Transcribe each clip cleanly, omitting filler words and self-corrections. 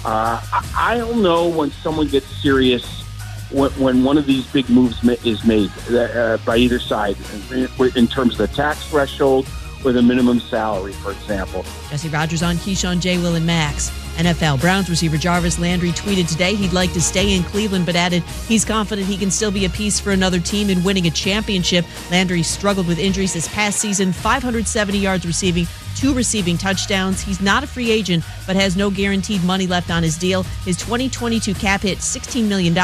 I don't know when someone gets serious when one of these big moves is made by either side in terms of the tax threshold or the minimum salary, for example. Jesse Rodgers on Keyshawn, J. Will, and Max. NFL Browns receiver Jarvis Landry tweeted today he'd like to stay in Cleveland, but added he's confident he can still be a piece for another team in winning a championship. Landry struggled with injuries this past season, 570 yards receiving, 2 receiving touchdowns. He's not a free agent, but has no guaranteed money left on his deal. His 2022 cap hit $16 million.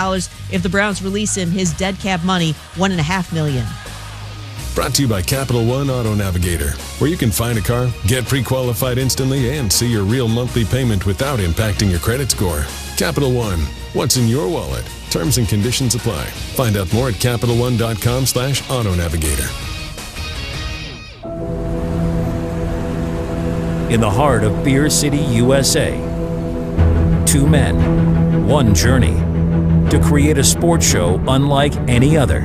If the Browns release him, his dead cap money, $1.5 million. Brought to you by Capital One Auto Navigator, where you can find a car, get pre-qualified instantly, and see your real monthly payment without impacting your credit score. Capital One, what's in your wallet? Terms and conditions apply. Find out more at CapitalOne.com/Auto Navigator. In the heart of Beer City, USA, 2 men, 1 journey to create a sports show unlike any other.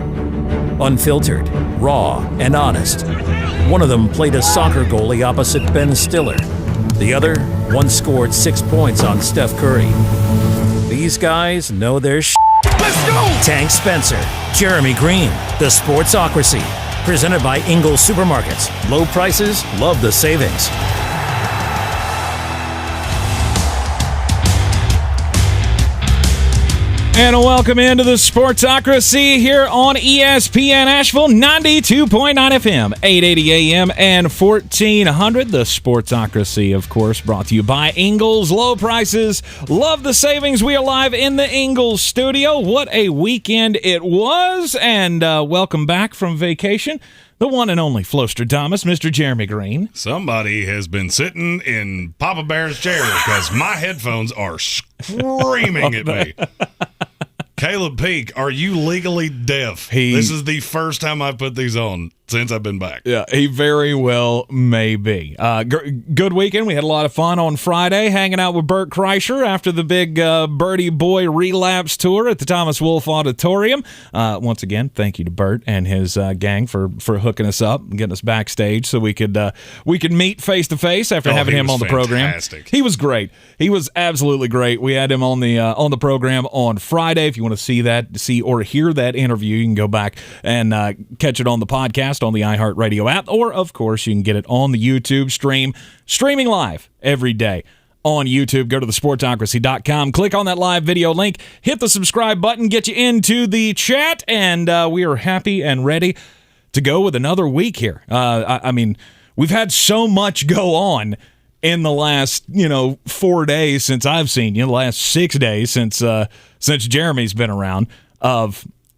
Unfiltered, raw, and honest. One of them played a soccer goalie opposite Ben Stiller. The other once scored 6 points on Steph Curry. These guys know their shit. Let's go! Tank Spencer, Jeremy Greene, The Sportsocracy. Presented by Ingles Supermarkets. Low prices, love the savings. And welcome into the Sportsocracy here on ESPN Asheville, 92.9 FM, 880 AM, and 1400. The Sportsocracy, of course, brought to you by Ingles. Low prices, love the savings. We are live in the Ingles studio. What a weekend it was, and welcome back from vacation. The one and only Flostradamus, Mr. Jeremy Greene. Somebody has been sitting in Papa Bear's chair because my headphones are screaming at me. Caleb Peak, are you legally deaf? This is the first time I've put these on since I've been back. Yeah, he very well may be. Good weekend. We had a lot of fun on Friday, hanging out with Bert Kreischer after the big Birdie Boy Relapse Tour at the Thomas Wolfe Auditorium. Once again, thank you to Bert and his gang for hooking us up and getting us backstage so we could meet face to face after having him on the program. He was great. He was absolutely great. We had him on the program on Friday. If you want to see or hear that interview, you can go back and catch it on the podcast on the iHeartRadio app, or of course you can get it on the YouTube streaming live every day on YouTube. Go to thesportsocracy.com, click on that live video link, hit the subscribe button, get you into the chat, and we are happy and ready to go with another week here. I mean, we've had so much go on in the last 4 days since I've seen you, the last 6 days since Jeremy's been around.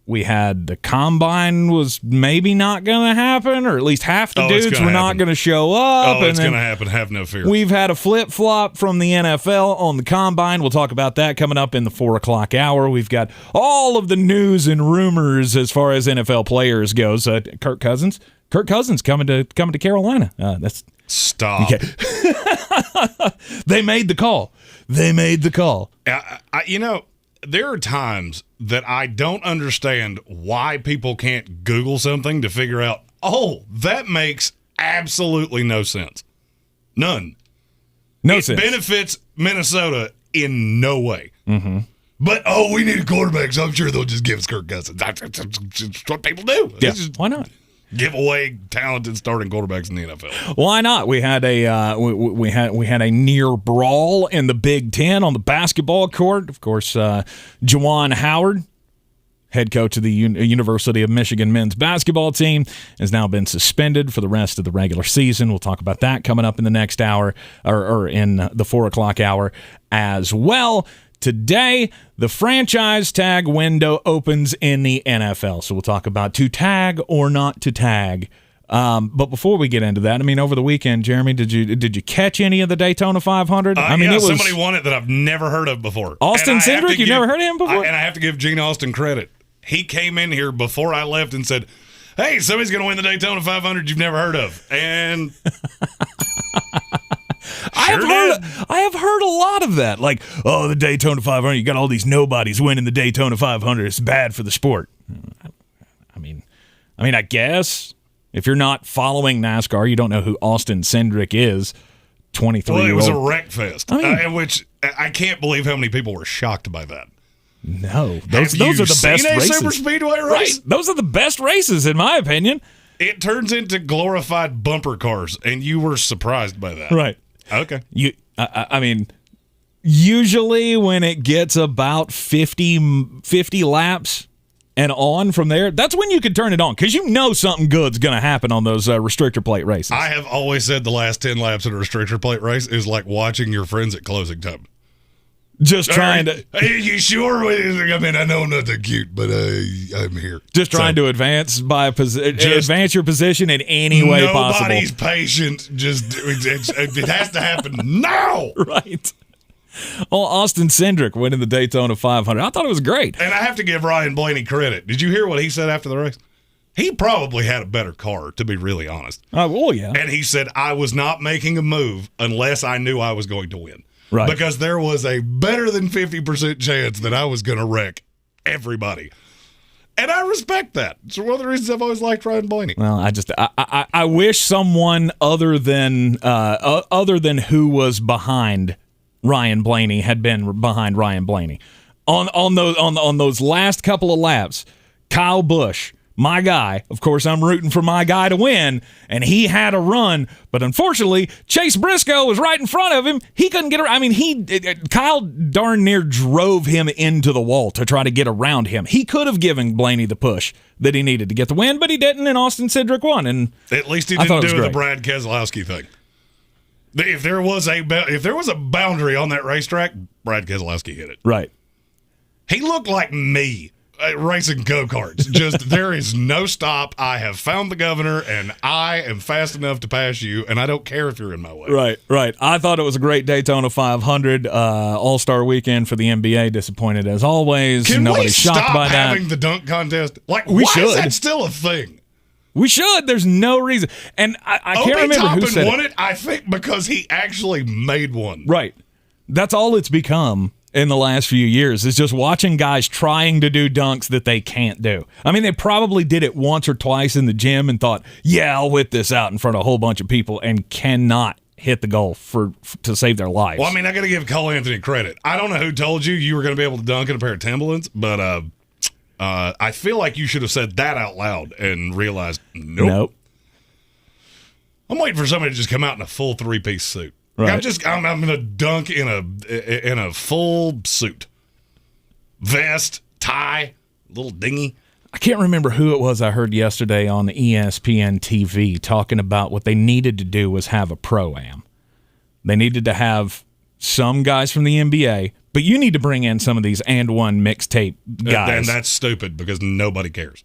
We had the combine was maybe not going to happen, or at least half the dudes were not going to show up. Oh, it's going to happen. Have no fear. We've had a flip-flop from the NFL on the combine. We'll talk about that coming up in the 4 o'clock hour. We've got all of the news and rumors as far as NFL players goes. Kirk Cousins coming to Carolina. Stop. Okay. They made the call. There are times that I don't understand why people can't Google something to figure out, that makes absolutely no sense. None. It benefits Minnesota in no way. Mm-hmm. But, we need a quarterback, so I'm sure they'll just give us Kirk Cousins. That's what people do. Yeah. Why not? Give away talented starting quarterbacks in the NFL. Why not? We had we had a near brawl in the Big Ten on the basketball court. Of course, Juwan Howard, head coach of the University of Michigan men's basketball team, has now been suspended for the rest of the regular season. We'll talk about that coming up in the next hour, or in the 4 o'clock hour as well. Today, the franchise tag window opens in the NFL, so we'll talk about to tag or not to tag. But before we get into that, I mean, over the weekend, Jeremy, did you catch any of the Daytona 500? Somebody won it that I've never heard of before. Austin Cindric, you've never heard of him before? And I have to give Gene Austin credit. He came in here before I left and said, "Hey, somebody's going to win the Daytona 500 you've never heard of," and. I have heard a lot of that. Like, the Daytona 500, you got all these nobodies winning the Daytona 500. It's bad for the sport. I mean, I guess if you're not following NASCAR, you don't know who Austin Cindric is. 23-year-old. Well, it was a wreck fest, I mean, in which I can't believe how many people were shocked by that. No, those are the best Have you races. seen a super speedway race? Right. Those are the best races, in my opinion. It turns into glorified bumper cars, and you were surprised by that. Right. Okay. I mean, usually when it gets about 50 laps and on from there, that's when you can turn it on, because you know something good's going to happen on those restrictor plate races. I have always said the last 10 laps of a restrictor plate race is like watching your friends at closing time. Just trying to. Hey, you sure? I mean, I know I'm not that cute, but I'm here. Just trying to advance advance your position in any way possible. Nobody's patient. It has to happen now. Right. Well, Austin Cindric winning the Daytona 500. I thought it was great. And I have to give Ryan Blaney credit. Did you hear what he said after the race? He probably had a better car, to be really honest. Well, yeah. And he said, I was not making a move unless I knew I was going to win. Right. Because there was a better than 50% chance that I was going to wreck everybody. And I respect that. It's one of the reasons I've always liked Ryan Blaney. Well, I wish someone other than who was behind Ryan Blaney had been behind Ryan Blaney. On those last couple of laps, Kyle Busch, my guy, of course, I'm rooting for my guy to win, and he had a run, but unfortunately, Chase Briscoe was right in front of him. He couldn't get around. I mean, Kyle darn near drove him into the wall to try to get around him. He could have given Blaney the push that he needed to get the win, but he didn't, and Austin Cindric won. And at least he didn't do the Brad Keselowski thing. If there was a boundary on that racetrack, Brad Keselowski hit it. Right. He looked like me. Racing go-karts. Just, there is no stop. I have found the governor, and I am fast enough to pass you, and I don't care if you're in my way. Right. I thought it was a great Daytona 500 All-Star weekend for the NBA. Disappointed as always. Can Nobody's we shocked stop by that. having the dunk contest? Like, We why should. is that still a thing? We should. There's no reason. And I can't Obi remember who Toppin said won it, I think, because he actually made one. Right. That's all it's become in the last few years, is just watching guys trying to do dunks that they can't do. I mean, they probably did it once or twice in the gym and thought, yeah, I'll whip this out in front of a whole bunch of people, and cannot hit the goal to save their lives. Well, I mean, I got to give Cole Anthony credit. I don't know who told you were going to be able to dunk in a pair of Timberlands, but I feel like you should have said that out loud and realized, nope. I'm waiting for somebody to just come out in a full three-piece suit. Right. I'm going to dunk in a full suit, vest, tie, little dinghy. I can't remember who it was I heard yesterday on the ESPN TV talking about what they needed to do was have a pro-am. They needed to have some guys from the NBA, but you need to bring in some of these and one mixtape guys. And that's stupid because nobody cares.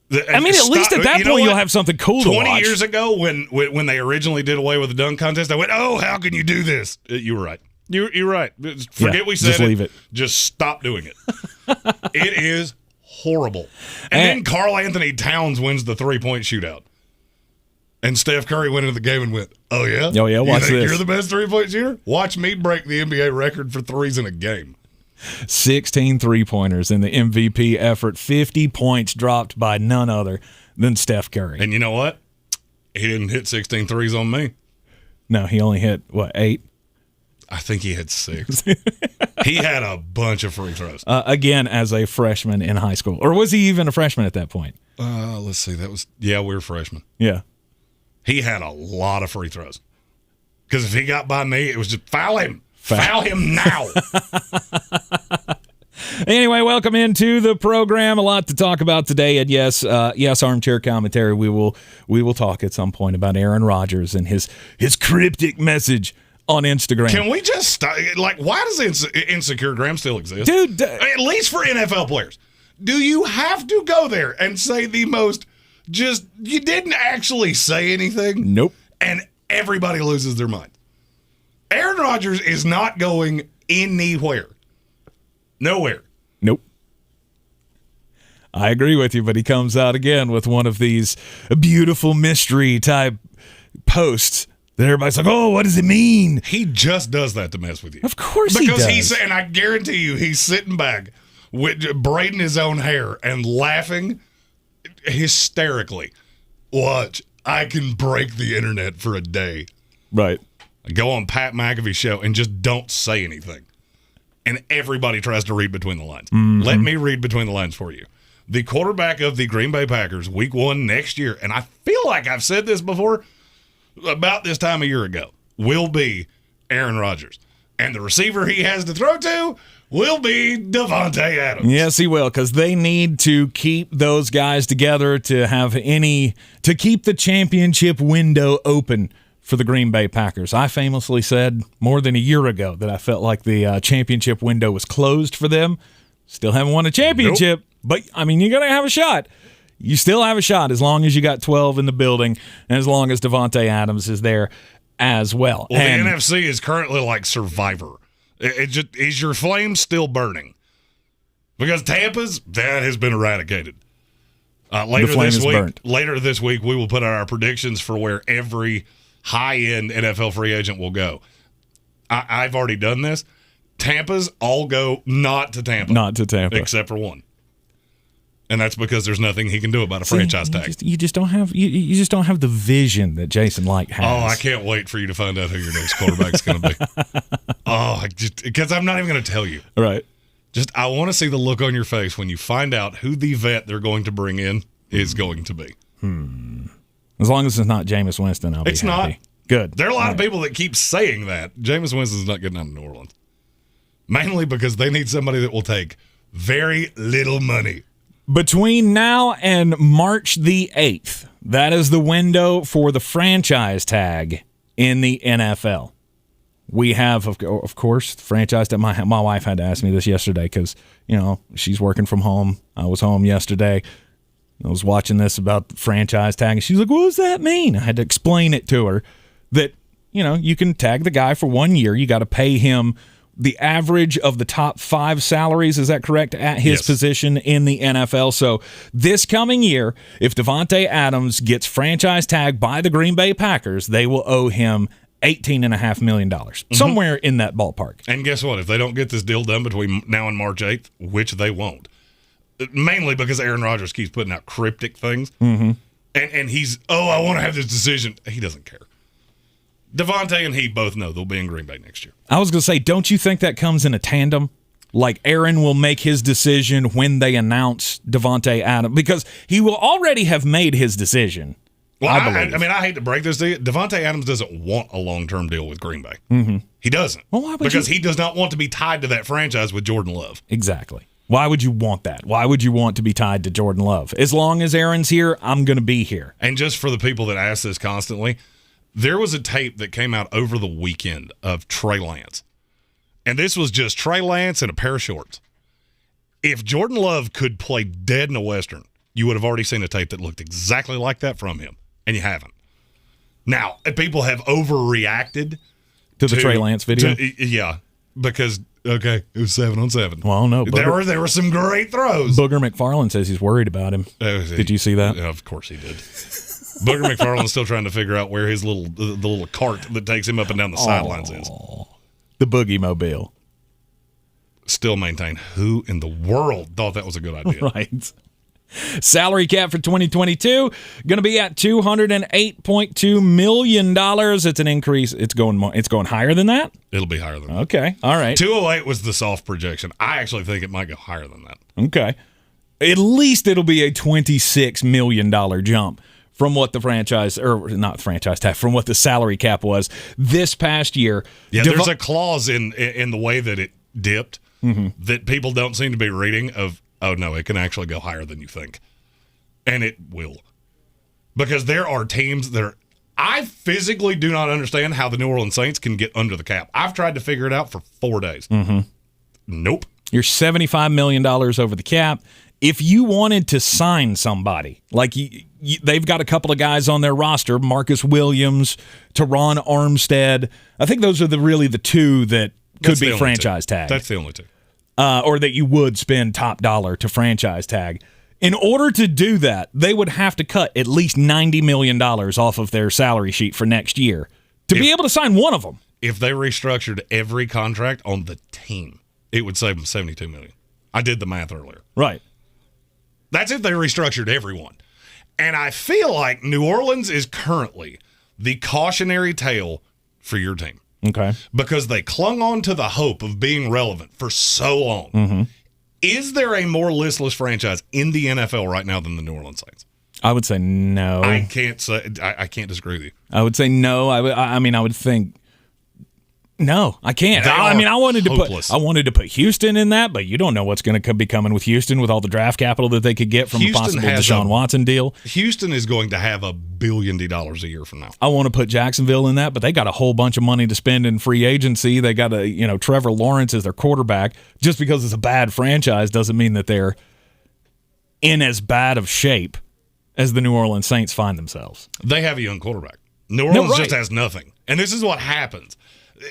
I mean, at least at that point, you'll have something cool to watch. 20 years ago, when they originally did away with the dunk contest, I went, oh, how can you do this? You were right. You're right. Forget we said just leave it. Just stop doing it. It is horrible. And then Karl Anthony Towns wins the three-point shootout. And Steph Curry went into the game and went, oh, yeah? Oh, yeah, watch this. You're the best three-point shooter? Watch me break the NBA record for threes in a game. 16 three-pointers in the MVP effort. 50 points dropped by none other than Steph Curry. And you know what? He didn't hit 16 threes on me. No, he only hit, 8? I think he had 6. He had a bunch of free throws. Again, as a freshman in high school. Or was he even a freshman at that point? Let's see. We were freshmen. Yeah. He had a lot of free throws. Because if he got by me, it was just foul him. Foul him now. Anyway, welcome into the program. A lot to talk about today, and yes, armchair commentary. We will talk at some point about Aaron Rodgers and his cryptic message on Instagram. Can we just stop? Like, why does Insecure Graham still exist, dude? At least for NFL players, do you have to go there and say the most? Just you didn't actually say anything. Nope. And everybody loses their mind. Aaron Rodgers is not going anywhere. Nowhere. Nope. I agree with you, but he comes out again with one of these beautiful mystery type posts that everybody's like, oh, what does it mean? He just does that to mess with you. Of course he does. Because and I guarantee you, he's sitting back, braiding his own hair and laughing hysterically. Watch, I can break the internet for a day. Right. Go on Pat McAfee's show and just don't say anything. And everybody tries to read between the lines. Mm-hmm. Let me read between the lines for you. The quarterback of the Green Bay Packers, week 1 next year, and I feel like I've said this before, about this time a year ago, will be Aaron Rodgers. And the receiver he has to throw to will be Davante Adams. Yes, he will, because they need to keep those guys together to keep the championship window open for the Green Bay Packers. I famously said more than a year ago that I felt like the championship window was closed for them. Still haven't won a championship, but, I mean, you're going to have a shot. You still have a shot as long as you got 12 in the building and as long as Davante Adams is there as well. Well, the NFC is currently like Survivor. Is your flame still burning? Because Tampa's, that has been eradicated. Later this week, we will put out our predictions for where every high-end NFL free agent will go. I've already done this. Tampa's all go not to Tampa. Not to Tampa. Except for one. And that's because there's nothing he can do about a franchise tag. You just don't have the vision that Jason Light has. Oh, I can't wait for you to find out who your next quarterback's going to be. Because I'm not even going to tell you. Right. I want to see the look on your face when you find out who the vet they're going to bring in is going to be. As long as it's not Jameis Winston, I'll be happy. It's not. Good. There are a lot of people that keep saying that. Jameis Winston's not getting out of New Orleans. Mainly because they need somebody that will take very little money. Between now and March the 8th, that is the window for the franchise tag in the NFL. We have, of course, the franchise tag. My wife had to ask me this yesterday because, she's working from home. I was home yesterday. I was watching this about the franchise tag, and she's like, what does that mean? I had to explain it to her that, you can tag the guy for 1 year. You got to pay him the average of the top 5 salaries, is that correct, at his position in the NFL. So this coming year, if Davante Adams gets franchise tagged by the Green Bay Packers, they will owe him $18.5 million, somewhere in that ballpark. And guess what? If they don't get this deal done between now and March 8th, which they won't, mainly because Aaron Rodgers keeps putting out cryptic things, and he's, I want to have this decision. He doesn't care. Davante and he both know they'll be in Green Bay next year. I was going to say, don't you think that comes in a tandem? Like Aaron will make his decision when they announce Davante Adams, because he will already have made his decision. Well, I hate to break this to you. Davante Adams doesn't want a long-term deal with Green Bay. He doesn't. Well, why would because he does not want to be tied to that franchise with Jordan Love. Exactly. Why would you want that? Why would you want to be tied to Jordan Love? As long as Aaron's here, I'm going to be here. And just for the people that ask this constantly, there was a tape that came out over the weekend of Trey Lance. And this was just Trey Lance in a pair of shorts. If Jordan Love could play dead in a Western, you would have already seen a tape that looked exactly like that from him. And you haven't. Now, people have overreacted to the Trey Lance video? Because, it was 7-on-7. Well, no. There were some great throws. Booger McFarland says he's worried about him. Did you see that? Of course he did. Booger McFarland's still trying to figure out where his the little cart that takes him up and down the sidelines is. The Boogie Mobile. Still maintain, who in the world thought that was a good idea? Right. Salary cap for 2022 going to be at $208.2 million. It's an increase. It's going higher than that? It'll be higher than that. Okay. All right. 208 was the soft projection. I actually think it might go higher than that. Okay. At least it'll be a $26 million jump from what the from what the salary cap was this past year. Yeah, there's a clause in the way that it dipped that people don't seem to be reading of, oh, no, it can actually go higher than you think. And it will. Because there are teams that I physically do not understand how the New Orleans Saints can get under the cap. I've tried to figure it out for 4 days. Nope. You're $75 million over the cap. If you wanted to sign somebody, like they've got a couple of guys on their roster, Marcus Williams, Teron Armstead. I think those are really the two that could be franchise tagged. That's the only two. Or that you would spend top dollar to franchise tag. In order to do that, they would have to cut at least $90 million off of their salary sheet for next year to be able to sign one of them. If they restructured every contract on the team, it would save them $72 million. I did the math earlier. Right. That's if they restructured everyone. And I feel like New Orleans is currently the cautionary tale for your team. Okay. Because they clung on to the hope of being relevant for so long. Mm-hmm. Is there a more listless franchise in the NFL right now than the New Orleans Saints? I would say no. I can't disagree with you. I would say no. I mean, I would think no. I can't. I wanted to put Houston in that, but you don't know what's going to be coming with Houston with all the draft capital that they could get from a possible Deshaun Watson deal. Houston is going to have $1 billion a year from now. I want to put Jacksonville in that, but they got a whole bunch of money to spend in free agency. They got Trevor Lawrence as their quarterback. Just because it's a bad franchise doesn't mean that they're in as bad of shape as the New Orleans Saints find themselves. They have a young quarterback. New Orleans just has nothing. And this is what happens.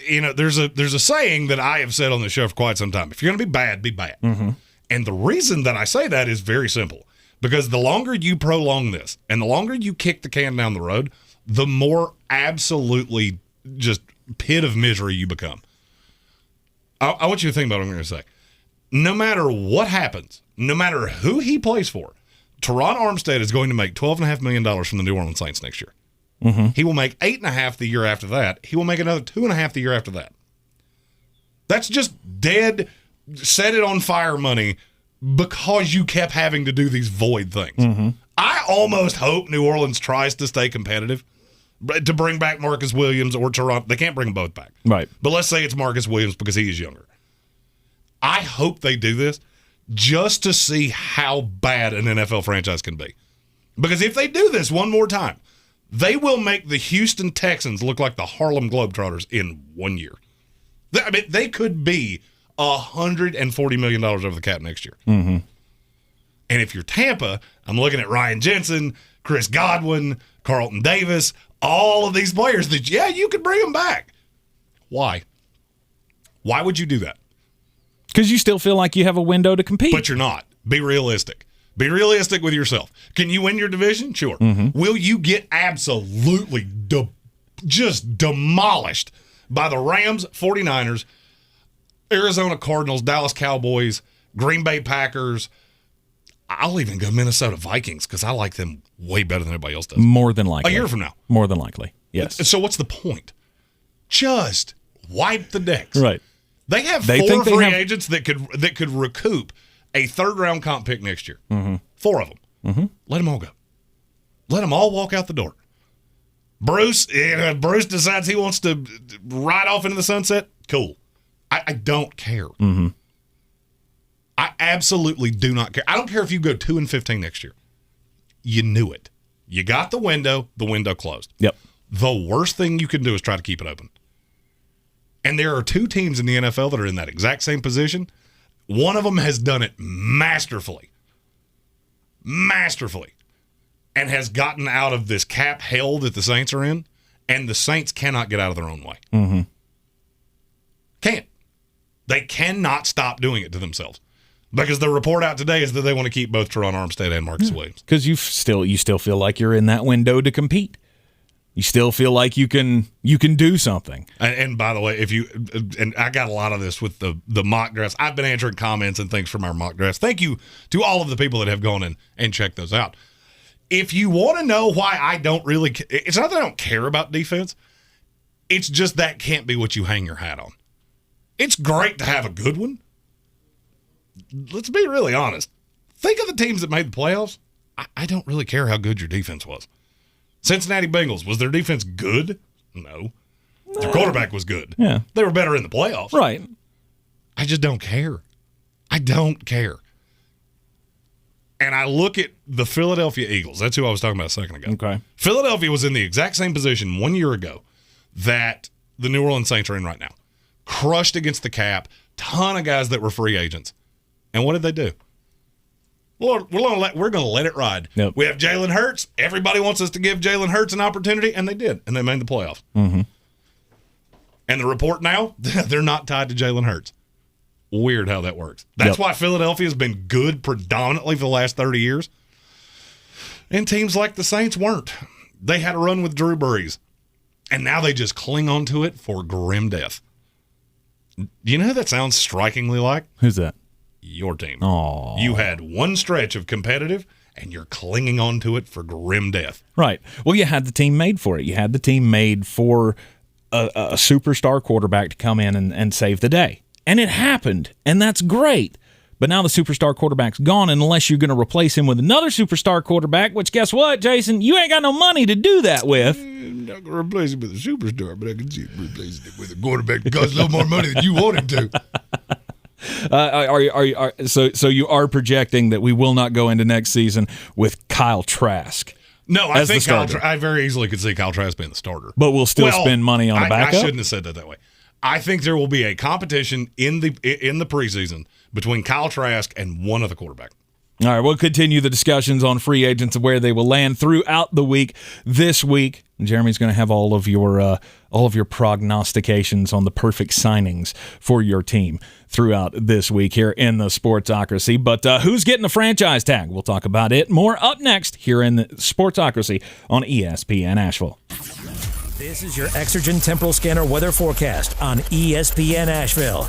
There's a saying that I have said on the show for quite some time. If you're going to be bad, be bad. Mm-hmm. And the reason that I say that is very simple. Because the longer you prolong this and the longer you kick the can down the road, the more absolutely just pit of misery you become. I want you to think about what I'm going to say. No matter what happens, no matter who he plays for, Teron Armstead is going to make $12.5 million from the New Orleans Saints next year. Mm-hmm. He will make $8.5 million the year after that. He will make another $2.5 million the year after that. That's just dead, set it on fire money because you kept having to do these void things. Mm-hmm. I almost hope New Orleans tries to stay competitive to bring back Marcus Williams or Teron. They can't bring them both back. Right. But let's say it's Marcus Williams because he is younger. I hope they do this just to see how bad an NFL franchise can be. Because if they do this one more time, they will make the Houston Texans look like the Harlem Globetrotters in 1 year. They could be $140 million over the cap next year. Mm-hmm. And if you're Tampa, I'm looking at Ryan Jensen, Chris Godwin, Carlton Davis, all of these players that, you could bring them back. Why? Why would you do that? Because you still feel like you have a window to compete. But you're not. Be realistic. Be realistic with yourself. Can you win your division? Sure. Mm-hmm. Will you get absolutely just demolished by the Rams, 49ers, Arizona Cardinals, Dallas Cowboys, Green Bay Packers? I'll even go Minnesota Vikings because I like them way better than everybody else does. More than likely. A year from now. More than likely, yes. So what's the point? Just wipe the decks. Right. They have four free agents that could recoup a third-round comp pick next year. Mm-hmm. 4 of them. Mm-hmm. Let them all go. Let them all walk out the door. Bruce decides he wants to ride off into the sunset. Cool. I don't care. Mm-hmm. I absolutely do not care. I don't care if you go 2-15 next year. You knew it. You got the window closed. Yep. The worst thing you can do is try to keep it open. And there are 2 teams in the NFL that are in that exact same position. One of them has done it masterfully, and has gotten out of this cap hell that the Saints are in, and the Saints cannot get out of their own way. Mm-hmm. Can't. They cannot stop doing it to themselves. Because the report out today is that they want to keep both Teron Armstead and Marcus Williams. Because you still feel like you're in that window to compete. You still feel like you can do something. And by the way, and I got a lot of this with the mock drafts. I've been answering comments and things from our mock drafts. Thank you to all of the people that have gone in and checked those out. If you want to know why I don't really, it's not that I don't care about defense. It's just that can't be what you hang your hat on. It's great to have a good one. Let's be really honest. Think of the teams that made the playoffs. I don't really care how good your defense was. Cincinnati Bengals, was their defense good? No. Their quarterback was good. Yeah. They were better in the playoffs. Right. I just don't care. I don't care. And I look at the Philadelphia Eagles. That's who I was talking about a second ago. Okay. Philadelphia was in the exact same position 1 year ago that the New Orleans Saints are in right now. Crushed against the cap. Ton of guys that were free agents. And what did they do? Well, we're going to let it ride. Yep. We have Jalen Hurts. Everybody wants us to give Jalen Hurts an opportunity, and they did, and they made the playoffs. Mm-hmm. And the report now, they're not tied to Jalen Hurts. Weird how that works. That's why Philadelphia has been good predominantly for the last 30 years. And teams like the Saints weren't. They had a run with Drew Brees, and now they just cling on to it for grim death. Do you know who that sounds strikingly like? Who's that? Your team. Oh, you had one stretch of competitive, and you're clinging on to it for grim death. Right. Well, you had the team made for it. You had the team made for a superstar quarterback to come in and save the day. And it happened, and that's great. But now the superstar quarterback's gone, and unless you're going to replace him with another superstar quarterback, which guess what, Jason? You ain't got no money to do that with. I'm not going to replace him with a superstar, but I can see him replacing it with a quarterback that costs a little more money than you want him to. So you are projecting that we will not go into next season with Kyle Trask? No, I think I very easily could see Kyle Trask being the starter. But we'll still spend money on a backup? I shouldn't have said that way. I think there will be a competition in the preseason between Kyle Trask and one other quarterback. All right, we'll continue the discussions on free agents and where they will land throughout the week. This week, Jeremy's going to have all of your prognostications on the perfect signings for your team throughout this week here in the Sportsocracy. But who's getting the franchise tag? We'll talk about it more up next here in the Sportsocracy on ESPN Asheville. This is your Exergen Temporal Scanner weather forecast on ESPN Asheville.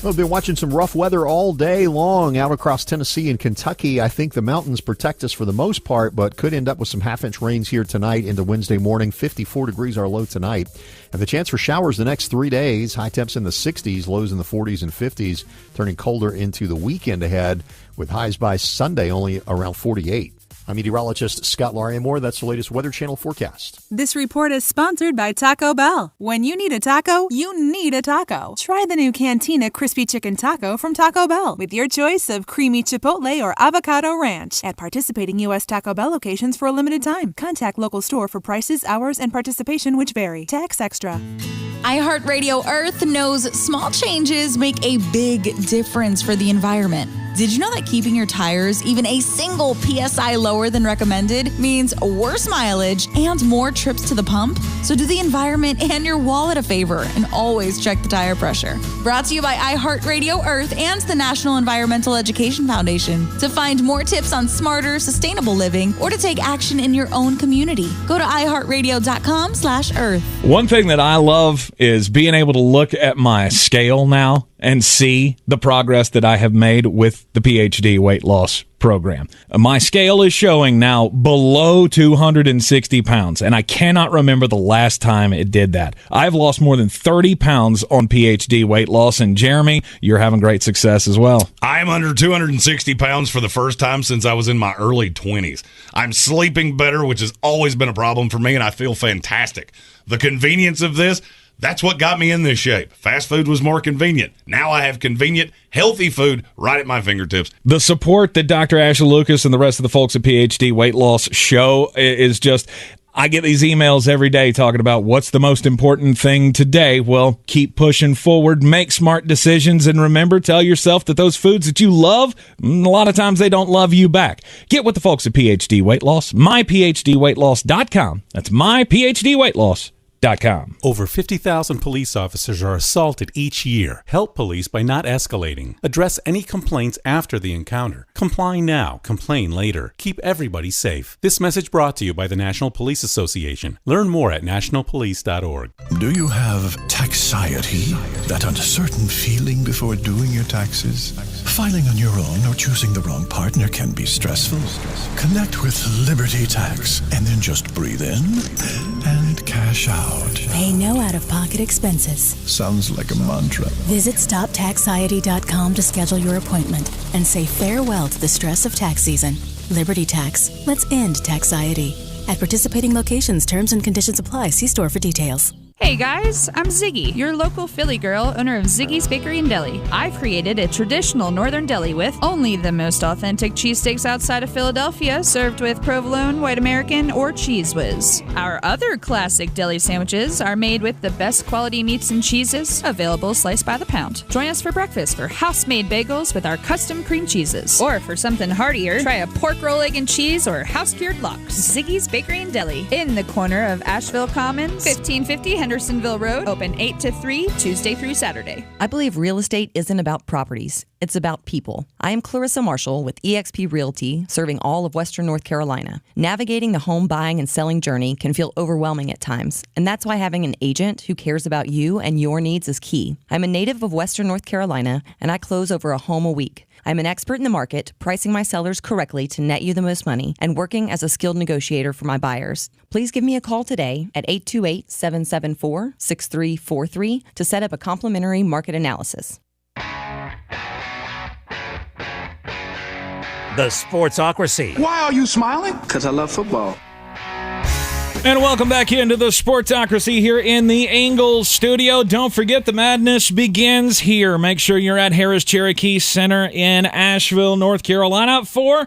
We've been watching some rough weather all day long out across Tennessee and Kentucky. I think the mountains protect us for the most part, but could end up with some half-inch rains here tonight into Wednesday morning. 54 degrees our low tonight. And the chance for showers the next 3 days. High temps in the 60s, lows in the 40s and 50s, turning colder into the weekend ahead with highs by Sunday only around 48. I'm meteorologist Scott Lariamore. That's the latest Weather Channel forecast. This report is sponsored by Taco Bell. When you need a taco, you need a taco. Try the new Cantina Crispy Chicken Taco from Taco Bell with your choice of creamy chipotle or avocado ranch at participating U.S. Taco Bell locations for a limited time. Contact local store for prices, hours, and participation which vary. Tax extra. iHeartRadio Earth knows small changes make a big difference for the environment. Did you know that keeping your tires even a single PSI lower than recommended means worse mileage and more trips to the pump? So do the environment and your wallet a favor and always check the tire pressure. Brought to you by iHeartRadio Earth and the National Environmental Education Foundation. To find more tips on smarter, sustainable living or to take action in your own community, go to iHeartRadio.com/Earth. One thing that I love is being able to look at my scale now and see the progress that I have made with the PhD weight loss program. My scale is showing now below 260 pounds, and I cannot remember the last time it did that. I've lost more than 30 pounds on PhD weight loss, and Jeremy, you're having great success as well. I'm under 260 pounds for the first time since I was in my early 20s. I'm sleeping better, which has always been a problem for me, and I feel fantastic. The convenience of this, that's what got me in this shape. Fast food was more convenient. Now I have convenient, healthy food right at my fingertips. The support that Dr. Ashley Lucas and the rest of the folks at PhD Weight Loss show is just, I get these emails every day talking about what's the most important thing today. Well, keep pushing forward, make smart decisions, and remember, tell yourself that those foods that you love, a lot of times they don't love you back. Get with the folks at PhD Weight Loss, myphdweightloss.com. That's myphdweightloss.com. Over 50,000 police officers are assaulted each year. Help police by not escalating. Address any complaints after the encounter. Comply now, complain later. Keep everybody safe. This message brought to you by the National Police Association. Learn more at nationalpolice.org. Do you have taxiety? That uncertain feeling before doing your taxes? Filing on your own or choosing the wrong partner can be stressful. Connect with Liberty Tax and then just breathe in and cash out. Pay no out-of-pocket expenses. Sounds like a mantra. Visit StopTaxiety.com to schedule your appointment and say farewell to the stress of tax season. Liberty Tax. Let's end taxiety. At participating locations, terms and conditions apply. See store for details. Hey guys, I'm Ziggy, your local Philly girl, owner of Ziggy's Bakery and Deli. I've created a traditional northern deli with only the most authentic cheesesteaks outside of Philadelphia, served with provolone, white American, or Cheese Whiz. Our other classic deli sandwiches are made with the best quality meats and cheeses, available sliced by the pound. Join us for breakfast for house-made bagels with our custom cream cheeses. Or for something heartier, try a pork roll, egg, and cheese or house-cured lox. Ziggy's Bakery and Deli, in the corner of Asheville Commons, 1550 Hendersonville Road, open 8 to 3, Tuesday through Saturday. I believe real estate isn't about properties. It's about people. I am Clarissa Marshall with eXp Realty, serving all of Western North Carolina. Navigating the home buying and selling journey can feel overwhelming at times, and that's why having an agent who cares about you and your needs is key. I'm a native of Western North Carolina, and I close over a home a week. I'm an expert in the market, pricing my sellers correctly to net you the most money, and working as a skilled negotiator for my buyers. Please give me a call today at 828-774-6343 to set up a complimentary market analysis. The Sportsocracy. Why are you smiling? Because I love football. And welcome back into the Sportsocracy here in the Ingles studio. Don't forget, the madness begins here. Make sure you're at Harris Cherokee Center in Asheville, North Carolina for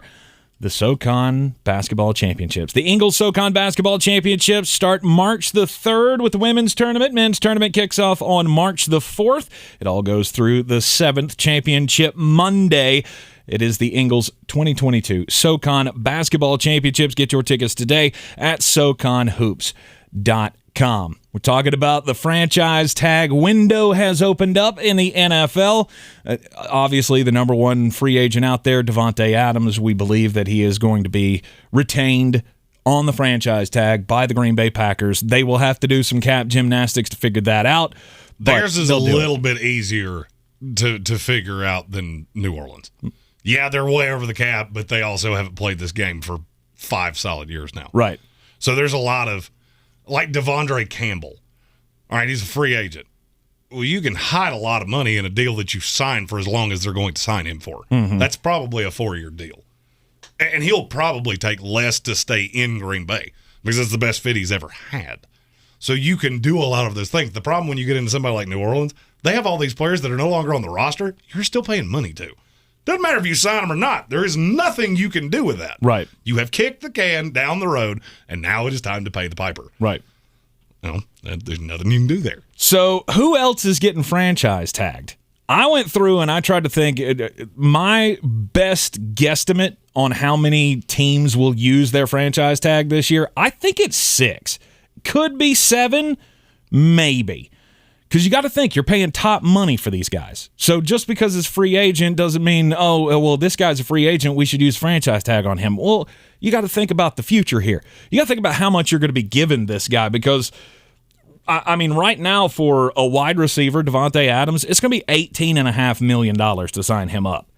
the SoCon Basketball Championships. The Ingles SoCon Basketball Championships start March the 3rd with the women's tournament. Men's tournament kicks off on March the 4th. It all goes through the 7th championship Monday. It is the Ingles 2022 SoCon Basketball Championships. Get your tickets today at SoConHoops.com. We're talking about the franchise tag window has opened up in the NFL. Obviously, the number one free agent out there, Davante Adams, we believe that he is going to be retained on the franchise tag by the Green Bay Packers. They will have to do some cap gymnastics to figure that out. Theirs is a little bit easier to figure out than New Orleans. Yeah, they're way over the cap, but they also haven't played this game for 5 solid years now. Right. So there's a lot of, like Devondre Campbell. All right, he's a free agent. Well, you can hide a lot of money in a deal that you sign for as long as they're going to sign him for. Mm-hmm. That's probably a 4-year deal. And he'll probably take less to stay in Green Bay because it's the best fit he's ever had. So you can do a lot of those things. The problem when you get into somebody like New Orleans, they have all these players that are no longer on the roster. You're still paying money to. Doesn't matter if you sign them or not. There is nothing you can do with that. Right. You have kicked the can down the road, and now it is time to pay the piper. Right. Well, there's nothing you can do there. So who else is getting franchise tagged? I went through and I tried to think. My best guesstimate on how many teams will use their franchise tag this year, I think it's 6. Could be 7, maybe. Because you got to think, you're paying top money for these guys. So just because it's free agent doesn't mean, oh, well, this guy's a free agent, we should use franchise tag on him. Well, you got to think about the future here. You got to think about how much you're going to be giving this guy because, I mean, right now for a wide receiver, Davante Adams, it's going to be $18.5 million to sign him up.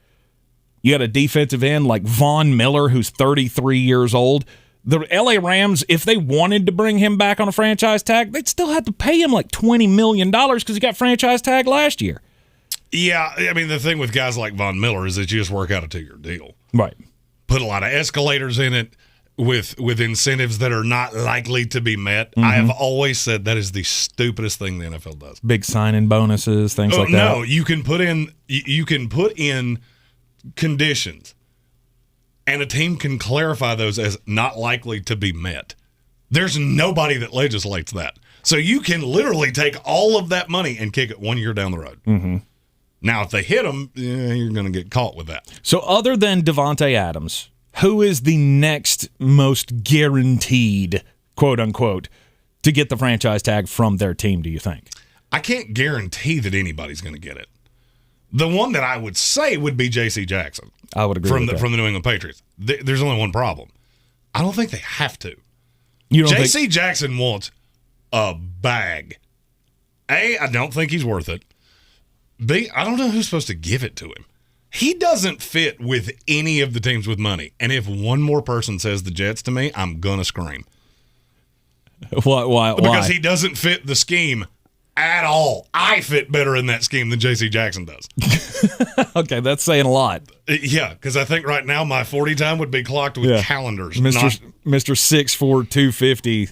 You got a defensive end like Von Miller, who's 33 years old. The LA Rams, if they wanted to bring him back on a franchise tag, they'd still have to pay him like $20 million because he got franchise tag last year. Yeah, I mean, the thing with guys like Von Miller is that you just work out a 2-year deal. Right. Put a lot of escalators in it with incentives that are not likely to be met. I have always said that is the stupidest thing the NFL does. Big sign-in bonuses, things like that. No, you can put in conditions. And a team can clarify those as not likely to be met. There's nobody that legislates that. So you can literally take all of that money and kick it 1 year down the road. Mm-hmm. Now, if they hit them, you're going to get caught with that. So other than Davante Adams, who is the next most guaranteed, quote-unquote, to get the franchise tag from their team, do you think? I can't guarantee that anybody's going to get it. The one that I would say would be J.C. Jackson. I would agree with that. From the New England Patriots. There's only one problem. I don't think they have to. J.C. Jackson wants a bag. A, I don't think he's worth it. B, I don't know who's supposed to give it to him. He doesn't fit with any of the teams with money. And if one more person says the Jets to me, I'm going to scream. Why? Because he doesn't fit the scheme at all. I fit better in that scheme than J.C. Jackson does. Okay, that's saying a lot. Yeah, because I think right now my 40 time would be clocked with calendars. Mr. 6'4", 250,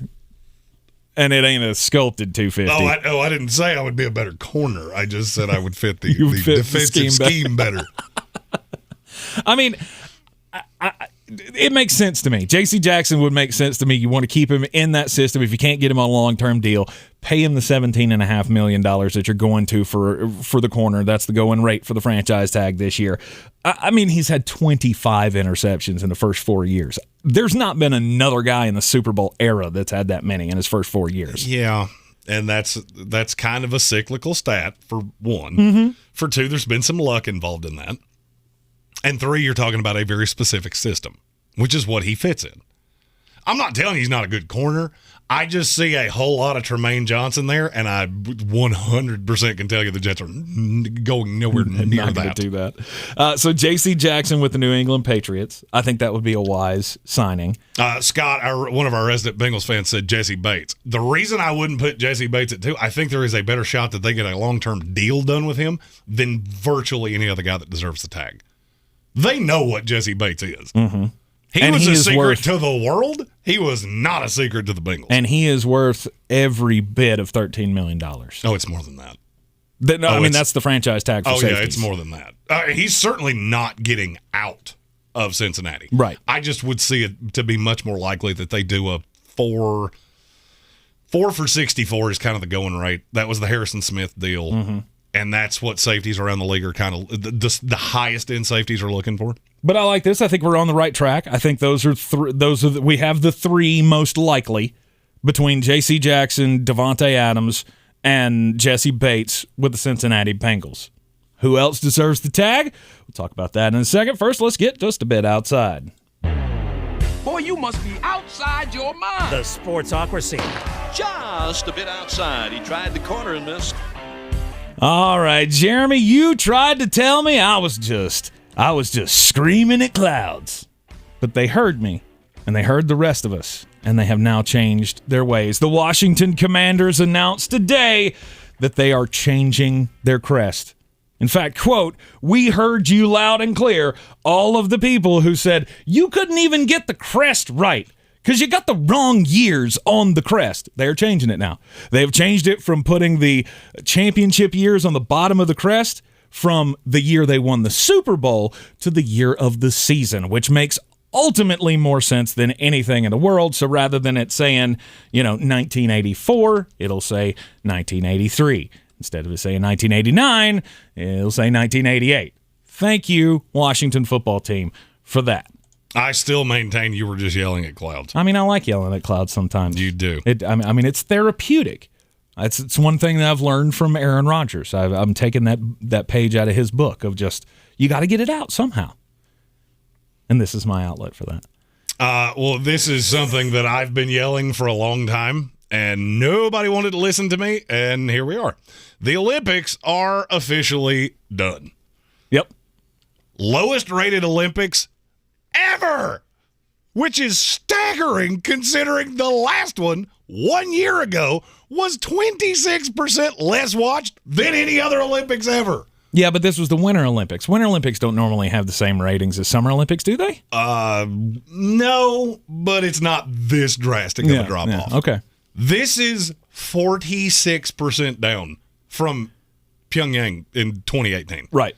and it ain't a sculpted 250. I didn't say I would be a better corner. I just said I would fit the defensive scheme better. I mean, it makes sense to me. J.C. Jackson would make sense to me. You want to keep him in that system. If you can't get him on a long-term deal, pay him the $17.5 million that you're going to for the corner. That's the going rate for the franchise tag this year. I mean, he's had 25 interceptions in the first 4 years. There's not been another guy in the Super Bowl era that's had that many in his first 4 years. Yeah, and that's kind of a cyclical stat, for one. Mm-hmm. For two, there's been some luck involved in that. And three, you're talking about a very specific system, which is what he fits in. I'm not telling you he's not a good corner. I just see a whole lot of Tremaine Johnson there, and I 100% can tell you the Jets are going nowhere near Not that. Do that. So J.C. Jackson with the New England Patriots. I think that would be a wise signing. Scott, one of our resident Bengals fans, said Jesse Bates. The reason I wouldn't put Jesse Bates at 2, I think there is a better shot that they get a long-term deal done with him than virtually any other guy that deserves the tag. They know what Jesse Bates is. Mm-hmm. He was a secret to the world. He was not a secret to the Bengals. And he is worth every bit of $13 million. Oh, it's more than that. That's the franchise tag for safeties. Yeah, it's more than that. He's certainly not getting out of Cincinnati. Right. I just would see it to be much more likely that they do a 4 for 64 is kind of the going rate. That was the Harrison Smith deal. Mm-hmm. And that's what safeties around the league are kind of the highest end safeties are looking for. But I like this. I think we're on the right track. I think we have the 3 most likely between J.C. Jackson, Devontae Adams, and Jesse Bates with the Cincinnati Bengals. Who else deserves the tag? We'll talk about that in a second. First, let's get just a bit outside. Boy, you must be outside your mind. The Sportsocracy. Just a bit outside. He tried the corner and missed. All right, Jeremy, you tried to tell me I was just screaming at clouds. But they heard me, and they heard the rest of us, and they have now changed their ways. The Washington Commanders announced today that they are changing their crest. In fact, quote, "We heard you loud and clear, all of the people who said you couldn't even get the crest right because you got the wrong years on the crest." They're changing it now. They've changed it from putting the championship years on the bottom of the crest from the year they won the Super Bowl to the year of the season, which makes ultimately more sense than anything in the world. So rather than it saying, 1984, it'll say 1983. Instead of it saying 1989, it'll say 1988. Thank you, Washington football team, for that. I still maintain you were just yelling at clouds. I mean, I like yelling at clouds sometimes. You do. It's therapeutic. It's one thing that I've learned from Aaron Rodgers. I'm taking that page out of his book of just, you got to get it out somehow. And this is my outlet for that. Well, this is something that I've been yelling for a long time, and nobody wanted to listen to me, and here we are. The Olympics are officially done. Yep. Lowest rated Olympics ever, which is staggering considering the last one 1 year ago was 26% less watched than any other Olympics ever. Yeah, but this was the Winter Olympics. Winter Olympics don't normally have the same ratings as Summer Olympics, do they? No, but it's not this drastic of a drop-off. Okay. This is 46% down from Pyongyang in 2018. Right.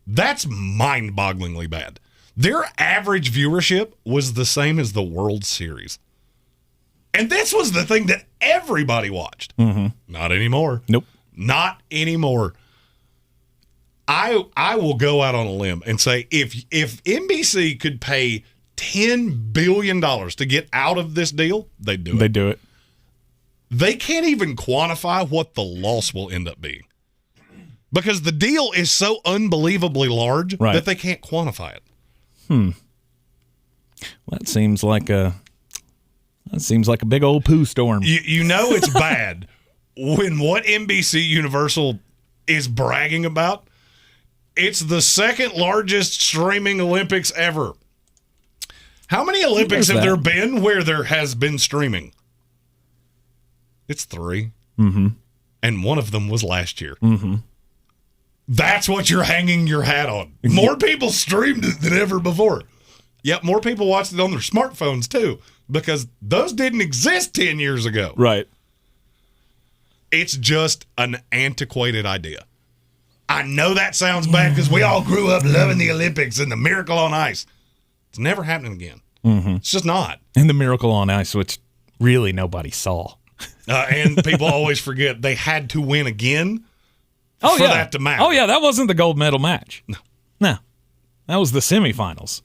That's mind-bogglingly bad. Their average viewership was the same as the World Series. And this was the thing that everybody watched. Mm-hmm. Not anymore. Nope. Not anymore. I will go out on a limb and say if NBC could pay $10 billion to get out of this deal, they'd do it. They'd do it. They can't even quantify what the loss will end up being. Because the deal is so unbelievably large that they can't quantify it. Well, that seems like a big old poo storm. You know it's bad when what NBC Universal is bragging about, it's the second largest streaming Olympics ever. How many Olympics have there been where there has been streaming? It's 3. Mm-hmm. And one of them was last year. Mm-hmm. That's what you're hanging your hat on. More people streamed it than ever before. Yep, more people watched it on their smartphones too, because those didn't exist 10 years ago. Right. It's just an antiquated idea. I know that sounds bad because we all grew up loving the Olympics and the Miracle on Ice. It's never happening again. Mm-hmm. It's just not. And the Miracle on Ice, which really nobody saw. And people always forget they had to win again for that to matter. Oh, yeah, that wasn't the gold medal match. No. That was the semifinals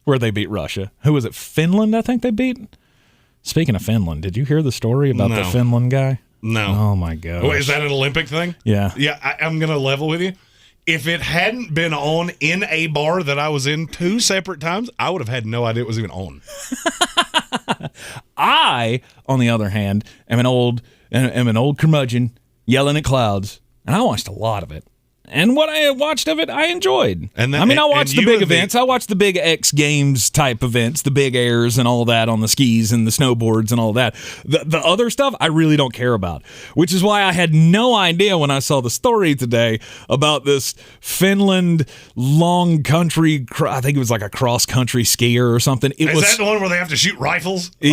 where they beat Russia. Who was it? Finland, I think they beat? Speaking of Finland, did you hear the story about the Finland guy? No. Oh, my gosh. Wait, is that an Olympic thing? Yeah. Yeah, I'm going to level with you. If it hadn't been on in a bar that I was in 2 separate times, I would have had no idea it was even on. I, on the other hand, am an old curmudgeon yelling at clouds, and I watched a lot of it. And what I watched of it, I enjoyed. I watched the big events. I watched the big X Games type events, the big airs and all that on the skis and the snowboards and all that. The other stuff, I really don't care about, which is why I had no idea when I saw the story today about this Finland long country, I think it was like a cross-country skier or something. Is that the one where they have to shoot rifles? They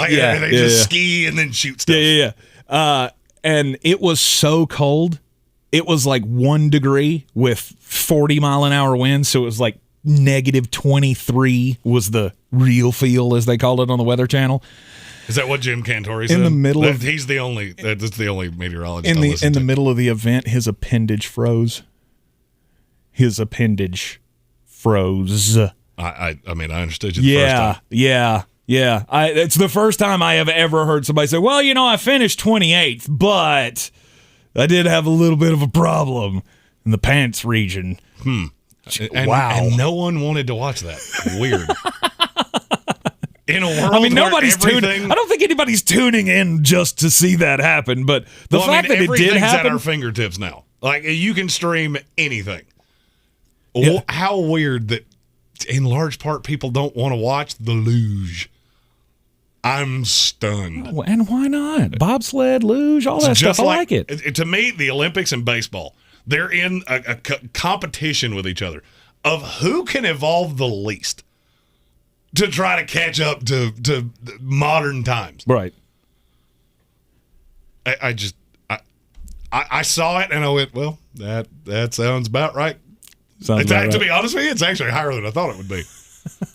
just ski and then shoot stuff? Yeah. And it was so cold. It was like 1 degree with 40-mile-an-hour winds, so it was like negative 23 was the real feel, as they called it on the Weather Channel. Is that what Jim Cantori said? In the middle of he's the only meteorologist in the middle of the event, his appendage froze. I understood you the first time. Yeah. It's the first time I have ever heard somebody say, "Well, I finished 28th, but I did have a little bit of a problem in the pants region." Wow. And no one wanted to watch that. Weird. In a world nobody's tuning. I don't think anybody's tuning in just to see that happen, but the fact that it did happen. At our fingertips now. Like, you can stream anything. Yeah. How weird that, in large part, people don't want to watch the luge. I'm stunned. And why not? Bobsled, luge, all that stuff. I like it. To me, the Olympics and baseball, they're in a competition with each other of who can evolve the least to try to catch up to modern times. Right. I saw it and I went, well, that sounds about right. To be honest with you, it's actually higher than I thought it would be.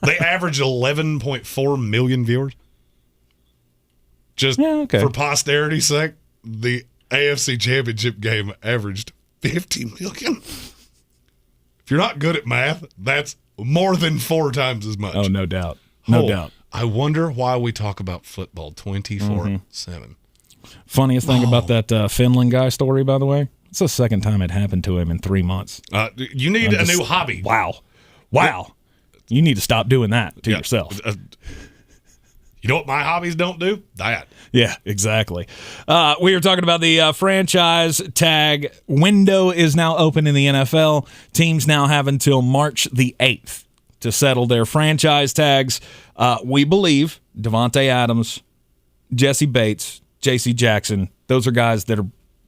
They averaged 11.4 million viewers. For posterity's sake, the AFC Championship game averaged 50 million. If you're not good at math, that's more than 4 times as much. Oh, no doubt. No doubt. I wonder why we talk about football 24/7. Funniest thing about that Finland guy story, by the way, it's the second time it happened to him in 3 months. You need a new hobby. Wow. You need to stop doing that to yourself. You know what my hobbies don't do? That. Yeah, exactly. We were talking about the franchise tag window is now open in the NFL. Teams now have until March the 8th to settle their franchise tags. We believe Davante Adams, Jesse Bates, J.C. Jackson, those are guys that are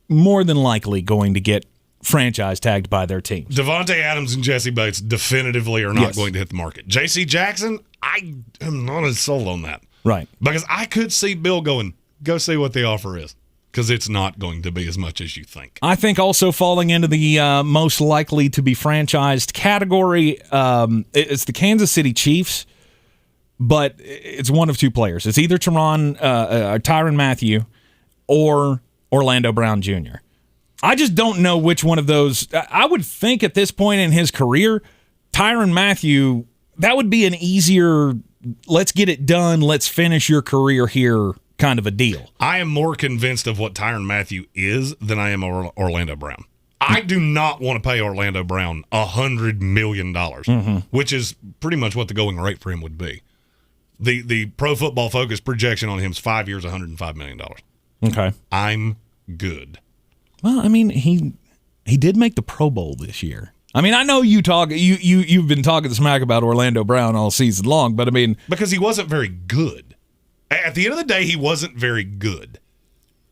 more than likely going to get franchise tagged by their teams. Davante Adams and Jesse Bates definitively are not going to hit the market. J.C. Jackson, I am not as sold on that. Right. Because I could see Bill going, go see what the offer is, because it's not going to be as much as you think. I think also falling into the most likely to be franchised category, it's the Kansas City Chiefs, but it's one of two players. It's either Tyrann Mathieu or Orlando Brown Jr. I just don't know which one of those. I would think at this point in his career, Tyrann Mathieu, that would be an easier, let's get it done, let's finish your career here kind of a deal. I am more convinced of what Tyrann Mathieu is than I am Orlando Brown. I do not want to pay Orlando Brown $100 million, which is pretty much what the going rate for him would be. The Pro Football Focus projection on him is 5 years, $105 million. Okay. I'm good. Well, I mean, he did make the Pro Bowl this year. I mean, I know you've been talking smack about Orlando Brown all season long, but I mean, because he wasn't very good. At the end of the day, he wasn't very good.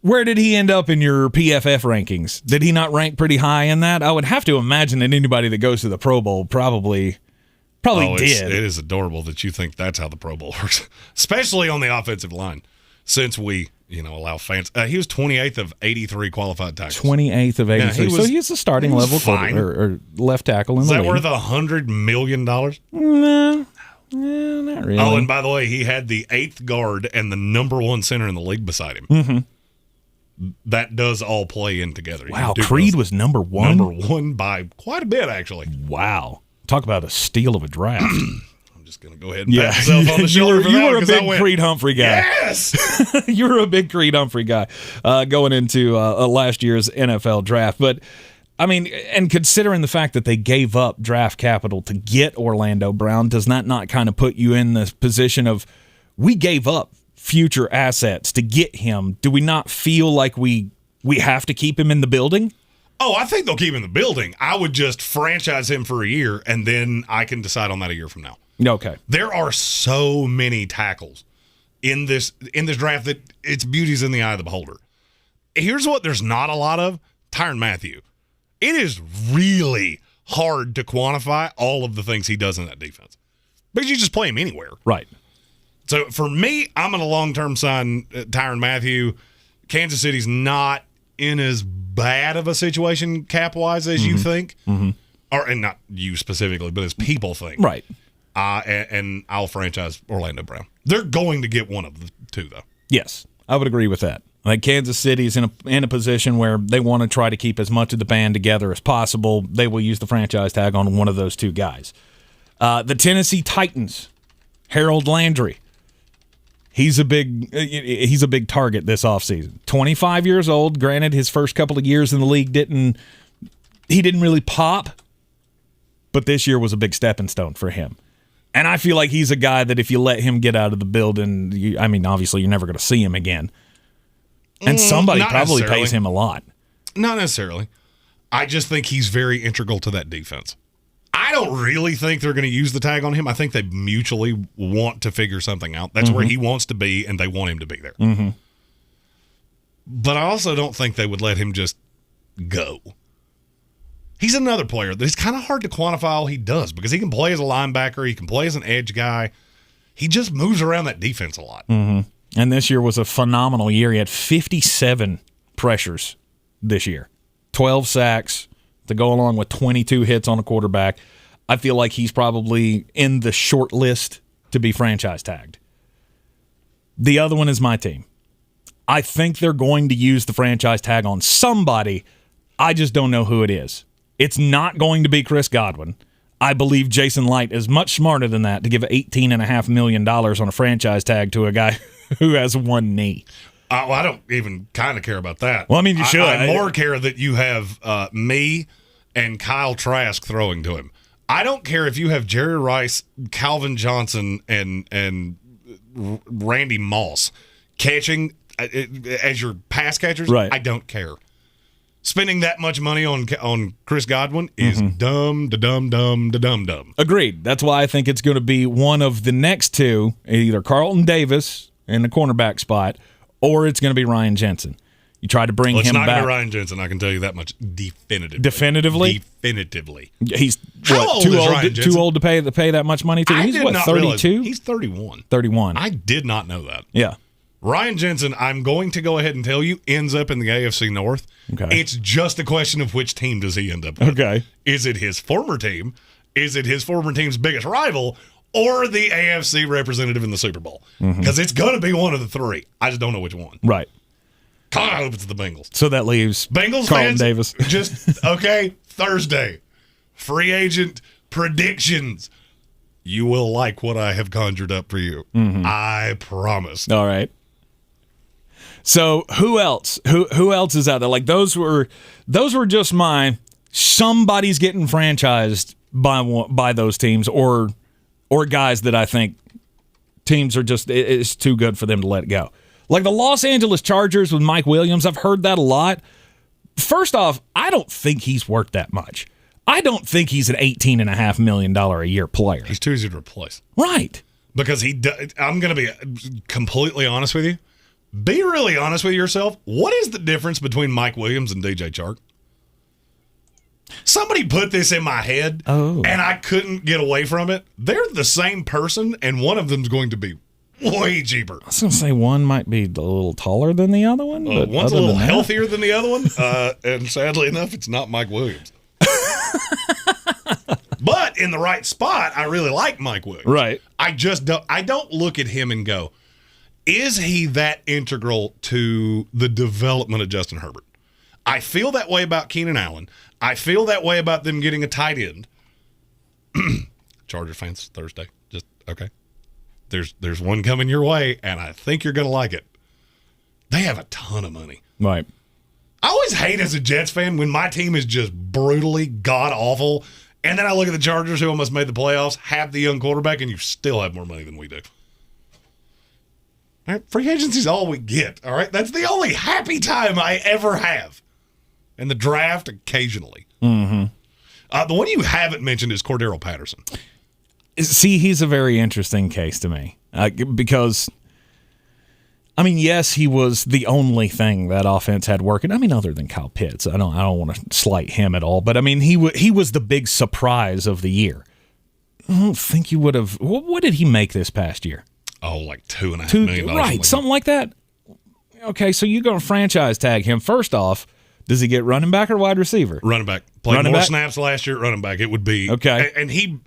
Where did he end up in your PFF rankings? Did he not rank pretty high in that? I would have to imagine that anybody that goes to the Pro Bowl probably did. It is adorable that you think that's how the Pro Bowl works, especially on the offensive line, since we allow fans. He was 28th of 83 qualified tackles. 28th of 83. So he's a starting level or left tackle in the league. Is that worth $100 million? No, not really. Oh, and by the way, he had the 8th guard and the number 1 center in the league beside him. Mm-hmm. That does all play in together. Wow, Creed was number 1? Number 1 by quite a bit, actually. Wow. Talk about a steal of a draft. I'm just going to go ahead and pat myself on the shoulder for that. You were a big Creed Humphrey guy. Yes! You were a big Creed Humphrey guy going into last year's NFL draft. But, I mean, and considering the fact that they gave up draft capital to get Orlando Brown, does that not kind of put you in this position of, we gave up future assets to get him, do we not feel like we have to keep him in the building? Oh, I think they'll keep him in the building. I would just franchise him for a year, and then I can decide on that a year from now. Okay. There are so many tackles in this draft that its beauty's in the eye of the beholder. Here's what there's not a lot of: Tyrann Mathieu. It is really hard to quantify all of the things he does in that defense because you just play him anywhere. Right. So for me, I'm going to long-term sign Tyrann Mathieu. Kansas City's not in as bad of a situation cap-wise as you think. Mm-hmm. And not you specifically, but as people think. Right. And I'll franchise Orlando Brown. They're going to get one of the two, though. Yes, I would agree with that. I think Kansas City is in a position where they want to try to keep as much of the band together as possible. They will use the franchise tag on one of those two guys. The Tennessee Titans, Harold Landry. He's a big target this offseason. 25 years old. Granted, his first couple of years in the league didn't really pop, but this year was a big stepping stone for him. And I feel like he's a guy that if you let him get out of the building, obviously you're never going to see him again. And somebody probably pays him a lot. Not necessarily. I just think he's very integral to that defense. I don't really think they're going to use the tag on him. I think they mutually want to figure something out. That's where he wants to be, and they want him to be there. Mm-hmm. But I also don't think they would let him just go. He's another player that is kind of hard to quantify all he does because he can play as a linebacker. He can play as an edge guy. He just moves around that defense a lot. Mm-hmm. And this year was a phenomenal year. He had 57 pressures this year, 12 sacks to go along with 22 hits on a quarterback. I feel like he's probably in the short list to be franchise tagged. The other one is my team. I think they're going to use the franchise tag on somebody. I just don't know who it is. It's not going to be Chris Godwin. I believe Jason Light is much smarter than that to give $18.5 million on a franchise tag to a guy who has one knee. Well, I don't even kind of care about that. Well, I mean, you should. I more care that you have me and Kyle Trask throwing to him. I don't care if you have Jerry Rice, Calvin Johnson, and Randy Moss catching as your pass catchers. Right. I don't care. Spending that much money on Chris Godwin is dumb. Agreed. That's why I think it's going to be one of the next two, either Carlton Davis in the cornerback spot, or it's going to be Ryan Jensen. You try to bring him back. It's not going to be Ryan Jensen. I can tell you that much definitively. Definitively? He's too old to pay that much money to? He's 32? He's 31. 31. I did not know that. Yeah. Ryan Jensen, I'm going to go ahead and tell you, ends up in the AFC North. Okay. It's just a question of which team does he end up with. Okay. Is it his former team? Is it his former team's biggest rival? Or the AFC representative in the Super Bowl? Because it's going to be one of the three. I just don't know which one. Right. God, I hope it's the Bengals. So that leaves Bengals Carlton fans, Davis. Just, okay, Thursday. Free agent predictions. You will like what I have conjured up for you. I promise. All right. So who else? Who else is out there? Like those were just somebody's getting franchised by those teams or guys that I think teams are just it's too good for them to let go. Like the Los Angeles Chargers with Mike Williams, I've heard that a lot. First off, I don't think he's worth that much. I don't think he's an $18.5 million a year player. He's too easy to replace. Right. Because I'm going to be completely honest with you. Be really honest with yourself. What is the difference between Mike Williams and DJ Chark? Somebody put this in my head, and I couldn't get away from it. They're the same person, and one of them's going to be way cheaper. I was going to say one might be a little taller than the other one. But one's a little healthier than the other one, and sadly enough, it's not Mike Williams. But in the right spot, I really like Mike Williams. Right. I don't look at him and go, is he that integral to the development of Justin Herbert? I feel that way about Keenan Allen. I feel that way about them getting a tight end. Charger fans, Thursday. Just, okay. There's one coming your way, and I think you're going to like it. They have a ton of money. Right. I always hate as a Jets fan when my team is just brutally god-awful, and then I look at the Chargers who almost made the playoffs, have the young quarterback, and you still have more money than we do. All right? Free agency's all we get, all right? That's the only happy time I ever have. And the draft occasionally. Mm-hmm. The one you haven't mentioned is Cordero Patterson. See, he's a very interesting case to me because, I mean, yes, he was the only thing that offense had working. I mean, other than Kyle Pitts, I don't want to slight him at all, but I mean, he was the big surprise of the year. I don't think you would have. What did he make this past year? Oh, like $2.5 million. Right, something like that. Okay, so you're going to franchise tag him. First off, does he get running back or wide receiver? Running back. Played more snaps last year at running back. It would be okay, and he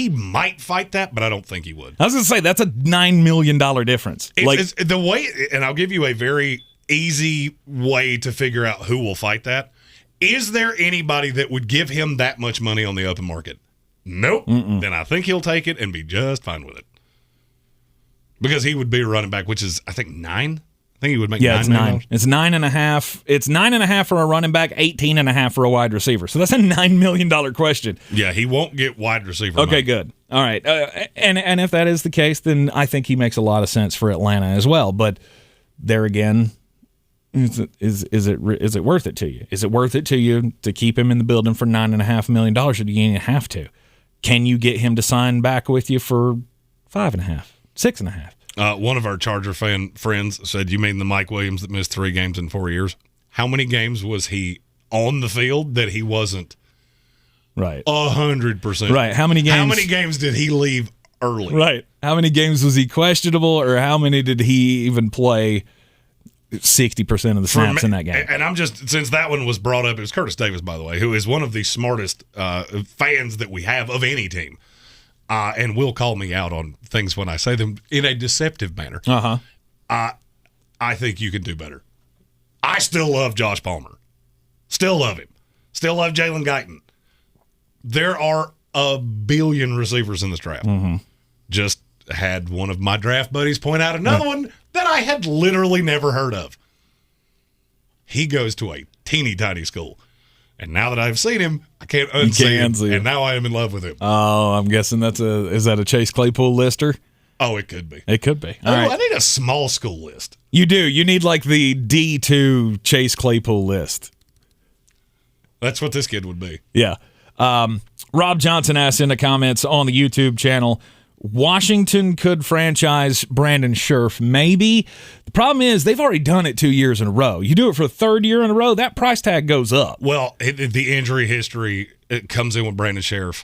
might fight that, but I don't think he would. I was going to say, that's a $9 million difference. It's the way, and I'll give you a very easy way to figure out who will fight that. Is there anybody that would give him that much money on the open market? Nope. Mm-mm. Then I think he'll take it and be just fine with it. Because he would be a running back, which is, I think, 9. I think he would make $9 million. It's 9.5. It's 9.5 for a running back, 18.5 for a wide receiver. So that's a $9 million question. Yeah, he won't get wide receiver. Okay, good. All right, and if that is the case, then I think he makes a lot of sense for Atlanta as well. But there again, is it worth it to you? Is it worth it to you to keep him in the building for $9.5 million, or do you even have to? Can you get him to sign back with you for 5.5, 6.5? One of our Charger fan friends said, you mean the Mike Williams that missed 3 games in 4 years? How many games was he on the field that he wasn't? Right. 100%. Right. How many games did he leave early? Right. How many games was he questionable, or how many did he even play 60% of the snaps in that game? And I'm just, since that one was brought up, it was Curtis Davis, by the way, who is one of the smartest fans that we have of any team. And will call me out on things when I say them in a deceptive manner. I think you can do better. I still love Josh Palmer. Still love him. Still love Jalen Guyton. There are a billion receivers in this draft. Mm-hmm. Just had one of my draft buddies point out another one that I had literally never heard of. He goes to a teeny tiny school. And now that I've seen him, I can't unsee him. And now I am in love with him. Oh, I'm guessing is that a Chase Claypool lister? Oh, it could be. It could be. I need a small school list. You do. You need like the D2 Chase Claypool list. That's what this kid would be. Yeah. Rob Johnson asked in the comments on the YouTube channel, Washington could franchise Brandon Scherf, maybe. The problem is they've already done it 2 years in a row. You do it for the 3rd year in a row, that price tag goes up. Well, the injury history it comes in with Brandon Scherf.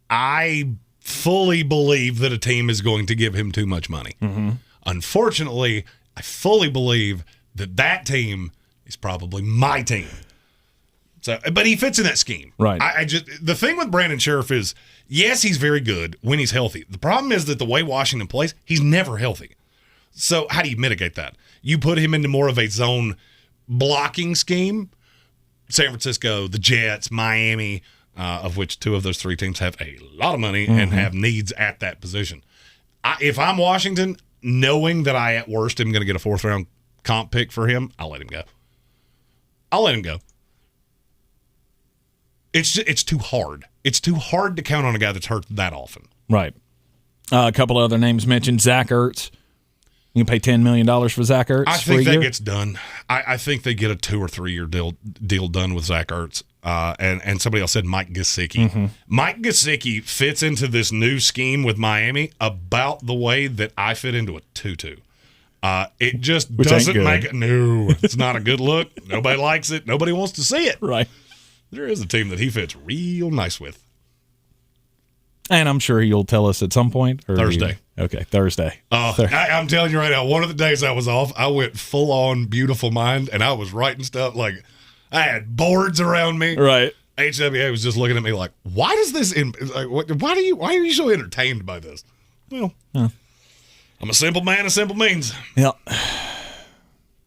I fully believe that a team is going to give him too much money. Mm-hmm. Unfortunately, I fully believe that team is probably my team. So, but he fits in that scheme. Right. The thing with Brandon Scherf is, yes, he's very good when he's healthy. The problem is that the way Washington plays, he's never healthy. So how do you mitigate that? You put him into more of a zone blocking scheme. San Francisco, the Jets, Miami, of which 2 of those 3 teams have a lot of money and have needs at that position. If I'm Washington, knowing that I at worst am going to get a 4th round comp pick for him, I'll let him go. It's too hard. It's too hard to count on a guy that's hurt that often. Right. A couple other names mentioned. Zack Ertz. You can pay $10 million for Zack Ertz. I think that gets done. I think they get a 2 or 3 year deal done with Zack Ertz. And somebody else said Mike Gesicki. Mm-hmm. Mike Gesicki fits into this new scheme with Miami about the way that I fit into a tutu. It just doesn't make it. No, it's not a good look. Nobody likes it. Nobody wants to see it. Right. There is a team that he fits real nice with. And I'm sure you'll tell us at some point. Thursday. Okay, Thursday. I'm telling you right now, one of the days I was off, I went full on beautiful mind, and I was writing stuff like I had boards around me. Right. HWA was just looking at me like, why does this? Why are you so entertained by this? Well, I'm a simple man of simple means. Yeah.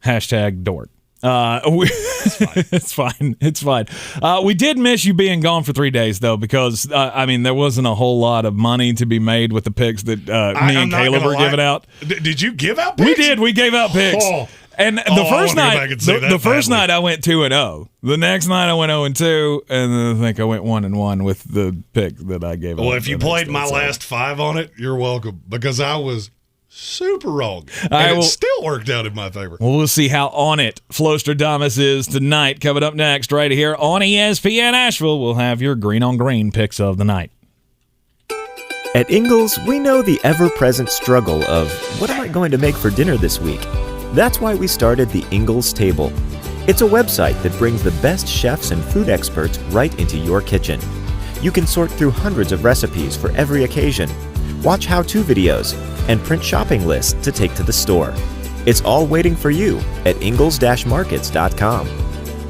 Hashtag Dort. It's fine. It's fine. We did miss you being gone for 3 days, though, because, there wasn't a whole lot of money to be made with the picks that me and Caleb were giving out. Did you give out picks? We did. We gave out picks. And the first night I went 2-0. The next night I went 0-2, and then I think I went 1-1 with the pick that I gave out. Well, if you played my last 5 on it, you're welcome, because I was super wrong. It still worked out in my favor. Well, we'll see how on it Flostradamus is tonight. Coming up next, right here on ESPN Asheville, we'll have your Green on Green picks of the night. At Ingles, we know the ever-present struggle of, what am I going to make for dinner this week? That's why we started the Ingles Table. It's a website that brings the best chefs and food experts right into your kitchen. You can sort through hundreds of recipes for every occasion, watch how-to videos, and print shopping lists to take to the store. It's all waiting for you at ingles-markets.com.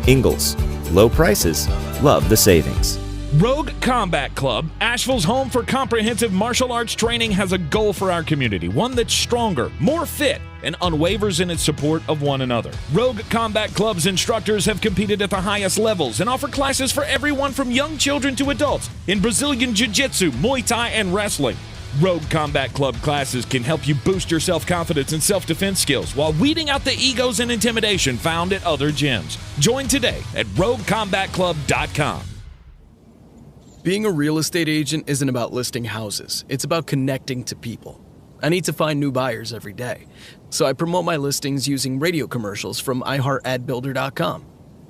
Ingles. Low prices. Love the savings. Rogue Combat Club, Asheville's home for comprehensive martial arts training, has a goal for our community, one that's stronger, more fit, and unwavers in its support of one another. Rogue Combat Club's instructors have competed at the highest levels and offer classes for everyone from young children to adults in Brazilian Jiu-Jitsu, Muay Thai, and wrestling. Rogue Combat Club classes can help you boost your self-confidence and self-defense skills while weeding out the egos and intimidation found at other gyms. Join today at roguecombatclub.com. Being a real estate agent isn't about listing houses. It's about connecting to people. I need to find new buyers every day, so I promote my listings using radio commercials from iHeartAdBuilder.com.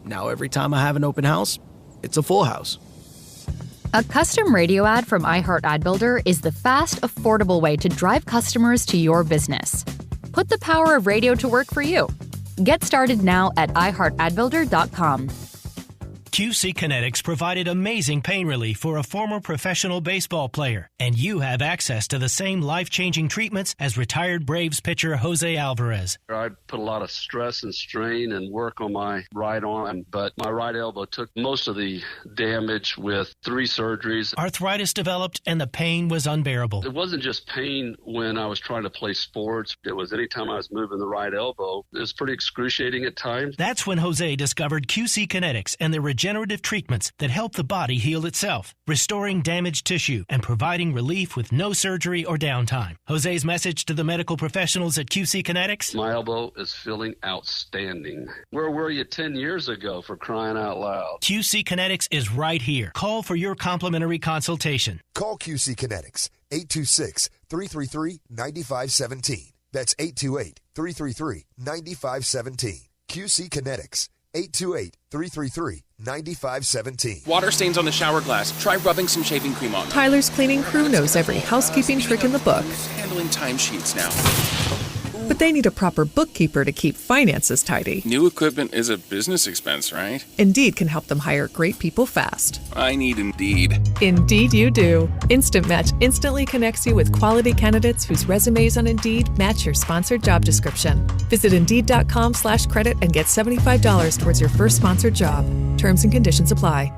Now every time I have an open house, it's a full house. A custom radio ad from iHeart Ad Builder is the fast, affordable way to drive customers to your business. Put the power of radio to work for you. Get started now at iHeartAdBuilder.com. QC Kinetics provided amazing pain relief for a former professional baseball player, and you have access to the same life-changing treatments as retired Braves pitcher Jose Alvarez. I put a lot of stress and strain and work on my right arm, but my right elbow took most of the damage with 3 surgeries. Arthritis developed, and the pain was unbearable. It wasn't just pain when I was trying to play sports. It was anytime I was moving the right elbow. It was pretty excruciating at times. That's when Jose discovered QC Kinetics and the regenerative treatments that help the body heal itself, restoring damaged tissue and providing relief with no surgery or downtime. Jose's message to the medical professionals at QC Kinetics: my elbow is feeling outstanding. Where were you 10 years ago, for crying out loud? QC Kinetics is right here. Call for your complimentary consultation. Call QC Kinetics, 826-333-9517. That's 828-333-9517. QC Kinetics, 828-333-9517. Water stains on the shower glass. Try rubbing some shaving cream on them. Tyler's cleaning crew knows every housekeeping trick in the book. Handling timesheets now. But they need a proper bookkeeper to keep finances tidy. New equipment is a business expense, right? Indeed can help them hire great people fast. I need Indeed. Indeed you do. Instant Match instantly connects you with quality candidates whose resumes on Indeed match your sponsored job description. Visit Indeed.com/credit and get $75 towards your first sponsored job. Terms and conditions apply.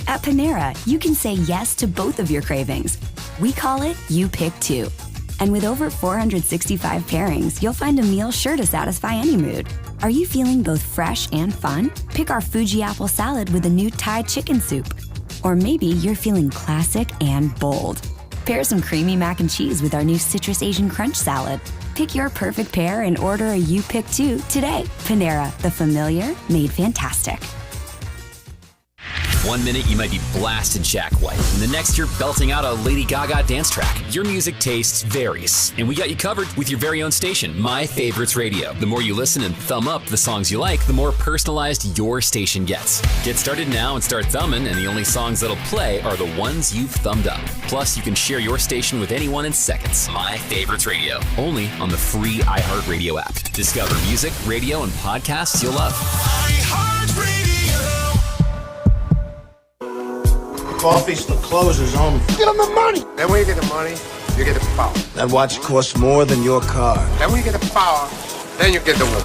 At Panera, you can say yes to both of your cravings. We call it You Pick Two. And with over 465 pairings, you'll find a meal sure to satisfy any mood. Are you feeling both fresh and fun? Pick our Fuji apple salad with a new Thai chicken soup. Or maybe you're feeling classic and bold. Pair some creamy mac and cheese with our new Citrus Asian Crunch salad. Pick your perfect pair and order a You Pick Two today. Panera, the familiar made fantastic. 1 minute you might be blasting Jack White, and the next you're belting out a Lady Gaga dance track. Your music taste varies, and we got you covered with your very own station, My Favorites Radio. The more you listen and thumb up the songs you like, the more personalized your station gets. Get started now and start thumbing, and the only songs that'll play are the ones you've thumbed up. Plus, you can share your station with anyone in seconds. My Favorites Radio, only on the free iHeartRadio app. Discover music, radio, and podcasts you'll love. iHeartRadio. Coffee's the closer's home. Get them the money. Then when you get the money, you get the power. That watch costs more than your car. Then when you get the power, then you get the woman.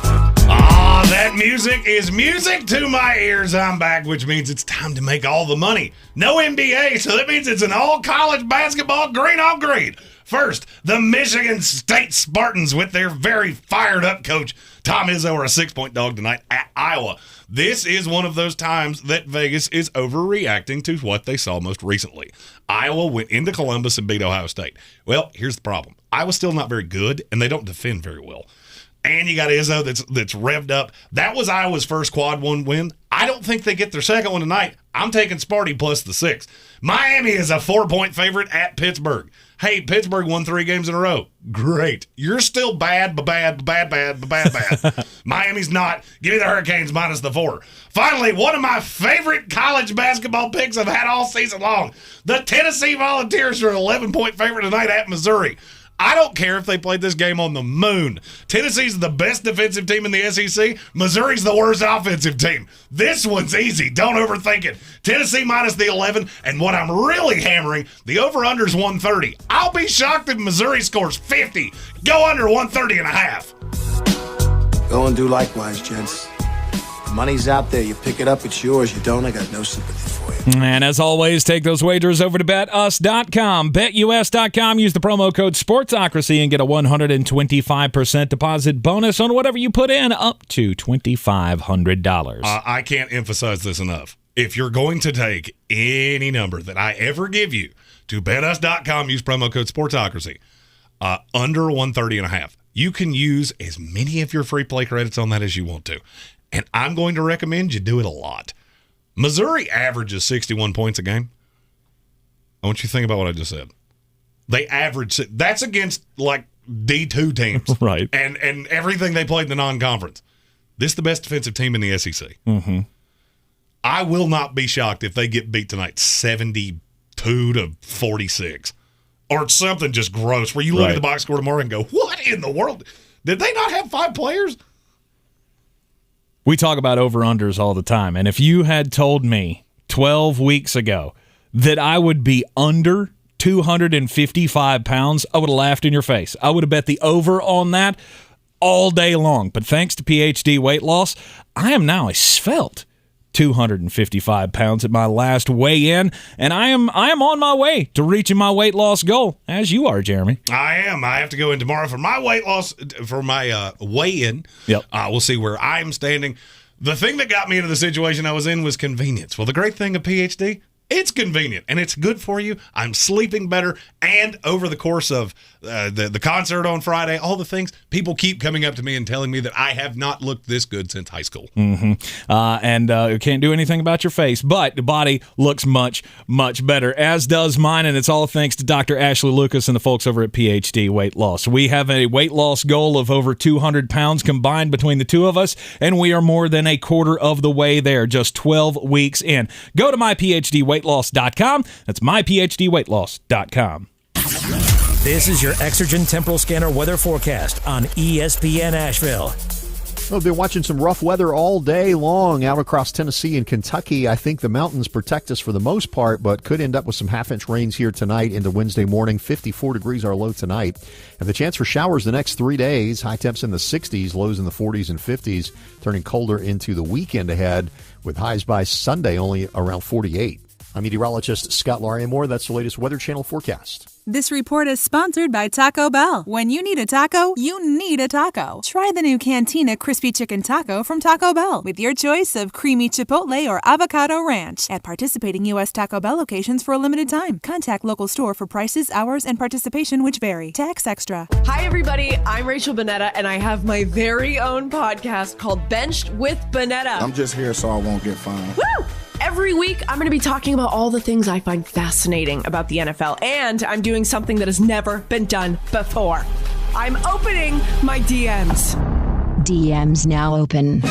Ah, that music is music to my ears. I'm back, which means it's time to make all the money. No NBA, so that means it's an all-college basketball green on green. First, the Michigan State Spartans with their very fired-up coach, Tom Izzo, are a 6-point dog tonight at Iowa. This is one of those times that Vegas is overreacting to what they saw most recently. Iowa went into Columbus and beat Ohio State. Well, here's the problem. Iowa's still not very good, and they don't defend very well. and you got Izzo that's revved up. That was Iowa's first quad one win. I don't think they get their second one tonight. I'm taking Sparty plus the 6. Miami is a 4-point favorite at Pittsburgh. Hey, Pittsburgh won 3 games in a row. Great. You're still bad. Miami's not. Give me the Hurricanes minus the 4. Finally, one of my favorite college basketball picks I've had all season long. The Tennessee Volunteers are an 11-point favorite tonight at Missouri. I don't care if they played this game on the moon. Tennessee's the best defensive team in the SEC. Missouri's the worst offensive team. This one's easy. Don't overthink it. Tennessee minus the 11, and what I'm really hammering, the over-under's 130. I'll be shocked if Missouri scores 50. Go under 130 and a half. Go and do likewise, gents. The money's out there. You pick it up, it's yours. You don't, I got no sympathy for you. And as always, take those wagers over to betus.com. BetUS.com. Use the promo code Sportsocracy and get a 125% deposit bonus on whatever you put in, up to $2,500. I can't emphasize this enough. If you're going to take any number that I ever give you to betus.com, use promo code Sportsocracy, under 130 and a half. You can use as many of your free play credits on that as you want to. And I'm going to recommend you do it a lot. Missouri averages 61 points a game. I want you to think about what I just said. They average, that's against like D2 teams. Right. And everything they played in the non-conference. This is the best defensive team in the SEC. Mm-hmm. I will not be shocked if they get beat tonight 72-46. Or something just gross where you look at the box score tomorrow and go, what in the world? Did they not have 5 players? We talk about over-unders all the time, and if you had told me 12 weeks ago that I would be under 255 pounds, I would have laughed in your face. I would have bet the over on that all day long. But thanks to PhD weight loss, I am now a svelte 255 pounds at my last weigh-in, and I am on my way to reaching my weight loss goal, as you are, Jeremy. I am. I have to go in tomorrow for my weight loss, for my weigh-in. Yep. We'll see where I'm standing. The thing that got me into the situation I was in was convenience. Well, the great thing of PhD, it's convenient, and it's good for you. I'm sleeping better, and over the course of the concert on Friday, all the things, people keep coming up to me and telling me that I have not looked this good since high school. Mm-hmm. And you can't do anything about your face, but the body looks much, much better, as does mine, and it's all thanks to Dr. Ashley Lucas and the folks over at PhD Weight Loss. We have a weight loss goal of over 200 pounds combined between the two of us, and we are more than a quarter of the way there, just 12 weeks in. Go to myphdweightloss.com. That's myphdweightloss.com. This is your Exergen Temporal Scanner weather forecast on ESPN Asheville. We've been watching some rough weather all day long out across Tennessee and Kentucky. I think the mountains protect us for the most part, but could end up with some half-inch rains here tonight into Wednesday morning. 54 degrees our low tonight. And the chance for showers the next 3 days. High temps in the 60s, lows in the 40s and 50s, turning colder into the weekend ahead with highs by Sunday only around 48. I'm meteorologist Scott Lariamore. That's the latest Weather Channel forecast. This report is sponsored by Taco Bell. When you need a taco, you need a taco. Try the new Cantina Crispy Chicken Taco from Taco Bell with your choice of creamy chipotle or avocado ranch at participating U.S. Taco Bell locations for a limited time. Contact local store for prices, hours, and participation which vary. Tax extra. Hi, everybody. I'm Rachel Bonetta, and I have my very own podcast called Benched with Bonetta. I'm just here so I won't get fined. Woo! Every week, I'm going to be talking about all the things I find fascinating about the NFL, and I'm doing something that has never been done before. I'm opening my DMs. DMs now open.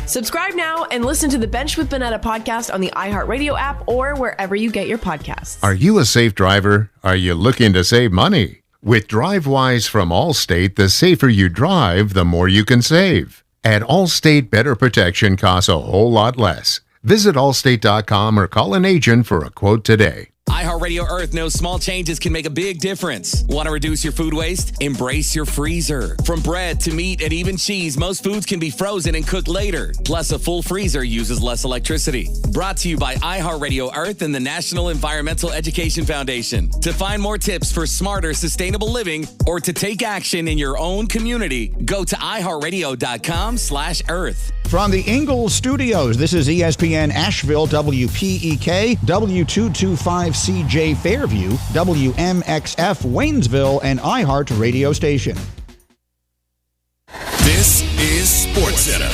Subscribe now and listen to the Bench with Bonetta podcast on the iHeartRadio app or wherever you get your podcasts. Are you a safe driver? Are you looking to save money? With DriveWise from Allstate, the safer you drive, the more you can save. At Allstate, better protection costs a whole lot less. Visit allstate.com or call an agent for a quote today. iHeartRadio Earth knows small changes can make a big difference. Want to reduce your food waste? Embrace your freezer. From bread to meat and even cheese, most foods can be frozen and cooked later. Plus, a full freezer uses less electricity. Brought to you by iHeartRadio Earth and the National Environmental Education Foundation. To find more tips for smarter, sustainable living or to take action in your own community, go to iHeartRadio.com/Earth. From the Ingalls Studios, this is ESPN Asheville, WPEK, W225CJ Fairview, WMXF Waynesville, and iHeart radio station. This is SportsCenter.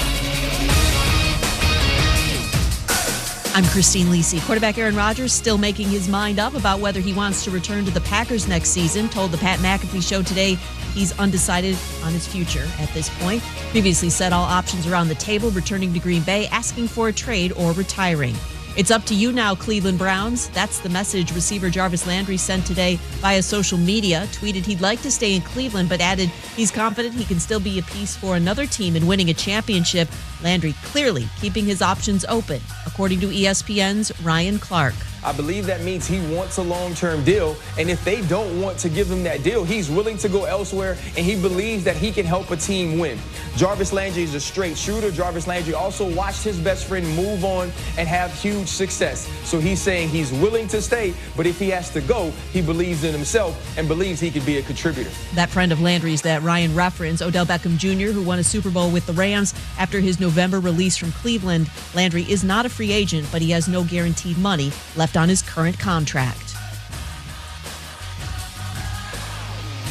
I'm Christine Lisi. Quarterback Aaron Rodgers still making his mind up about whether he wants to return to the Packers next season. Told the Pat McAfee Show today he's undecided on his future at this point. Previously said all options are on the table, returning to Green Bay, asking for a trade, or retiring. It's up to you now, Cleveland Browns. That's the message receiver Jarvis Landry sent today via social media. Tweeted he'd like to stay in Cleveland, but added he's confident he can still be a piece for another team in winning a championship. Landry clearly keeping his options open, according to ESPN's Ryan Clark. I believe that means he wants a long-term deal, and if they don't want to give him that deal, he's willing to go elsewhere, and he believes that he can help a team win. Jarvis Landry is a straight shooter. Jarvis Landry also watched his best friend move on and have huge success. So he's saying he's willing to stay, but if he has to go, he believes in himself and believes he could be a contributor. That friend of Landry's that Ryan referenced, Odell Beckham Jr., who won a Super Bowl with the Rams after his November release from Cleveland. Landry is not a free agent, but he has no guaranteed money left on his current contract.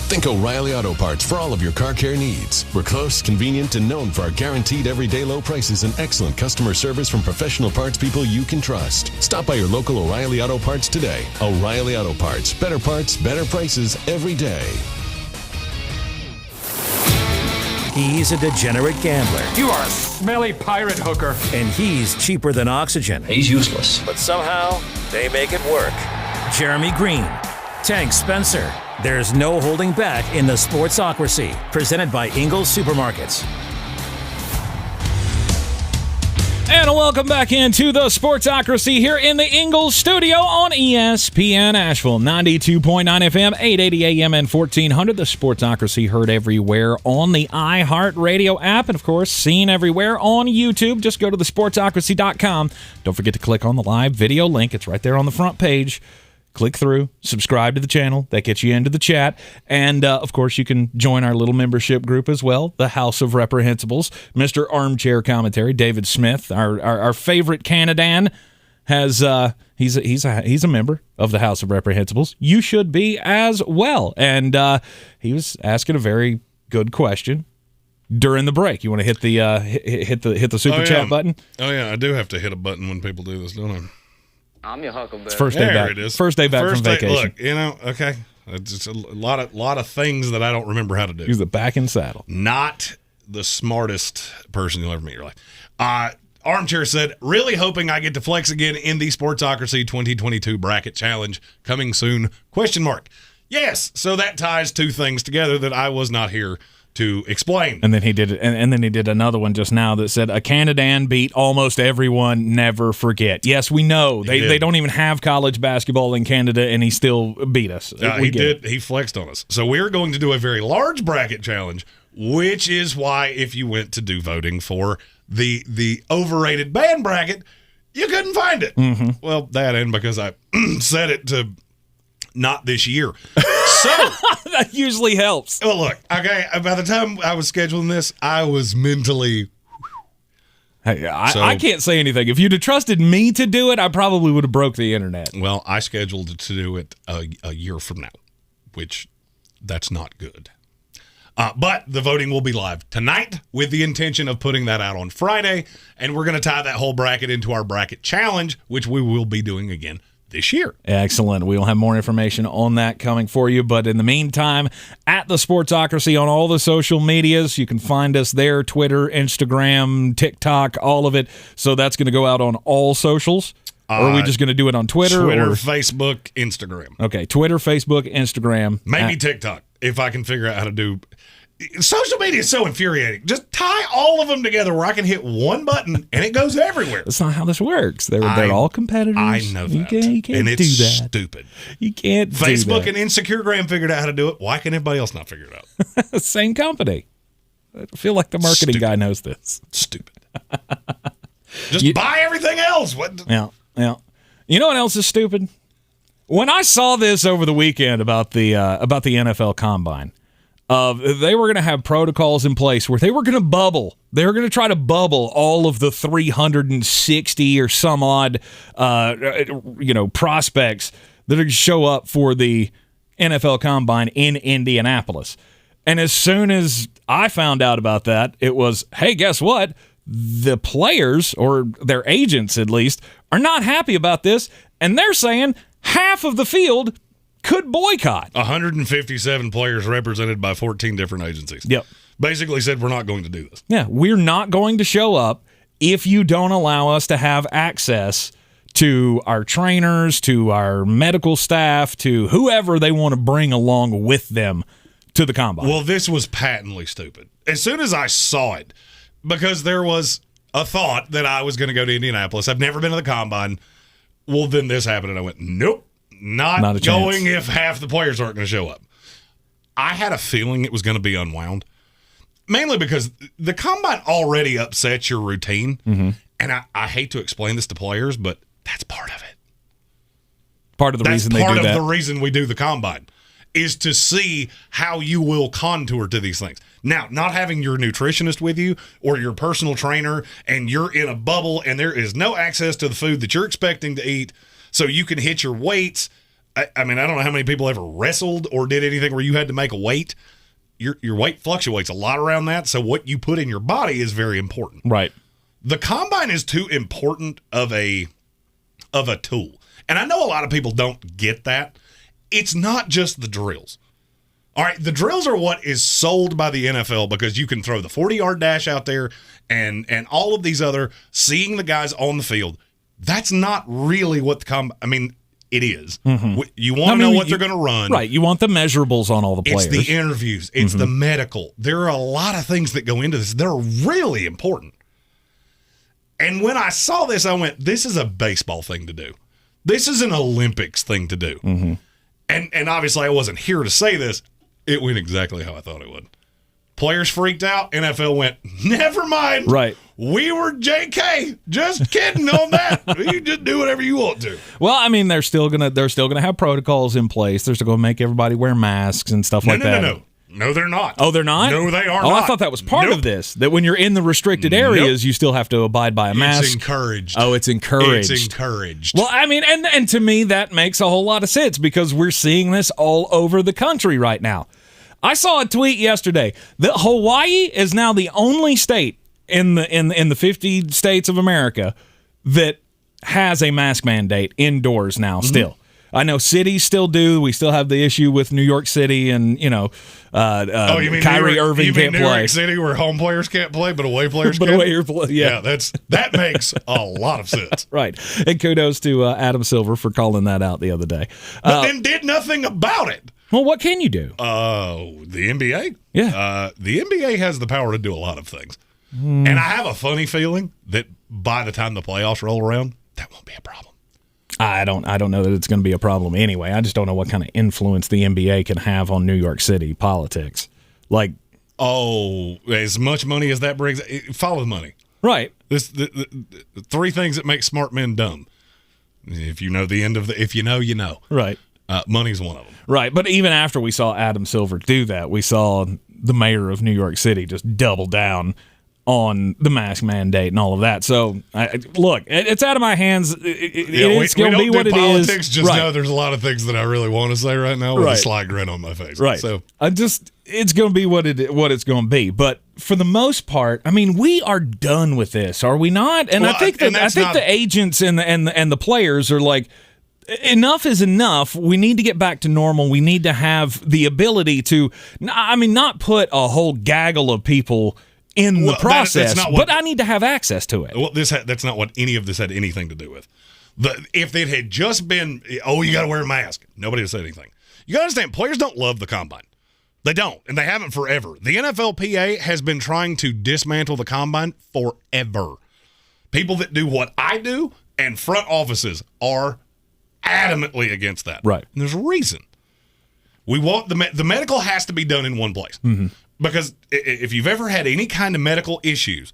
Think O'Reilly Auto Parts for all of your car care needs. We're close, convenient, and known for our guaranteed everyday low prices and excellent customer service from professional parts people you can trust. Stop by your local O'Reilly Auto Parts today. O'Reilly Auto Parts. Better parts, better prices every day. He's a degenerate gambler. You are a smelly pirate hooker. And he's cheaper than oxygen. He's useless. But somehow, they make it work. Jeremy Greene, Tank Spencer. There's no holding back in the Sportsocracy. Presented by Ingalls Supermarkets. And welcome back into the Sportsocracy here in the Ingalls studio on ESPN Asheville. 92.9 FM, 880 AM, and 1400. The Sportsocracy heard everywhere on the iHeart Radio app. And, of course, seen everywhere on YouTube. Just go to thesportsocracy.com. Don't forget to click on the live video link. It's right there on the front page. Click through, subscribe to the channel. That gets you into the chat. And, of course, you can join our little membership group as well, the House of Reprehensibles. Mr. Armchair Commentary, David Smith, our favorite Canadan, has he's a member of the House of Reprehensibles. You should be as well. And he was asking a very good question during the break. You want to hit the super chat button? Oh, yeah, I do have to hit a button when people do this, don't I? I'm your huckleberry. It's first day back. It is. First day back from vacation. Look, okay. It's a lot of things that I don't remember how to do. He's the back in saddle. Not the smartest person you'll ever meet in your life. Armchair said, really hoping I get to flex again in the Sportsocracy 2022 Bracket Challenge. Coming soon, ? Yes, so that ties two things together that I was not here to explain. And then he did and then he did another one just now that said a Canadan beat almost everyone, never forget. Yes, we know. They don't even have college basketball in Canada, and he still beat us. He did. He flexed on us. So we're going to do a very large bracket challenge, which is why if you went to do voting for the overrated band bracket, you couldn't find it. Mm-hmm. Well, that and because I set it to not this year. So that usually helps. Well, look, okay, by the time I was scheduling this, I was mentally... Hey, I can't say anything. If you'd have trusted me to do it, I probably would have broke the internet. Well, I scheduled to do it a year from now, which that's not good. But the voting will be live tonight with the intention of putting that out on Friday, and we're going to tie that whole bracket into our bracket challenge, which we will be doing again this year. Excellent. We'll have more information on that coming for you. But in the meantime, at the Sportsocracy on all the social medias, you can find us there, Twitter, Instagram, TikTok, all of it. So that's going to go out on all socials. Or are we just going to do it on Twitter? Twitter, Facebook, Instagram. Okay, Twitter, Facebook, Instagram. Maybe TikTok, if I can figure out how to do... Social media is so infuriating. Just tie all of them together where I can hit one button and it goes everywhere. That's not how this works. They're all competitors. I know that. You can't and it's do that. Stupid. You can't do Facebook that. and Instagram figured out how to do it. Why can everybody else not figure it out? Same company. I feel like the marketing guy knows this. Stupid. Just buy everything else. What? Yeah. You know what else is stupid? When I saw this over the weekend about the NFL Combine, They were going to have protocols in place where they were going to bubble. They were going to try to bubble all of the 360 or some odd, prospects that are going to show up for the NFL Combine in Indianapolis. And as soon as I found out about that, it was, hey, guess what? The players, or their agents at least, are not happy about this, and they're saying half of the field could boycott. 157 players represented by 14 different agencies. Yep. Basically said, we're not going to do this. Yeah, we're not going to show up if you don't allow us to have access to our trainers, to our medical staff, to whoever they want to bring along with them to the Combine. Well, this was patently stupid. As soon as I saw it, because there was a thought that I was going to go to Indianapolis. I've never been to the Combine. Well, then this happened, and I went, nope. Not going chance. if half the players aren't going to show up. I had a feeling it was going to be unwound, mainly because the Combine already upsets your routine, and I hate to explain this to players, but that's part of it. Part of the reason they do that. That's part of the reason we do the Combine is to see how you will contour to these things. Now, not having your nutritionist with you or your personal trainer, and you're in a bubble and there is no access to the food that you're expecting to eat, so you can hit your weights. I mean, I don't know how many people ever wrestled or did anything where you had to make a weight. Your weight fluctuates a lot around that, so what you put in your body is very important. Right. The Combine is too important of a tool. And I know a lot of people don't get that. It's not just the drills. All right, the drills are what is sold by the NFL because you can throw the 40-yard dash out there and all of these other, seeing the guys on the field. That's not really what the Combine, I mean, it is. You want to know what they're going to run. Right, you want the measurables on all the players. It's the interviews. It's the medical. There are a lot of things that go into this. They're really important. And when I saw this, I went, this is a baseball thing to do. This is an Olympics thing to do. And obviously I wasn't here to say this. It went exactly how I thought it would. Players freaked out. NFL went, never mind. Right. We were JK. Just kidding on that. You just do whatever you want to. Well, I mean, they're still gonna have protocols in place. They're still gonna make everybody wear masks and stuff like that. No, they're not. Oh, they're not? No, they are not. not. I thought that was part of this, that when you're in the restricted areas, you still have to abide by a mask. It's encouraged. Oh, it's encouraged. It's encouraged. Well, I mean, and to me, that makes a whole lot of sense because we're seeing this all over the country right now. I saw a tweet yesterday that Hawaii is now the only state in the 50 states of America that has a mask mandate indoors now still. I know cities still do. We still have the issue with New York City and, you mean Kyrie Irving can't New play. York City where home players can't play, but away players can? Yeah, that makes a lot of sense. Right. And kudos to Adam Silver for calling that out the other day. But then did nothing about it. Well, what can you do? The NBA? Yeah. The NBA has the power to do a lot of things. And I have a funny feeling that by the time the playoffs roll around, that won't be a problem. I don't know that it's going to be a problem anyway. I just don't know what kind of influence the NBA can have on New York City politics. Like, as much money as that brings, follow the money. Right. The three things that make smart men dumb. If you know the end of if you know, you know. Right. Money's one of them. Right. But even after we saw Adam Silver do that, we saw the mayor of New York City just double down on the mask mandate and all of that. So, look, it's out of my hands. It's going to be what it is. Politics, just know there's a lot of things that I really want to say right now with a sly grin on my face. Right. So, it's going to be what it's going to be. But for the most part, I mean, we are done with this, are we not? And I think the agents and the players are like, enough is enough. We need to get back to normal. We need to have the ability to, not put a whole gaggle of people in the process, but I need to have access to it. Well, that's not what any of this had anything to do with. If it had just been, you got to wear a mask, nobody would say anything. You got to understand, players don't love the Combine. They don't, and they haven't forever. The NFLPA has been trying to dismantle the Combine forever. People that do what I do and front offices are adamantly against that. Right. And there's a reason. We want the medical has to be done in one place. Because if you've ever had any kind of medical issues,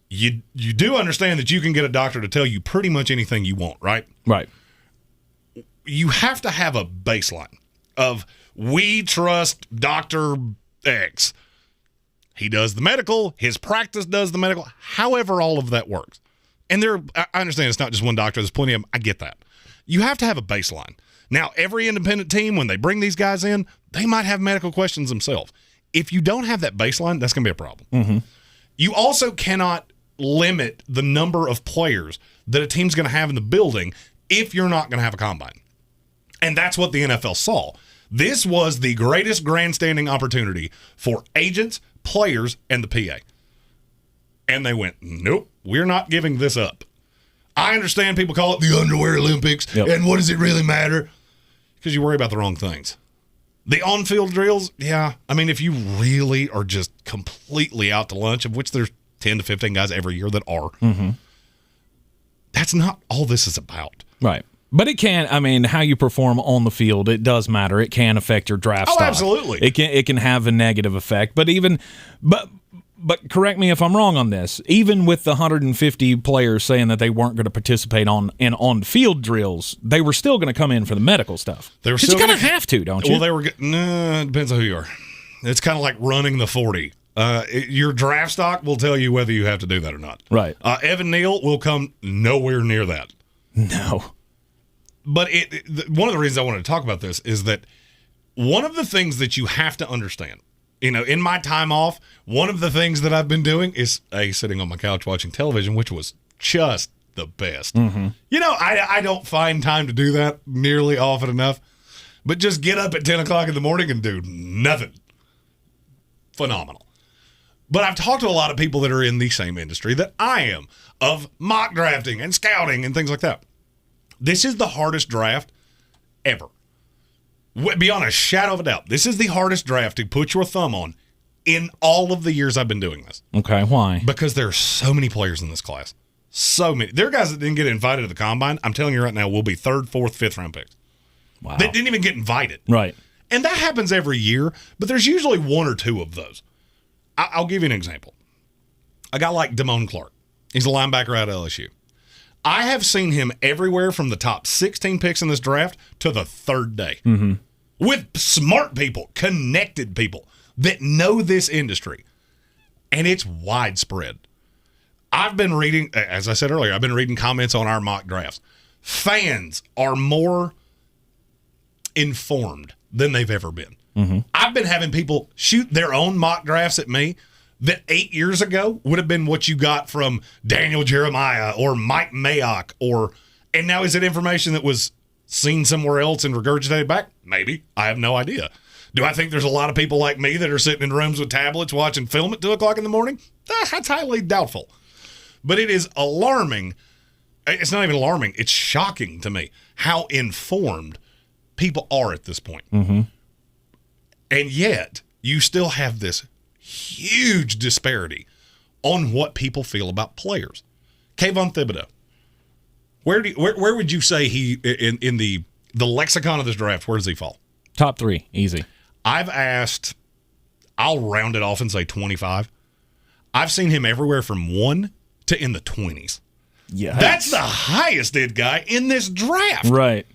you do understand that you can get a doctor to tell you pretty much anything you want, right? Right. You have to have a baseline of we trust Dr. X. He does the medical. His practice does the medical. However all of that works. And I understand it's not just one doctor. There's plenty of them. I get that. You have to have a baseline. Now, every independent team, when they bring these guys in, they might have medical questions themselves. If you don't have that baseline, that's going to be a problem. Mm-hmm. You also cannot limit the number of players that a team's going to have in the building if you're not going to have a combine. And that's what the NFL saw. This was the greatest grandstanding opportunity for agents, players, and the PA. And they went, nope, we're not giving this up. I understand people call it the underwear Olympics, and what does it really matter? Because you worry about the wrong things. The on-field drills, yeah. I mean, if you really are just completely out to lunch, of which there's 10 to 15 guys every year that are, that's not all this is about. Right. But it can, I mean, how you perform on the field, it does matter. It can affect your draft stock. Absolutely. It can have a negative effect. But correct me if I'm wrong on this. Even with the 150 players saying that they weren't going to participate in on-field drills, they were still going to come in for the medical stuff. They were still going to have to, don't you? Well, they were. It depends on who you are. It's kind of like running the 40. Your draft stock will tell you whether you have to do that or not. Right. Evan Neal will come nowhere near that. No. But one of the reasons I wanted to talk about this is that one of the things that you have to understand, in my time off, one of the things that I've been doing is sitting on my couch watching television, which was just the best. Mm-hmm. I don't find time to do that nearly often enough, but just get up at 10 o'clock in the morning and do nothing. Phenomenal. But I've talked to a lot of people that are in the same industry that I am, of mock drafting and scouting and things like that. This is the hardest draft ever. Beyond a shadow of a doubt, this is the hardest draft to put your thumb on in all of the years I've been doing this. Okay, why? Because there are so many players in this class. So many. There are guys that didn't get invited to the combine. I'm telling you right now, will be 3rd, 4th, 5th round picks. Wow. That didn't even get invited. Right. And that happens every year, but there's usually one or two of those. I'll give you an example. A guy like Damone Clark. He's a linebacker out of LSU. I have seen him everywhere from the top 16 picks in this draft to the 3rd day. Mm-hmm. With smart people, connected people that know this industry. And it's widespread. I've been reading, as I said earlier, I've been reading comments on our mock drafts. Fans are more informed than they've ever been. Mm-hmm. I've been having people shoot their own mock drafts at me that 8 years ago would have been what you got from Daniel Jeremiah or Mike Mayock, and now is it information that was seen somewhere else and regurgitated back? Maybe. I have no idea. Do I think there's a lot of people like me that are sitting in rooms with tablets watching film at 2 o'clock in the morning? That's highly doubtful. But it is alarming. It's not even alarming. It's shocking to me how informed people are at this point. Mm-hmm. And yet, you still have this huge disparity on what people feel about players. Kayvon Thibodeau. Where would you say he in the lexicon of this draft? Where does he fall? Top 3, easy. I've asked. I'll round it off and say 25. I've seen him everywhere from 1 to in the 20s. Yeah, that's the highest bid guy in this draft. Right.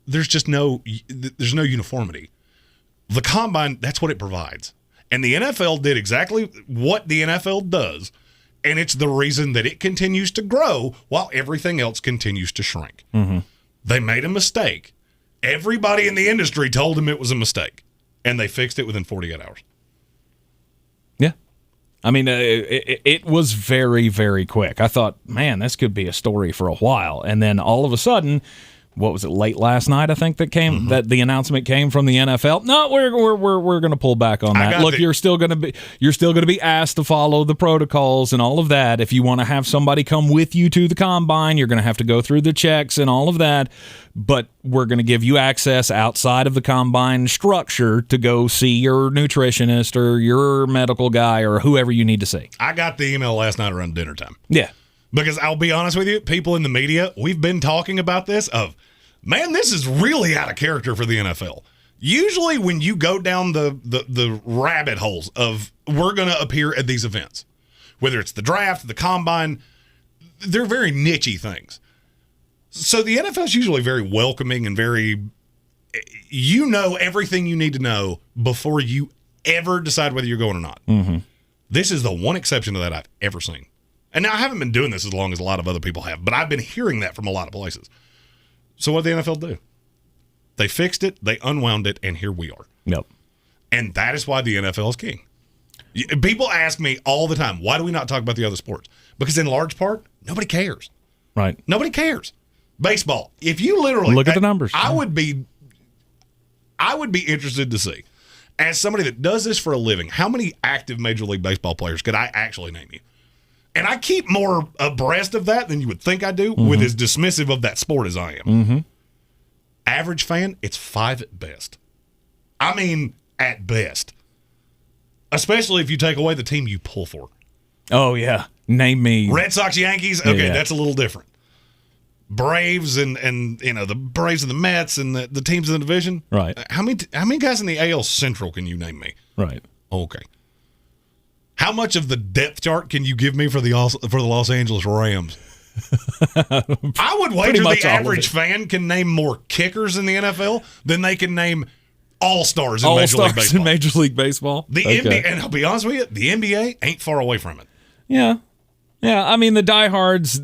There's no uniformity. The combine, that's what it provides. And the NFL did exactly what the NFL does, and it's the reason that it continues to grow while everything else continues to shrink. Mm-hmm. They made a mistake. Everybody in the industry told them it was a mistake, and they fixed it within 48 hours. Yeah. I mean, it was very, very quick. I thought, man, this could be a story for a while. And then all of a sudden, what was it, late last night, I think, that that the announcement came from the NFL. No, we're going to pull back on that. Look, you're still going to be asked to follow the protocols and all of that. If you want to have somebody come with you to the combine, you're going to have to go through the checks and all of that. But we're going to give you access outside of the combine structure to go see your nutritionist or your medical guy or whoever you need to see. I got the email last night around dinner time. Yeah. Because I'll be honest with you, people in the media, we've been talking about this man, this is really out of character for the NFL. Usually when you go down the rabbit holes of we're going to appear at these events, whether it's the draft, the combine, they're very niche-y things. So the NFL is usually very welcoming and very, everything you need to know before you ever decide whether you're going or not. Mm-hmm. This is the one exception to that I've ever seen. And now I haven't been doing this as long as a lot of other people have, but I've been hearing that from a lot of places. So what did the NFL do? They fixed it, they unwound it, and here we are. Yep. And that is why the NFL is king. People ask me all the time, why do we not talk about the other sports? Because in large part, nobody cares. Right. Nobody cares. Baseball. If you literally look at the numbers, I would be interested to see, as somebody that does this for a living, how many active Major League Baseball players could I actually name you? And I keep more abreast of that than you would think I do, with as dismissive of that sport as I am. Mm-hmm. Average fan, it's 5 at best. I mean, at best. Especially if you take away the team you pull for. Oh, yeah. Name me. Red Sox, Yankees? Okay, Yeah. That's a little different. Braves and you know, the Braves and the Mets and the teams in the division. Right. How many guys in the AL Central can you name me? Right. Okay. How much of the depth chart can you give me for the Los Angeles Rams? I would wager the average fan can name more kickers in the NFL than they can name all-stars in Major League Baseball. In Major League Baseball. The NBA, and I'll be honest with you, the NBA ain't far away from it. Yeah. Yeah, I mean, the diehards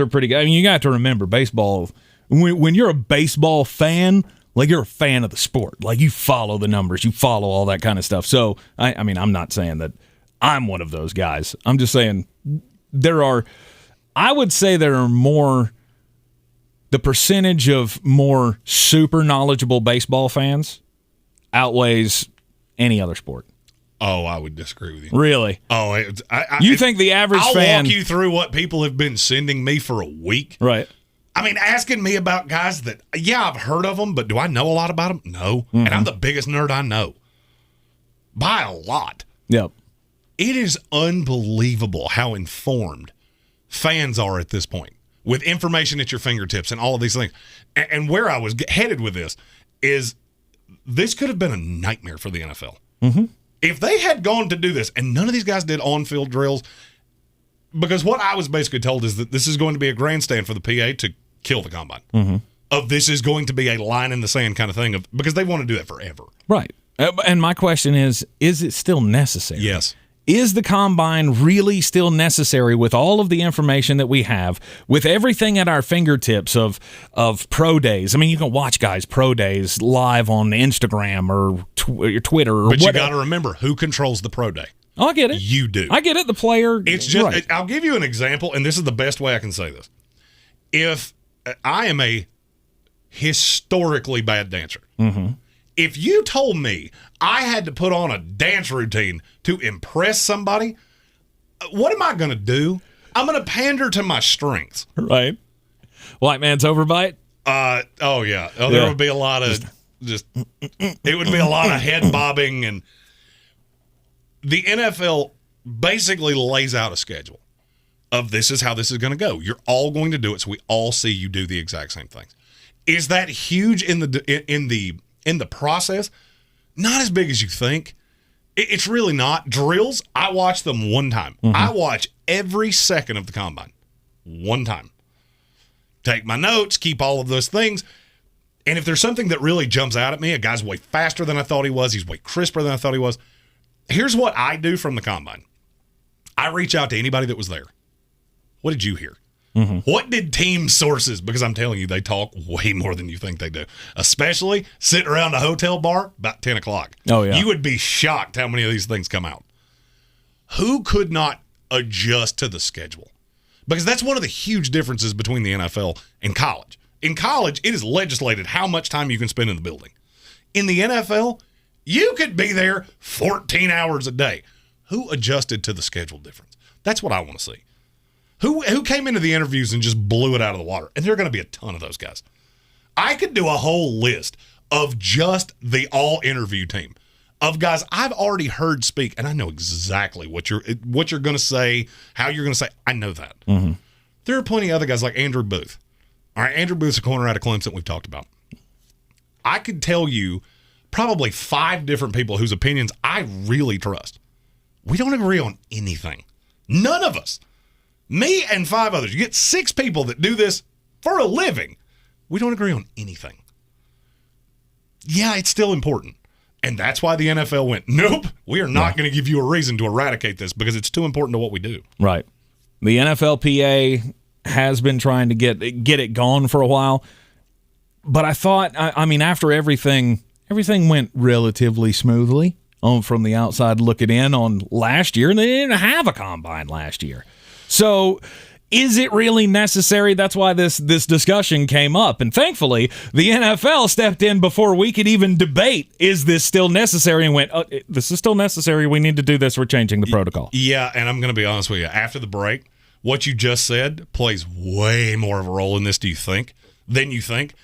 are pretty good. I mean, you got to remember, baseball, when you're a baseball fan, like you're a fan of the sport. Like you follow the numbers, you follow all that kind of stuff. So, I mean, I'm not saying that I'm one of those guys. I'm just saying I would say there are more, the percentage of more super knowledgeable baseball fans outweighs any other sport. Oh, I would disagree with you. Really? Oh, you think the average fan... I'll walk you through what people have been sending me for a week. Right. I mean, asking me about guys that, yeah, I've heard of them, but do I know a lot about them? No. Mm-hmm. And I'm the biggest nerd I know. By a lot. Yep. It is unbelievable how informed fans are at this point, with information at your fingertips and all of these things. And where I was headed with this is this could have been a nightmare for the NFL. Mm-hmm. If they had gone to do this, and none of these guys did on-field drills, because what I was basically told is that this is going to be a grandstand for the PA to kill the combine. Mm-hmm. Of this is going to be a line in the sand kind of thing, because they want to do that forever. Right. And my question is it still necessary? Yes. Is the combine really still necessary with all of the information that we have, with everything at our fingertips of pro days? I mean, you can watch guys' pro days live on Instagram or Twitter or but whatever. You got to remember, who controls the pro day? Oh, I get it. You do. I get it. The player. It's just, right. I'll give you an example, and this is the best way I can say this. If I am a historically bad dancer, mm-hmm. if you told me I had to put on a dance routine to impress somebody, what am I going to do? I'm going to pander to my strengths. Right. White man's overbite? Oh, yeah. Oh, there would be a lot of it would be a lot of head bobbing. And the NFL basically lays out a schedule of this is how this is going to go. You're all going to do it, so we all see you do the exact same things. Is that huge in the process? Not as big as you think. It's really not. Drills, I watch them one time. Mm-hmm. I watch every second of the combine one time. Take my notes, keep all of those things. And if there's something that really jumps out at me, a guy's way faster than I thought he was, he's way crisper than I thought he was, here's what I do from the combine. I reach out to anybody that was there. What did you hear? Mm-hmm. What did team sources, because I'm telling you, they talk way more than you think they do, especially sitting around a hotel bar about 10 o'clock. Oh, yeah. You would be shocked how many of these things come out. Who could not adjust to the schedule? Because that's one of the huge differences between the NFL and college. In college, it is legislated how much time you can spend in the building. In the NFL, you could be there 14 hours a day. Who adjusted to the schedule difference? That's what I want to see. Who came into the interviews and just blew it out of the water? And there are going to be a ton of those guys. I could do a whole list of just the all-interview team of guys I've already heard speak, and I know exactly what you're going to say, how you're going to say. I know that. Mm-hmm. There are plenty of other guys like Andrew Booth. All right, Andrew Booth's a corner out of Clemson we've talked about. I could tell you probably 5 different people whose opinions I really trust. We don't agree on anything. None of us. Me and 5 others. You get 6 people that do this for a living. We don't agree on anything. Yeah, it's still important. And that's why the NFL went, nope, we are not going to give you a reason to eradicate this because it's too important to what we do. Right. The NFLPA has been trying to get it gone for a while. But I thought, I mean, after everything went relatively smoothly from the outside looking in on last year, and they didn't have a combine last year. So is it really necessary? That's why this discussion came up. And thankfully, the NFL stepped in before we could even debate, is this still necessary? And went, oh, this is still necessary. We need to do this. We're changing the protocol. Yeah, and I'm going to be honest with you. After the break, what you just said plays way more of a role in this, than you think.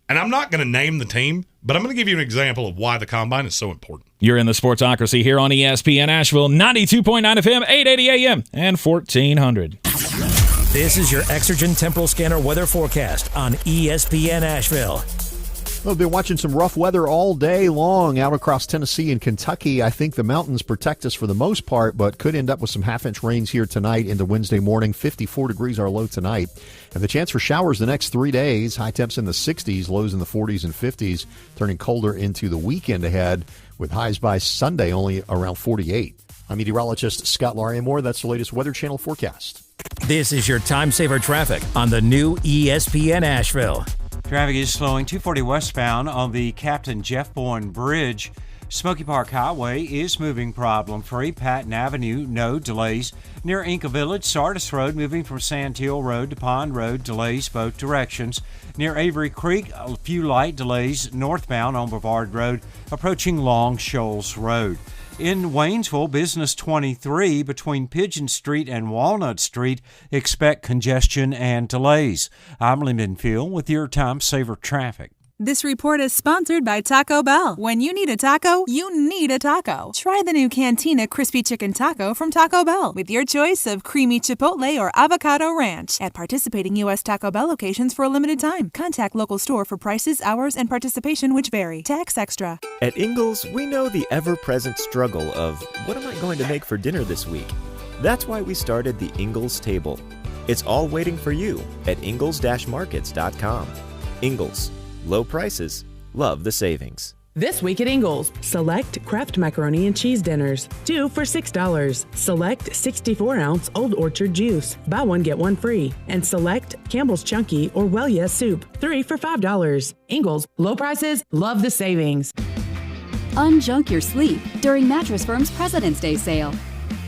And I'm not going to name the team, but I'm going to give you an example of why the combine is so important. You're in the Sportsocracy here on ESPN Asheville, 92.9 FM, 880 AM, and 1400. This is your Exergen Temporal Scanner weather forecast on ESPN Asheville. We've been watching some rough weather all day long out across Tennessee and Kentucky. I think the mountains protect us for the most part, but could end up with some half-inch rains here tonight into Wednesday morning. 54 degrees our low tonight. And the chance for showers the next 3 days. High temps in the 60s, lows in the 40s and 50s, turning colder into the weekend ahead with highs by Sunday only around 48. I'm meteorologist Scott Larimore. That's the latest Weather Channel forecast. This is your time saver traffic on the new ESPN Asheville. Traffic is slowing 240 westbound on the Captain Jeff Bourne Bridge. Smoky Park Highway is moving problem-free. Patton Avenue, no delays. Near Inca Village, Sardis Road, moving from Sandhill Road to Pond Road, delays both directions. Near Avery Creek, a few light delays northbound on Brevard Road, approaching Long Shoals Road. In Waynesville, Business 23 between Pigeon Street and Walnut Street, expect congestion and delays. I'm Lyndon Field with your Time Saver Traffic. This report is sponsored by Taco Bell. When you need a taco, you need a taco. Try the new Cantina Crispy Chicken Taco from Taco Bell with your choice of creamy chipotle or avocado ranch at participating U.S. Taco Bell locations for a limited time. Contact local store for prices, hours, and participation which vary. Tax extra. At Ingles, we know the ever-present struggle of what am I going to make for dinner this week? That's why we started the Ingles table. It's all waiting for you at ingles-markets.com. Ingles. Low prices. Love the savings. This week at Ingles, select Kraft Macaroni and Cheese Dinners, 2 for $6. Select 64-ounce Old Orchard Juice, buy one, get one free. And select Campbell's Chunky or Well Yes Soup, 3 for $5. Ingles, low prices, love the savings. Unjunk your sleep during Mattress Firm's President's Day sale.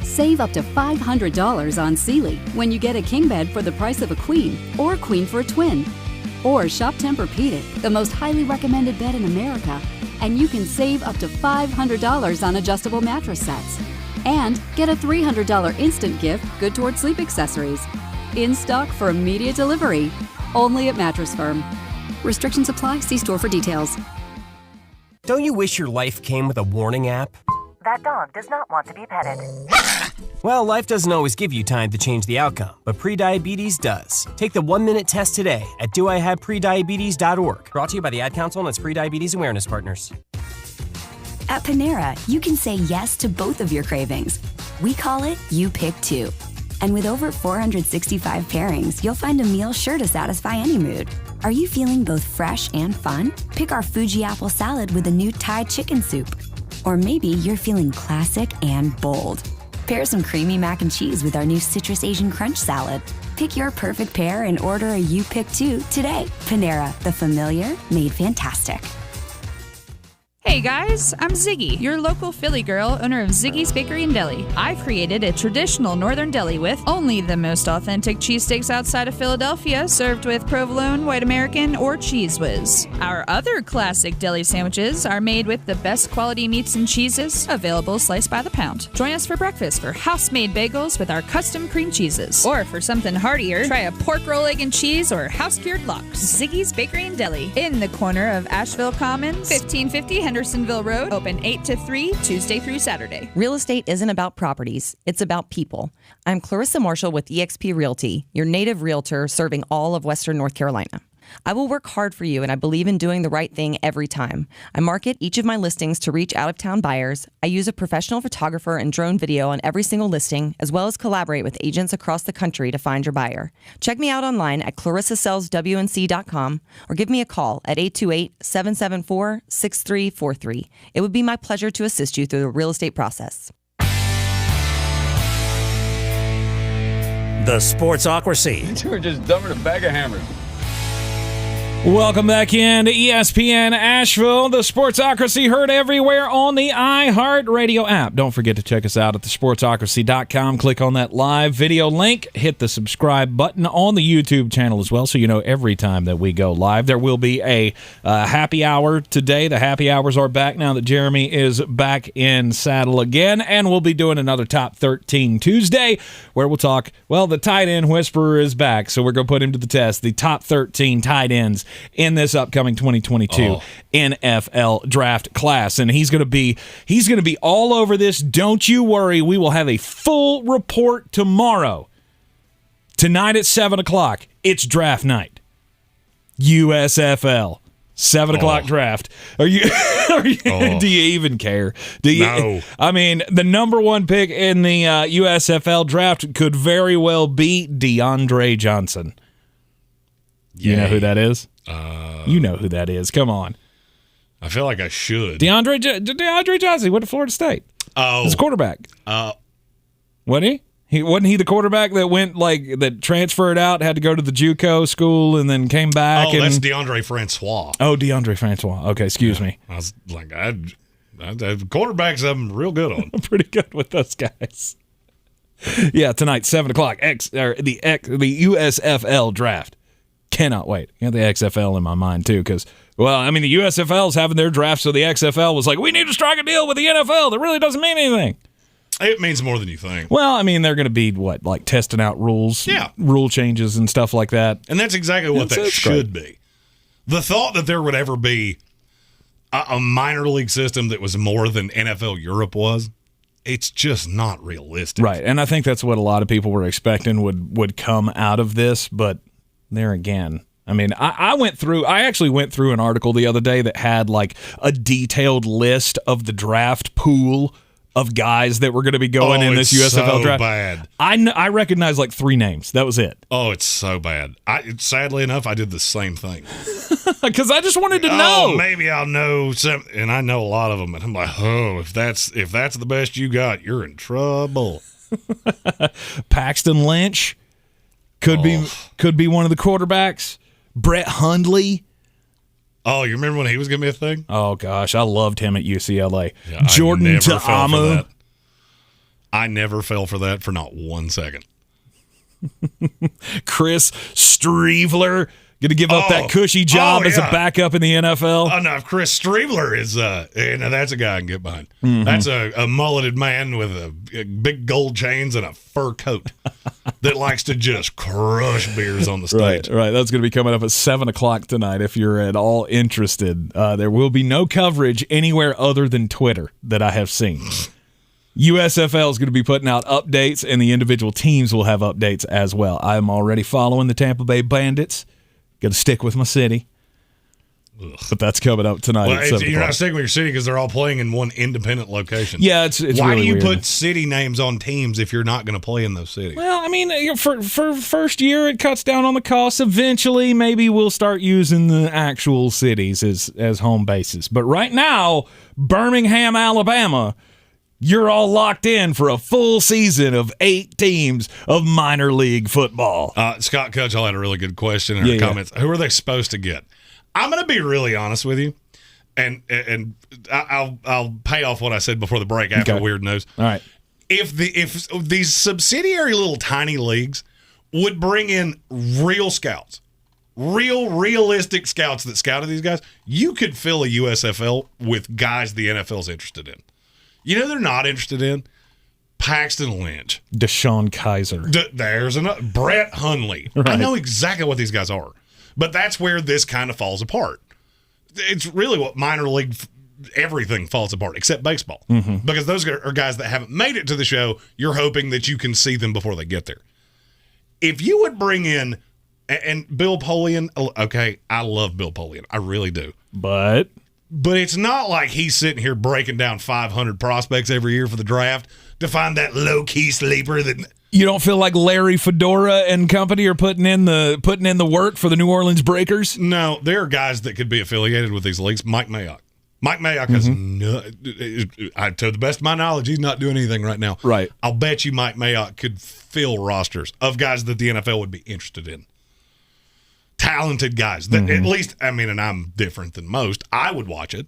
Save up to $500 on Sealy when you get a king bed for the price of a queen or queen for a twin. Or shop Tempur-Pedic, the most highly recommended bed in America, and you can save up to $500 on adjustable mattress sets. And get a $300 instant gift good towards sleep accessories. In stock for immediate delivery. Only at Mattress Firm. Restrictions apply. See store for details. Don't you wish your life came with a warning app? That dog does not want to be petted. Well, life doesn't always give you time to change the outcome, but prediabetes does. Take the 1-minute test today at doihaveprediabetes.org. Brought to you by the Ad Council and its Prediabetes Awareness Partners. At Panera, you can say yes to both of your cravings. We call it You Pick Two. And with over 465 pairings, you'll find a meal sure to satisfy any mood. Are you feeling both fresh and fun? Pick our Fuji apple salad with a new Thai chicken soup. Or maybe you're feeling classic and bold. Pair some creamy mac and cheese with our new Citrus Asian Crunch salad. Pick your perfect pair and order a You Pick Two today. Panera, the familiar made fantastic. Hey guys, I'm Ziggy, your local Philly girl, owner of Ziggy's Bakery and Deli. I've created a traditional northern deli with only the most authentic cheesesteaks outside of Philadelphia, served with provolone, white American, or Cheese Whiz. Our other classic deli sandwiches are made with the best quality meats and cheeses, available sliced by the pound. Join us for breakfast for house-made bagels with our custom cream cheeses. Or for something heartier, try a pork roll, egg and cheese, or house-cured lox. Ziggy's Bakery and Deli, in the corner of Asheville Commons, 1550 Hendersonville Road, open 8 to 3, Tuesday through Saturday. Real estate isn't about properties, it's about people. I'm Clarissa Marshall with eXp Realty, your native realtor serving all of Western North Carolina. I will work hard for you, and I believe in doing the right thing every time. I market each of my listings to reach out-of-town buyers. I use a professional photographer and drone video on every single listing, as well as collaborate with agents across the country to find your buyer. Check me out online at clarissasellswnc.com or give me a call at 828-774-6343. It would be my pleasure to assist you through the real estate process. The Sportsocracy. You were just dumping a bag of hammers. Welcome back in to ESPN Asheville. The Sportsocracy heard everywhere on the iHeartRadio app. Don't forget to check us out at thesportsocracy.com. Click on that live video link. Hit the subscribe button on the YouTube channel as well so you know every time that we go live. There will be a happy hour today. The happy hours are back now that Jeremy is back in saddle again. And we'll be doing another Top 13 Tuesday where we'll talk, well, the tight end whisperer is back, so we're going to put him to the test. The top 13 tight ends in this upcoming 2022 NFL draft class, and he's going to be all over this. Don't you worry, we will have a full report tomorrow. Tonight at 7:00, it's draft night. USFL 7:00 draft. Do you even care? Do you? No. I mean, the number one pick in the USFL draft could very well be DeAndre Johnson. You know who that is? You know who that is. Come on. I feel like I should. DeAndre Johnson went to Florida State. Oh. He's a quarterback. Wasn't he? Wasn't he the quarterback that that transferred out, had to go to the JUCO school, and then came back? Oh, that's DeAndre Francois. Oh, DeAndre Francois. Okay, excuse me. I was like, quarterbacks I'm real good on. I'm pretty good with those guys. Yeah, tonight, 7:00, the USFL draft. Cannot wait. I got the XFL in my mind, too, because, well, I mean, the USFL is having their draft, so the XFL was like, we need to strike a deal with the NFL. That really doesn't mean anything. It means more than you think. Well, I mean, they're going to be, testing out rules, rule changes and stuff like that. And that's exactly what that should be. The thought that there would ever be a minor league system that was more than NFL Europe was, it's just not realistic. Right, and I think that's what a lot of people were expecting would come out of this, but there again, I mean, I actually went through an article the other day that had a detailed list of the draft pool of guys that were going to be going in this USFL draft. Bad. I recognized 3 names. That was it. Oh, it's so bad. Sadly enough, I did the same thing. Because I just wanted to know. Maybe I'll know some, and I know a lot of them. And I'm like, if that's the best you got, you're in trouble. Paxton Lynch. Could be one of the quarterbacks. Brett Hundley. Oh, you remember when he was going to be a thing? Oh, gosh. I loved him at UCLA. Yeah, Jordan Ta'amu. I never fell for that for not 1 second. Chris Streveler. Going to give up that cushy job as a backup in the NFL. Oh, no. Chris Streveler is, that's a guy I can get behind. Mm-hmm. That's a mulleted man with a big gold chains and a fur coat that likes to just crush beers on the stage. Right. That's going to be coming up at 7:00 tonight if you're at all interested. There will be no coverage anywhere other than Twitter that I have seen. USFL is going to be putting out updates, and the individual teams will have updates as well. I'm already following the Tampa Bay Bandits. Got to stick with my city. Ugh. But that's coming up tonight at 7:00. You're not sticking with your city because they're all playing in one independent location. Yeah, it's Why really do you weird. put city names on teams if you're not going to play in those cities? Well, I mean, for first year, it cuts down on the costs. Eventually, maybe we'll start using the actual cities as home bases. But right now, Birmingham, Alabama, you're all locked in for a full season of 8 teams of minor league football. Scott Cutchell had a really good question in her comments. Who are they supposed to get? I'm going to be really honest with you, and I'll pay off what I said before the break after Weird News. All right. If these subsidiary little tiny leagues would bring in real scouts, realistic scouts that scouted these guys, you could fill a USFL with guys the NFL's interested in. You know they're not interested in? Paxton Lynch. Deshaun Kaiser. There's another. Brett Hundley. Right. I know exactly what these guys are. But that's where this kind of falls apart. It's really what minor league everything falls apart, except baseball. Mm-hmm. Because those are guys that haven't made it to the show. You're hoping that you can see them before they get there. If you would bring in And Bill Polian, okay, I love Bill Polian. I really do. But it's not like he's sitting here breaking down 500 prospects every year for the draft to find that low-key sleeper that... You don't feel like Larry Fedora and company are putting in the work for the New Orleans Breakers? No, there are guys that could be affiliated with these leagues. Mike Mayock. Mike Mayock has to the best of my knowledge, he's not doing anything right now. Right. I'll bet you Mike Mayock could fill rosters of guys that the NFL would be interested in. Talented guys. That at least, I mean, and I'm different than most, I would watch it.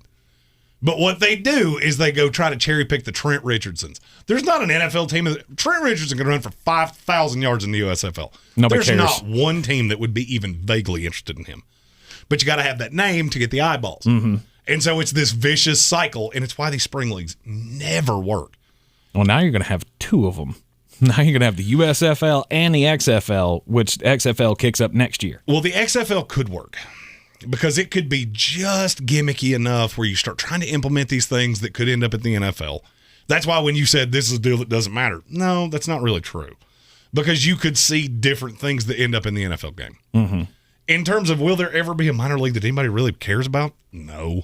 But what they do is they go try to cherry pick the Trent Richardsons. There's not an NFL team. Trent Richardson can run for 5,000 yards in the USFL. Nobody There's cares. not one team that would be even vaguely interested in him. But you got to have that name to get the eyeballs. And so it's this vicious cycle, and it's why these spring leagues never work. Well, now you're going to have two of them. Now you're going to have the USFL and the XFL, which XFL kicks up next year. Well, the XFL could work because it could be just gimmicky enough where you start trying to implement these things that could end up at the NFL. That's why when you said this is a deal that doesn't matter, no, that's not really true. Because you could see different things that end up in the NFL game. In terms of will there ever be a minor league that anybody really cares about? No.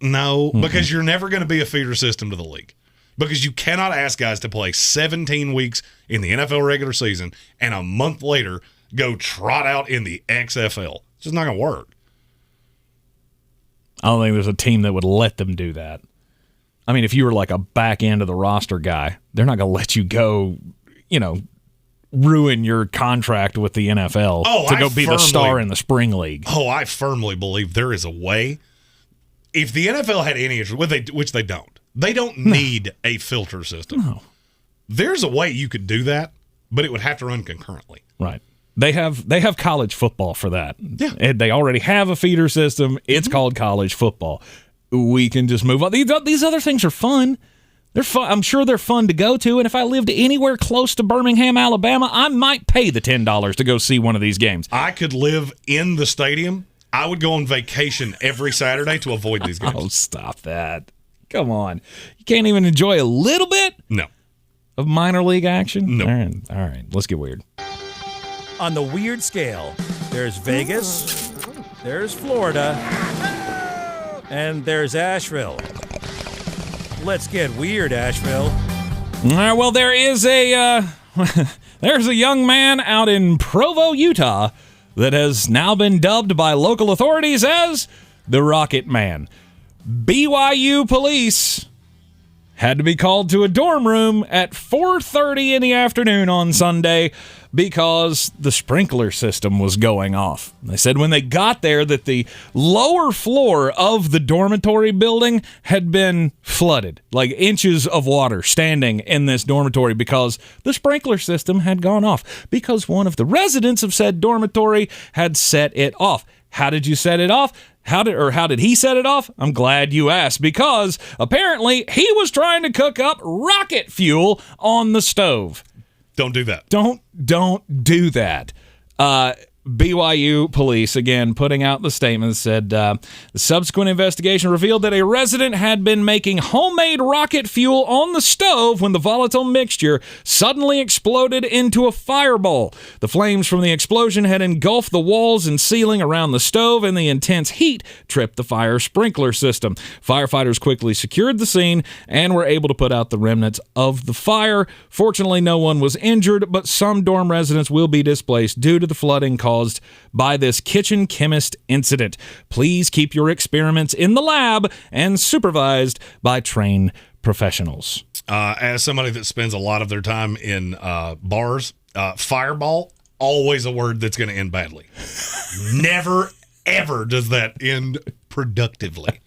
No, because you're never going to be a feeder system to the league. Because you cannot ask guys to play 17 weeks in the NFL regular season and a month later go trot out in the XFL. It's just not going to work. I don't think there's a team that would let them do that. I mean, if you were like a back end of the roster guy, they're not going to let you go, ruin your contract with the NFL to go be the star in the spring league. Oh, I firmly believe there is a way. If the NFL had any interest, which they don't need a filter system. No. There's a way you could do that, but it would have to run concurrently. Right. They have college football for that. Yeah. And they already have a feeder system. It's called college football. We can just move on. These other things are fun. They're fun. I'm sure they're fun to go to. And if I lived anywhere close to Birmingham, Alabama, I might pay the $10 to go see one of these games. I could live in the stadium. I would go on vacation every Saturday to avoid these games. Oh, stop that. Come on. You can't even enjoy a little bit of minor league action? No. All right. Let's get weird. On the weird scale, there's Vegas, there's Florida, and there's Asheville. Let's get weird, Asheville. Well, there is there's a young man out in Provo, Utah, that has now been dubbed by local authorities as the Rocket Man. BYU police had to be called to a dorm room at 4:30 in the afternoon on Sunday because the sprinkler system was going off. They said when they got there that the lower floor of the dormitory building had been flooded, like inches of water standing in this dormitory because the sprinkler system had gone off, because one of the residents of said dormitory had set it off. How did you set it off? How did he set it off? I'm glad you asked, because apparently he was trying to cook up rocket fuel on the stove. Don't do that. Don't do that. BYU police, again, putting out the statement, said the subsequent investigation revealed that a resident had been making homemade rocket fuel on the stove when the volatile mixture suddenly exploded into a fireball. The flames from the explosion had engulfed the walls and ceiling around the stove, and the intense heat tripped the fire sprinkler system. Firefighters quickly secured the scene and were able to put out the remnants of the fire. Fortunately, no one was injured, but some dorm residents will be displaced due to the flooding caused by this kitchen chemist incident. Please keep your experiments in the lab and supervised by trained professionals. As somebody that spends a lot of their time in bars, fireball, always a word that's going to end badly. Never, ever does that end productively.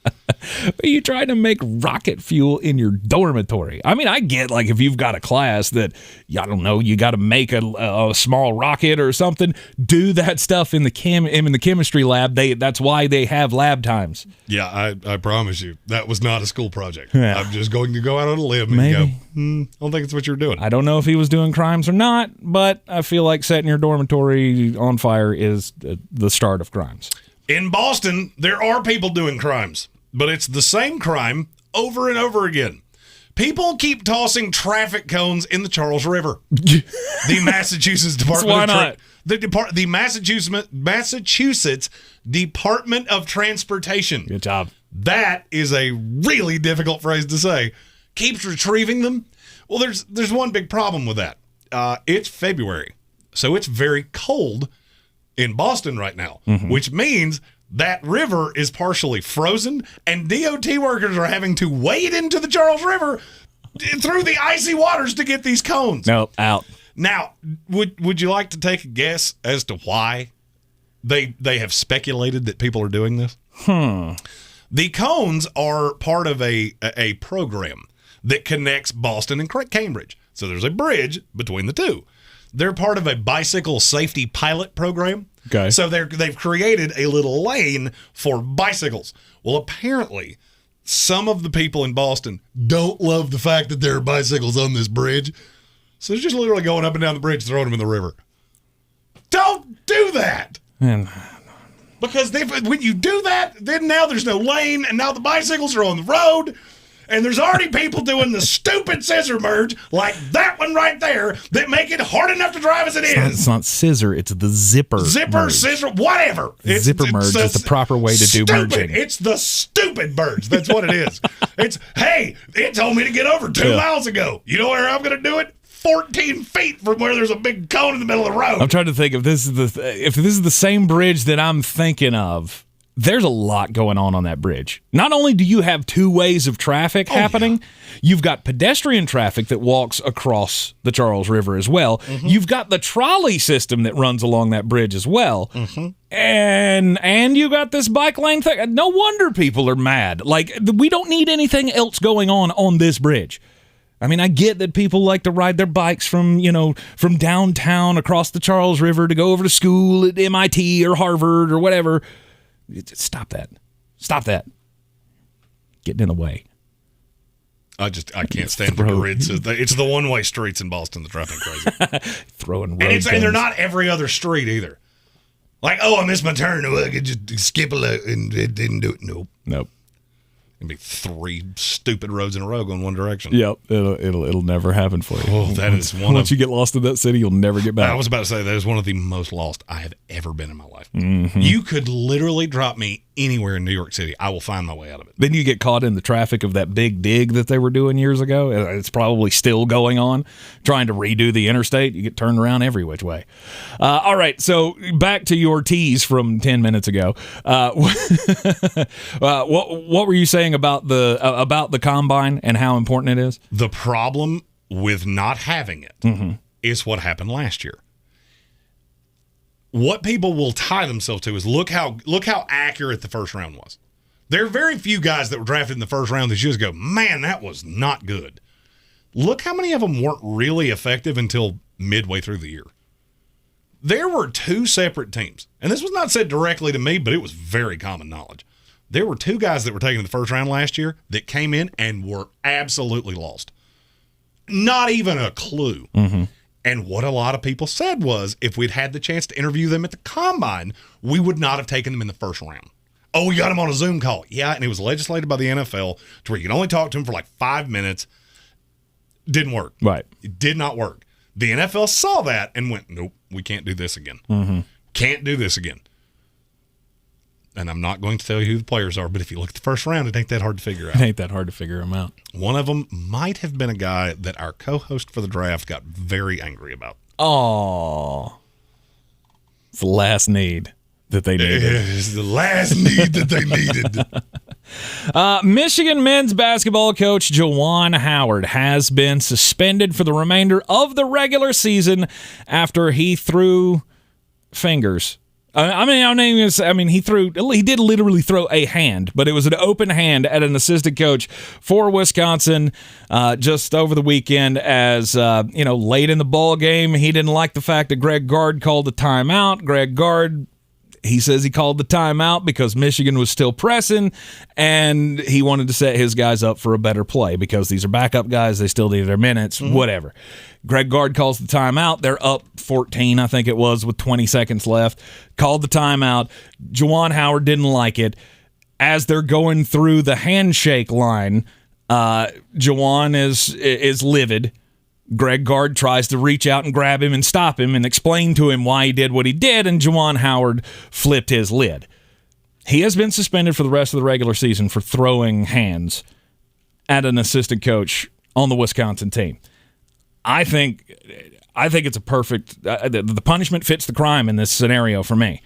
Are you trying to make rocket fuel in your dormitory? I mean, I get like if you've got a class that, I don't know, you got to make a small rocket or something, do that stuff in the chemistry lab. That's why they have lab times. Yeah, I promise you, that was not a school project. Yeah. I'm just going to go out on a limb and Maybe. go, I don't think it's what you're doing. I don't know if he was doing crimes or not, but I feel like setting your dormitory on fire is the start of crimes. In Boston, there are people doing crimes, but it's the same crime over and over again. People keep tossing traffic cones in the Charles River. The Massachusetts Department The Massachusetts Department of Transportation. Good job. That is a really difficult phrase to say. Keeps retrieving them. Well, there's one big problem with that. It's February, so it's very cold in Boston right now, which means that river is partially frozen, and DOT workers are having to wade into the Charles River through the icy waters to get these cones. No, out. Now, would you like to take a guess as to why they have speculated that people are doing this? The cones are part of a program that connects Boston and Cambridge. So there's a bridge between the two. They're part of a bicycle safety pilot program. Okay. So they've created a little lane for bicycles. Well, apparently, some of the people in Boston don't love the fact that there are bicycles on this bridge. So they're just literally going up and down the bridge, throwing them in the river. Don't do that. Man. Because when you do that, then now there's no lane, and now the bicycles are on the road, and there's already people doing the stupid scissor merge, like that one right there, that make it hard enough to drive as it is. It's not scissor, it's the zipper. Zipper, scissor, whatever. Zipper merge is the proper way to do merging. It's the stupid merge. That's what it is. Hey, it told me to get over 2 miles ago. You know where I'm going to do it? 14 feet from where there's a big cone in the middle of the road. I'm trying to think if this is the same bridge that I'm thinking of. There's a lot going on that bridge. Not only do you have two ways of traffic happening, you've got pedestrian traffic that walks across the Charles River as well. You've got the trolley system that runs along that bridge as well. And you got this bike lane thing. No wonder people are mad. Like, we don't need anything else going on this bridge. I mean, I get that people like to ride their bikes from downtown across the Charles River to go over to school at MIT or Harvard or whatever. Stop that. Stop that. Getting in the way. I can't stand the grids. It's the one-way streets in Boston that drive me crazy. Throwing road and they're not every other street either. Like, I missed my turn. I could just skip a little and it didn't do it. Nope. It'd be 3 stupid roads in a row going one direction. Yep, it'll never happen for you. Oh, that is once you get lost in that city, you'll never get back. I was about to say that is one of the most lost I have ever been in my life. You could literally drop me anywhere in New York City. I will find my way out of it. Then you get caught in the traffic of that big dig that they were doing years ago. It's probably still going on, trying to redo the interstate. You get turned around every which way. All right, so back to your tease from 10 minutes ago. What were you saying about the combine and how important it is? The problem with not having it is what happened last year. What people will tie themselves to is look how accurate the first round was. There are very few guys that were drafted in the first round that you just go, man, that was not good. Look how many of them weren't really effective until midway through the year. There were 2 separate teams, and this was not said directly to me, but it was very common knowledge. There were 2 guys that were taken in the first round last year that came in and were absolutely lost. Not even a clue. And what a lot of people said was, if we'd had the chance to interview them at the combine, we would not have taken them in the first round. Oh, we got them on a Zoom call. Yeah, and it was legislated by the NFL to where you can only talk to them for like 5 minutes. Didn't work. Right. It did not work. The NFL saw that and went, nope, we can't do this again. Can't do this again. And I'm not going to tell you who the players are, but if you look at the first round, it ain't that hard to figure out. It ain't that hard to figure them out. One of them might have been a guy that our co-host for the draft got very angry about. Oh, it's the last need that they needed. It's the last need that they needed. Michigan men's basketball coach Juwan Howard has been suspended for the remainder of the regular season after he threw fingers. He did literally throw a hand, but it was an open hand at an assistant coach for Wisconsin just over the weekend as, late in the ball game. He didn't like the fact that Greg Gard called the timeout. Greg Gard, he says he called the timeout because Michigan was still pressing, and he wanted to set his guys up for a better play because these are backup guys. They still need their minutes, whatever. Greg Gard calls the timeout. They're up 14, I think it was, with 20 seconds left. Called the timeout. Juwan Howard didn't like it. As they're going through the handshake line, Juwan is livid. Greg Gard tries to reach out and grab him and stop him and explain to him why he did what he did, and Juwan Howard flipped his lid. He has been suspended for the rest of the regular season for throwing hands at an assistant coach on the Wisconsin team. I think it's a perfect the punishment fits the crime in this scenario for me.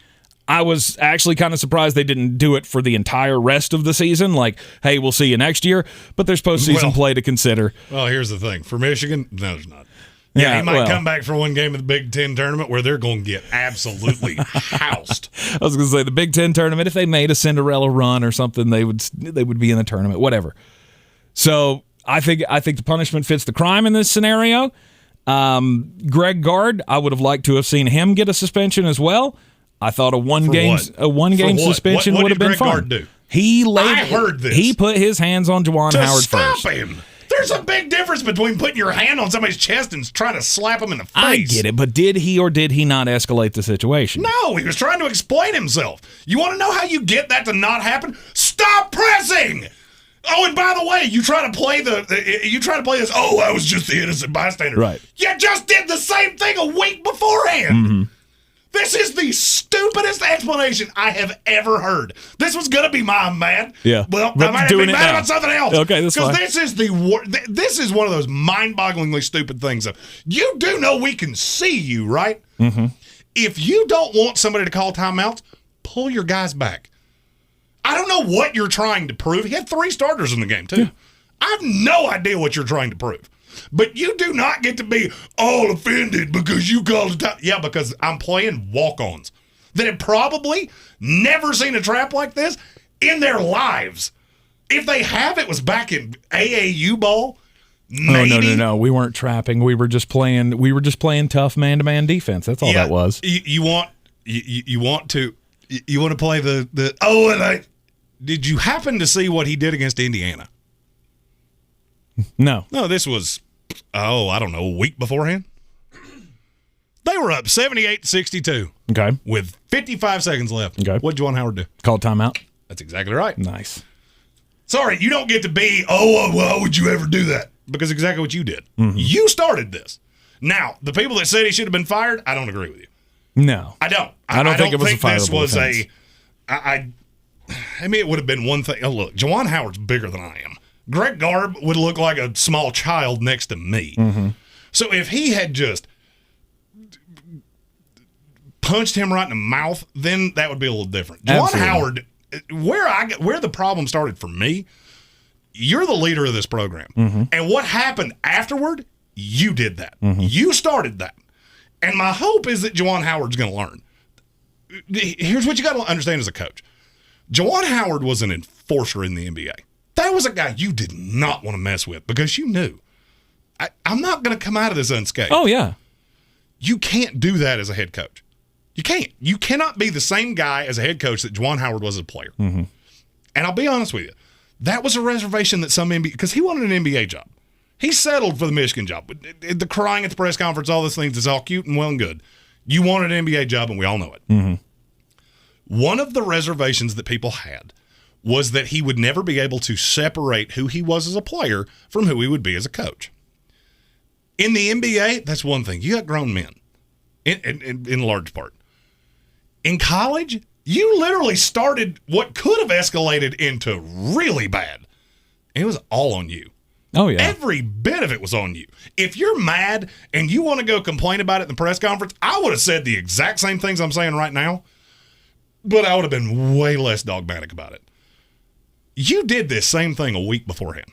I was actually kind of surprised they didn't do it for the entire rest of the season. Like, hey, we'll see you next year. But there's postseason play to consider. Well, here's the thing. For Michigan, no, there's not. Yeah, he might come back for one game of the Big Ten tournament where they're going to get absolutely housed. I was going to say the Big Ten tournament, if they made a Cinderella run or something, they would be in the tournament, whatever. So I think the punishment fits the crime in this scenario. Greg Gard, I would have liked to have seen him get a suspension as well. I thought a one game suspension would have been fine. What did Greg Gard do? I heard this. He put his hands on Juwan Howard first. Stop him. There's a big difference between putting your hand on somebody's chest and trying to slap him in the face. I get it, but did he or did he not escalate the situation? No, he was trying to explain himself. You want to know how you get that to not happen? Stop pressing. Oh, and by the way, you try to play this. Oh, I was just the innocent bystander. Right. You just did the same thing a week beforehand. Mm-hmm. This is the stupidest explanation I have ever heard. This was going to be my mad. Yeah. Well, I might have been mad about something else. Okay, that's fine. Because this is one of those mind-bogglingly stupid things. You do know we can see you, right? Mm-hmm. If you don't want somebody to call timeouts, pull your guys back. I don't know what you're trying to prove. He had 3 starters in the game, too. Yeah. I have no idea what you're trying to prove. But you do not get to be all offended because you called it time. Yeah, because I'm playing walk-ons that have probably never seen a trap like this in their lives. If they have, it was back in AAU ball. Maybe. Oh, no. We weren't trapping. We were just playing tough man-to-man defense. That's all that was. You want to play the did you happen to see what he did against Indiana? No, this was, I don't know, a week beforehand. They were up 78-62. Okay. With 55 seconds left. Okay. What did Juwan Howard do? Called timeout. That's exactly right. Nice. Sorry, you don't get to be, why would you ever do that? Because exactly what you did. Mm-hmm. You started this. Now, the people that said he should have been fired, I don't agree with you. No. I don't. I don't think it was a fireable this was offense. I mean, it would have been one thing. Oh, look, Juwan Howard's bigger than I am. Greg Garb would look like a small child next to me. Mm-hmm. So if he had just punched him right in the mouth, then that would be a little different. Juwan Howard, where the problem started for me, you're the leader of this program. Mm-hmm. And what happened afterward, you did that. Mm-hmm. You started that. And my hope is that Juwan Howard's going to learn. Here's what you got to understand as a coach. Juwan Howard was an enforcer in the NBA. That was a guy you did not want to mess with because you knew, I'm not going to come out of this unscathed. Oh, yeah. You can't do that as a head coach. You can't. You cannot be the same guy as a head coach that Juwan Howard was as a player. Mm-hmm. And I'll be honest with you, that was a reservation that some NBA, because he wanted an NBA job. He settled for the Michigan job. The crying at the press conference, all those things is all cute and well and good. You wanted an NBA job, and we all know it. Mm-hmm. One of the reservations that people had was that he would never be able to separate who he was as a player from who he would be as a coach. In the NBA, that's one thing. You got grown men, in large part. In college, you literally started what could have escalated into really bad. It was all on you. Oh, yeah. Every bit of it was on you. If you're mad and you want to go complain about it in the press conference, I would have said the exact same things I'm saying right now, but I would have been way less dogmatic about it. You did this same thing a week beforehand.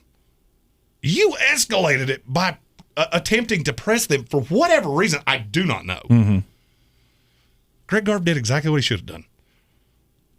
You escalated it by attempting to press them for whatever reason I do not know. Mm-hmm. Greg Garb did exactly what he should have done.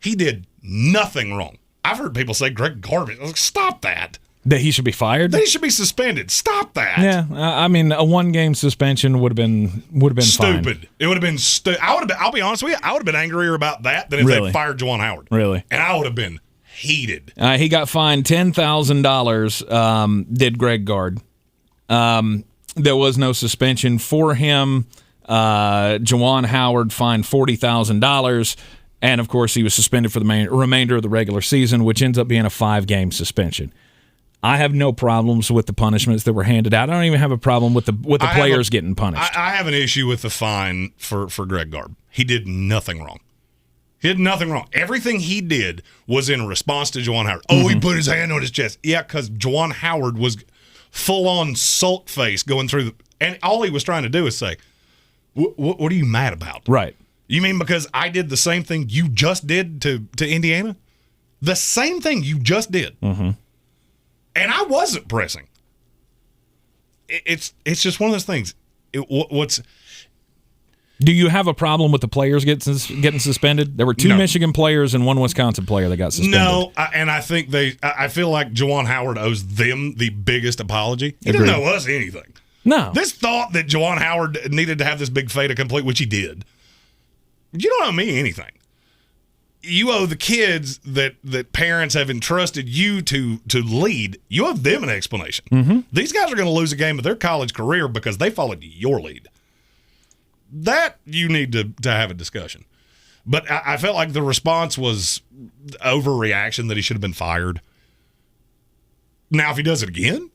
He did nothing wrong. I've heard people say Greg Garb, stop that. That he should be fired? That he should be suspended. Stop that. Yeah, I mean, a one-game suspension would have been stupid. Fine. It would have been stupid. I'll be honest with you, I would have been angrier about that than if they fired Juwan Howard. Really? And I would have been heated. He got fined $10,000, did Greg Gard. There was no suspension for him. Juwan Howard fined $40,000. And, of course, he was suspended for the remainder of the regular season, which ends up being a 5-game suspension. I have no problems with the punishments that were handed out. I don't even have a problem with the players getting punished. I have an issue with the fine for Greg Garb. He did nothing wrong. Everything he did was in response to Juwan Howard. Oh, he put his hand on his chest. Yeah, because Juwan Howard was full-on sulk face going through and all he was trying to do is say, what are you mad about? Right. You mean because I did the same thing you just did to Indiana? The same thing you just did. Mm-hmm. And I wasn't pressing. It's just one of those things. Do you have a problem with the players getting suspended? There were 2 Michigan players and 1 Wisconsin player that got suspended. No, and I think I feel like Juwan Howard owes them the biggest apology. He didn't owe us anything. No. This thought that Juwan Howard needed to have this big fait accompli, which he did, you don't owe me anything. You owe the kids that parents have entrusted you to lead. You owe them an explanation. Mm-hmm. These guys are going to lose a game of their college career because they followed your lead. That you need to have a discussion. But I felt like the response was overreaction that he should have been fired. Now, if he does it again,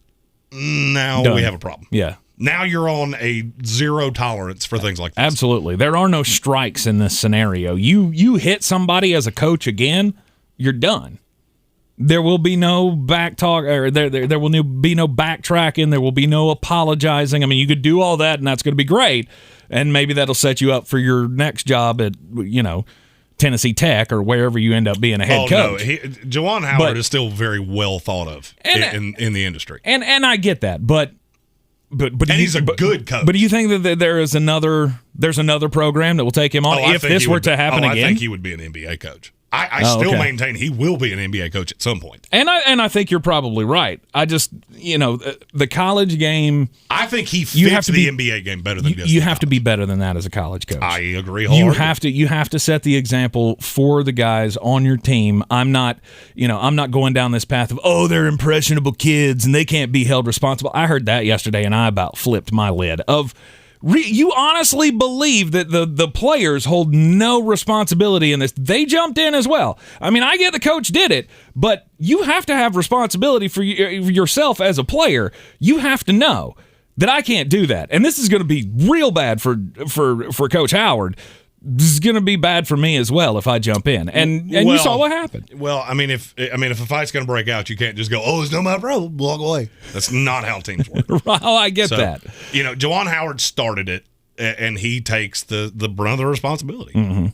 now we have a problem. Yeah. Now you're on a zero tolerance for things like this. Absolutely. There are no strikes in this scenario. You hit somebody as a coach again, you're done. There will be no back talk, or there will be no backtracking. There will be no apologizing. I mean, you could do all that, and that's going to be great. And maybe that'll set you up for your next job at, Tennessee Tech or wherever you end up being a head coach. No, Juwan Howard is still very well thought of in the industry. And I get that, but he's a good coach. But do you think that there's another program that will take him on if this were to happen again? I think he would be an NBA coach. I still maintain he will be an NBA coach at some point. And I think you're probably right. I just, the college game. I think he fits the NBA game better than you have to be better than that as a college coach. I agree wholeheartedly. You have to set the example for the guys on your team. I'm not going down this path of, they're impressionable kids and they can't be held responsible. I heard that yesterday and I about flipped my lid of. You honestly believe that the players hold no responsibility in this? They jumped in as well. I mean, I get the coach did it, but you have to have responsibility for yourself as a player. You have to know that I can't do that. And this is going to be real bad for Coach Howard. This is going to be bad for me as well if I jump in. And you saw what happened. Well, I mean, if a fight's going to break out, you can't just go, it's not my problem, walk away. That's not how teams work. I get that. Juwan Howard started it, and he takes the brunt of the responsibility. Mm-hmm.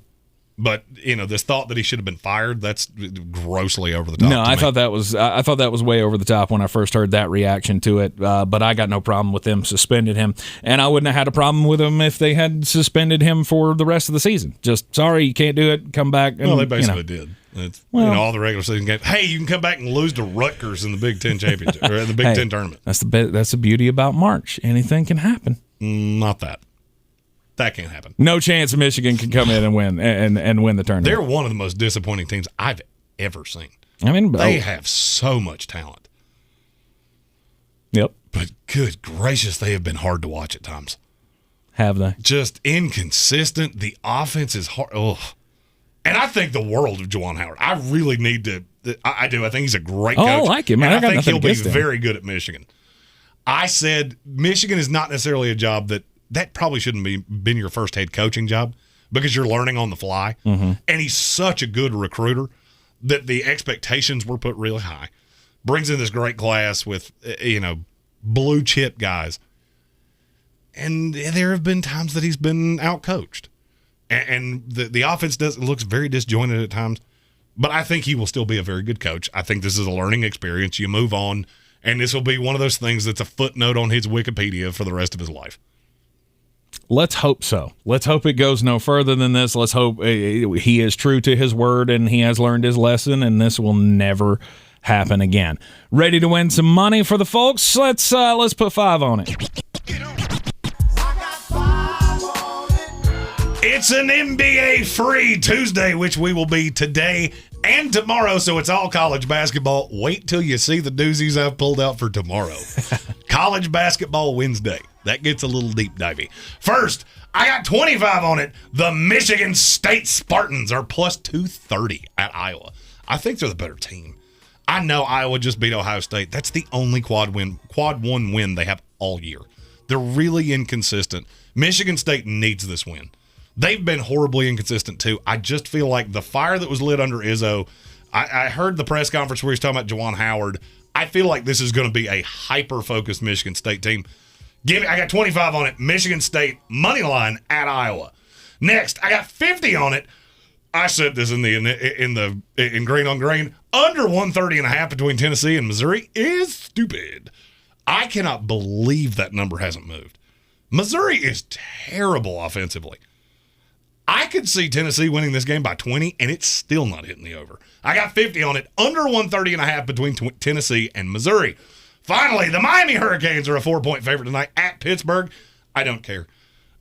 But this thought that he should have been fired, that's grossly over the top. No, I thought that was way over the top when I first heard that reaction to it. But I got no problem with them suspending him, and I wouldn't have had a problem with him if they had suspended him for the rest of the season. Just sorry, you can't do it. Come back. And, they basically did. It's, all the regular season games. Hey, you can come back and lose to Rutgers in the Big Ten championship or the Big Ten tournament. That's the beauty about March. Anything can happen. Not that. That can't happen. No chance Michigan can come in and win and win the tournament. They're one of the most disappointing teams I've ever seen. I mean, they have so much talent. Yep. But good gracious, they have been hard to watch at times. Have they? Just inconsistent. The offense is hard. Ugh. And I think the world of Juwan Howard. I really need to. I do. I think he's a great coach. I like him. And I got think he'll be him. very good at Michigan. I said Michigan is not necessarily a job that probably shouldn't been your first head coaching job because you're learning on the fly. Mm-hmm. And he's such a good recruiter that the expectations were put really high. Brings in this great class with, blue chip guys. And there have been times that he's been outcoached. And the offense looks very disjointed at times. But I think he will still be a very good coach. I think this is a learning experience. You move on, and this will be one of those things that's a footnote on his Wikipedia for the rest of his life. Let's hope so. Let's hope it goes no further than this. Let's hope he is true to his word and he has learned his lesson, and this will never happen again. Ready to win some money for the folks? Let's put 5 on it. It's an NBA free Tuesday, which we will be today and tomorrow, so it's all college basketball. Wait till you see the doozies I've pulled out for tomorrow. College basketball Wednesday. That gets a little deep divey. First, I got 25 on it. The Michigan State Spartans are plus 230 at Iowa. I think they're the better team. I know Iowa just beat Ohio State. That's the only quad one win they have all year. They're really inconsistent. Michigan State needs this win. They've been horribly inconsistent too. I just feel like the fire that was lit under Izzo, I heard the press conference where he's talking about Juwan Howard. I feel like this is going to be a hyper-focused Michigan State team. I got 25 on it. Michigan State money line at Iowa. Next, I got 50 on it. I said this in Greene on Greene. Under 130.5 between Tennessee and Missouri is stupid. I cannot believe that number hasn't moved. Missouri is terrible offensively. I could see Tennessee winning this game by 20, and it's still not hitting the over. I got 50 on it. Under 130.5 between Tennessee and Missouri. Finally, the Miami Hurricanes are a 4-point favorite tonight at Pittsburgh. I don't care.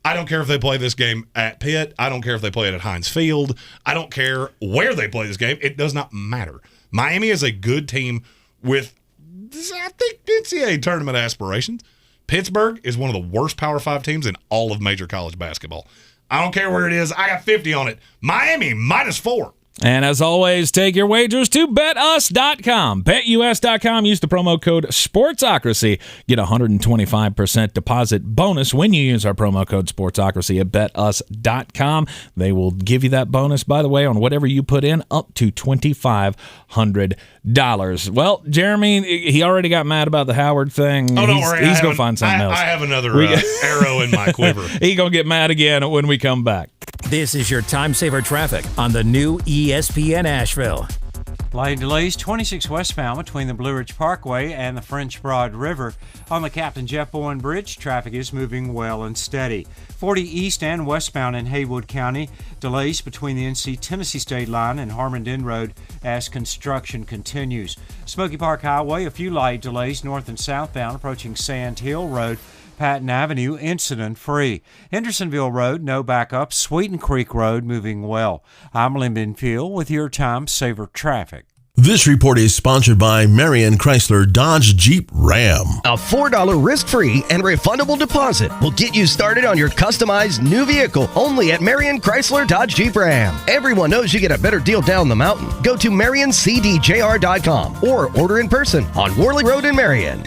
I don't care if they play this game at Pitt. I don't care if they play it at Heinz Field. I don't care where they play this game. It does not matter. Miami is a good team with, I think, NCAA tournament aspirations. Pittsburgh is one of the worst Power 5 teams in all of major college basketball. I don't care where it is. I got 50 on it. Miami -4. And as always, take your wagers to betus.com. BetUS.com. Use the promo code SPORTSOCRACY. Get a 125% deposit bonus when you use our promo code SPORTSOCRACY at betus.com. They will give you that bonus, by the way, on whatever you put in, up to $2,500. Well, Jeremy, he already got mad about the Howard thing. Oh, don't worry. He's going to find something else. I have another arrow in my quiver. He's going to get mad again when we come back. This is your time saver traffic on the new ESPN Asheville. Lane delays 26 westbound between the Blue Ridge Parkway and the French Broad River. On the Captain Jeff Bowen Bridge, traffic is moving well and steady. 40 east and westbound in Haywood County. Delays between the NC-Tennessee State Line and Harmondin Road as construction continues. Smoky Park Highway, a few light delays north and southbound approaching Sand Hill Road. Patton Avenue, incident-free. Hendersonville Road, no backup. Sweeten Creek Road, moving well. I'm Lyndon Field with your Time Saver Traffic. This report is sponsored by Marion Chrysler Dodge Jeep Ram. A $4 risk-free and refundable deposit will get you started on your customized new vehicle only at Marion Chrysler Dodge Jeep Ram. Everyone knows you get a better deal down the mountain. Go to MarionCDJR.com or order in person on Worley Road in Marion.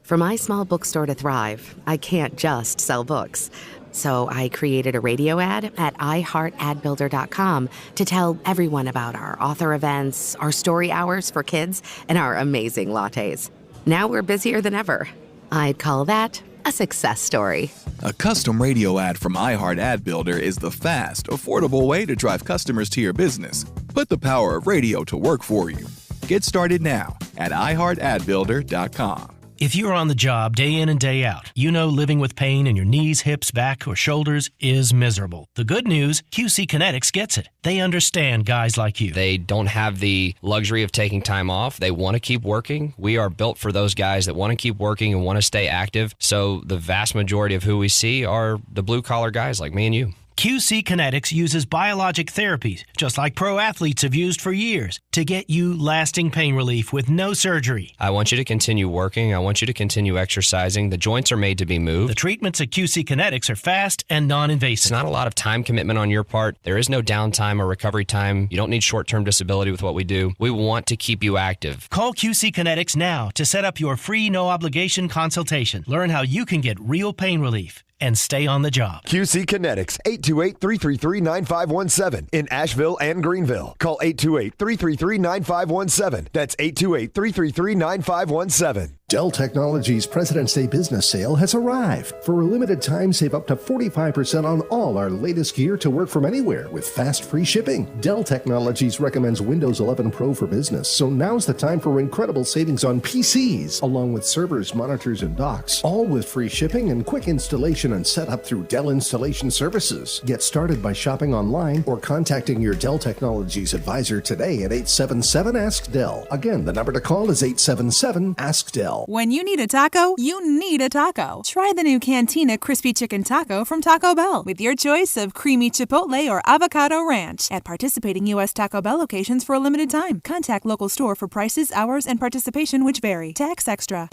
For my small bookstore to thrive, I can't just sell books. So I created a radio ad at iHeartAdBuilder.com to tell everyone about our author events, our story hours for kids, and our amazing lattes. Now we're busier than ever. I'd call that a success story. A custom radio ad from iHeartAdBuilder is the fast, affordable way to drive customers to your business. Put the power of radio to work for you. Get started now at iHeartAdBuilder.com. If you're on the job day in and day out, you know living with pain in your knees, hips, back, or shoulders is miserable. The good news, QC Kinetics gets it. They understand guys like you. They don't have the luxury of taking time off. They want to keep working. We are built for those guys that want to keep working and want to stay active. So the vast majority of who we see are the blue-collar guys like me and you. QC Kinetics uses biologic therapies, just like pro athletes have used for years, to get you lasting pain relief with no surgery. I want you to continue working. I want you to continue exercising. The joints are made to be moved. The treatments at QC Kinetics are fast and non-invasive. It's not a lot of time commitment on your part. There is no downtime or recovery time. You don't need short-term disability with what we do. We want to keep you active. Call QC Kinetics now to set up your free no-obligation consultation. Learn how you can get real pain relief and stay on the job. QC Kinetics, 828-333-9517 in Asheville and Greenville. Call 828-333-9517. That's 828-333-9517. Dell Technologies President's Day business sale has arrived. For a limited time, save up to 45% on all our latest gear to work from anywhere with fast free shipping. Dell Technologies recommends Windows 11 Pro for business, so now's the time for incredible savings on PCs, along with servers, monitors, and docks, all with free shipping and quick installation and setup through Dell Installation Services. Get started by shopping online or contacting your Dell Technologies advisor today at 877-ASK-DELL. Again, the number to call is 877-ASK-DELL. When you need a taco, you need a taco. Try the new Cantina Crispy Chicken Taco from Taco Bell with your choice of creamy chipotle or avocado ranch at participating U.S. Taco Bell locations for a limited time. Contact local store for prices, hours, and participation which vary. Tax extra.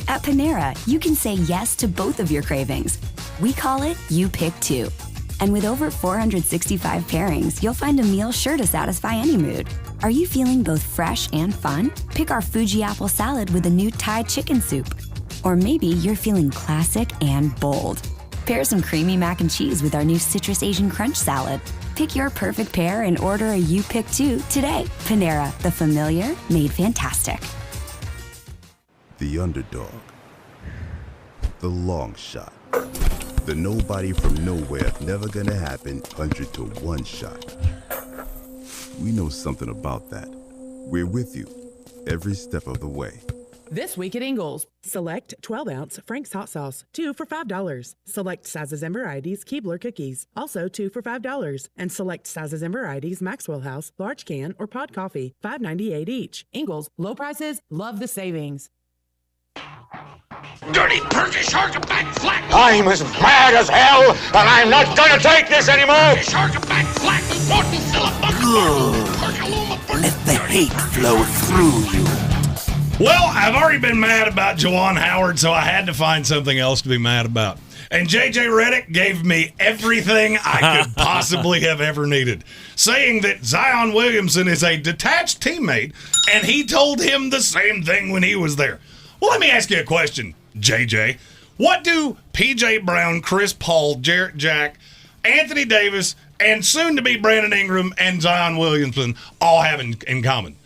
At Panera, you can say yes to both of your cravings. We call it You Pick Two. And with over 465 pairings, you'll find a meal sure to satisfy any mood. Are you feeling both fresh and fun? Pick our Fuji apple salad with a new Thai chicken soup. Or maybe you're feeling classic and bold. Pair some creamy mac and cheese with our new Citrus Asian Crunch salad. Pick your perfect pair and order a You Pick 2 today. Panera, the familiar made fantastic. The underdog. The long shot. The nobody from nowhere, never gonna happen 100 to 1 shot. We know something about that. We're with you every step of the way. This week at Ingles, select 12-ounce Frank's hot sauce, 2 for $5. Select sizes and varieties Keebler cookies, also 2 for $5. And select sizes and varieties Maxwell House, large can or pod coffee, $5.98 each. Ingles, low prices, love the savings. Dirty Perky Shark back flat! I'm as mad as hell, and I'm not gonna take this anymore! Shark back flat! Let the hate flow through you. Well, I've already been mad about Juwan Howard, so I had to find something else to be mad about. And J.J. Redick gave me everything I could possibly have ever needed, saying that Zion Williamson is a detached teammate, and he told him the same thing when he was there. Well, let me ask you a question, J.J. What do P.J. Brown, Chris Paul, Jarrett Jack, Anthony Davis, and soon-to-be Brandon Ingram and Zion Williamson all have in common?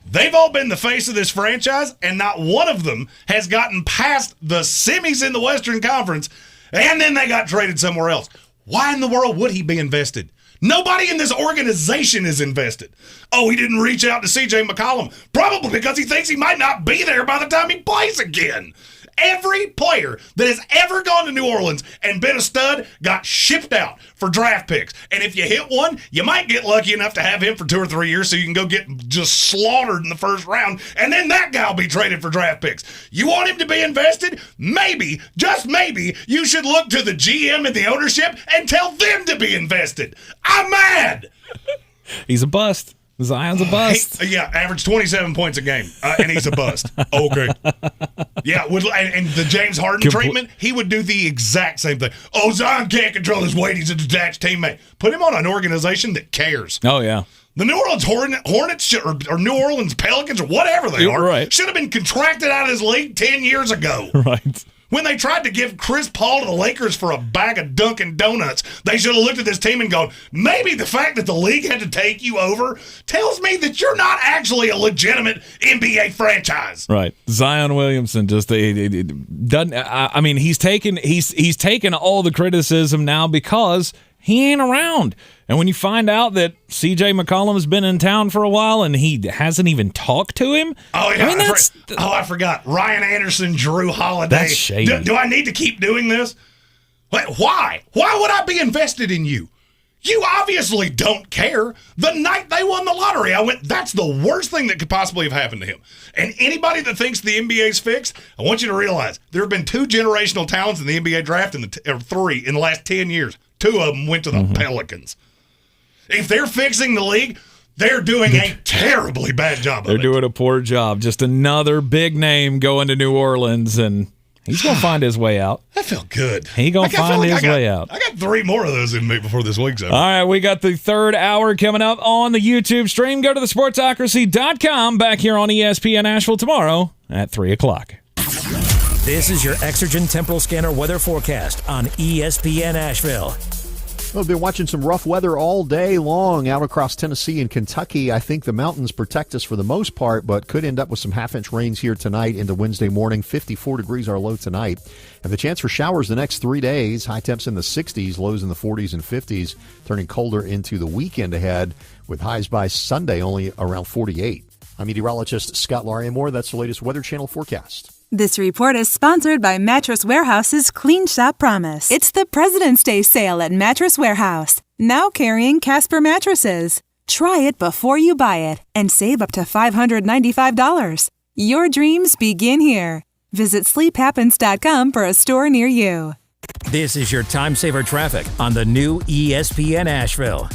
They've all been the face of this franchise, and not one of them has gotten past the semis in the Western Conference, and then they got traded somewhere else. Why in the world would he be invested? Nobody in this organization is invested. Oh, he didn't reach out to C.J. McCollum, probably because he thinks he might not be there by the time he plays again. Every player that has ever gone to New Orleans and been a stud got shipped out for draft picks. And if you hit one, you might get lucky enough to have him for 2 or 3 years so you can go get just slaughtered in the first round, and then that guy will be traded for draft picks. You want him to be invested? Maybe, just maybe, you should look to the GM and the ownership and tell them to be invested. I'm mad. He's a bust. Zion's a bust. Averaged 27 points a game, and he's a bust. Okay. Yeah, and the James Harden treatment, he would do the exact same thing. Oh, Zion can't control his weight. He's a detached teammate. Put him on an organization that cares. Oh, yeah. The New Orleans Hornets or New Orleans Pelicans or whatever they are should have been contracted out of his league 10 years ago. Right. When they tried to give Chris Paul to the Lakers for a bag of Dunkin' Donuts, they should have looked at this team and gone, maybe the fact that the league had to take you over tells me that you're not actually a legitimate NBA franchise. Right. Zion Williamson just doesn't. I mean, he's taken all the criticism now because he ain't around. And when you find out that C.J. McCollum has been in town for a while and he hasn't even talked to him. Oh, yeah. I mean, I forgot. Ryan Anderson, Drew Holiday. That's shady. Do I need to keep doing this? Why? Why would I be invested in you? You obviously don't care. The night they won the lottery, I went, that's the worst thing that could possibly have happened to him. And anybody that thinks the NBA's fixed, I want you to realize there have been 2 generational talents in the NBA draft, or 3 in the last 10 years. 2 of them went to the Pelicans. If they're fixing the league, they're doing a terribly bad job of it. They're doing a poor job. Just another big name going to New Orleans, and he's going to find his way out. That felt good. He's going to find his way out. I got 3 more of those in me before this week's over. All right, we got the 3rd hour coming up on the YouTube stream. Go to thesportsocracy.com. Back here on ESPN Asheville tomorrow at 3 o'clock. This is your Exergen Temporal Scanner weather forecast on ESPN Asheville. Well, we've been watching some rough weather all day long out across Tennessee and Kentucky. I think the mountains protect us for the most part, but could end up with some half-inch rains here tonight into Wednesday morning. 54 degrees our low tonight. And the chance for showers the next 3 days. High temps in the 60s, lows in the 40s and 50s, turning colder into the weekend ahead with highs by Sunday only around 48. I'm meteorologist Scott Lariamore. That's the latest Weather Channel forecast. This report is sponsored by Mattress Warehouse's Clean Shop Promise. It's the President's Day sale at Mattress Warehouse, now carrying Casper mattresses. Try it before you buy it and save up to $595. Your dreams begin here. Visit sleephappens.com for a store near you. This is your time saver traffic on the new ESPN Asheville.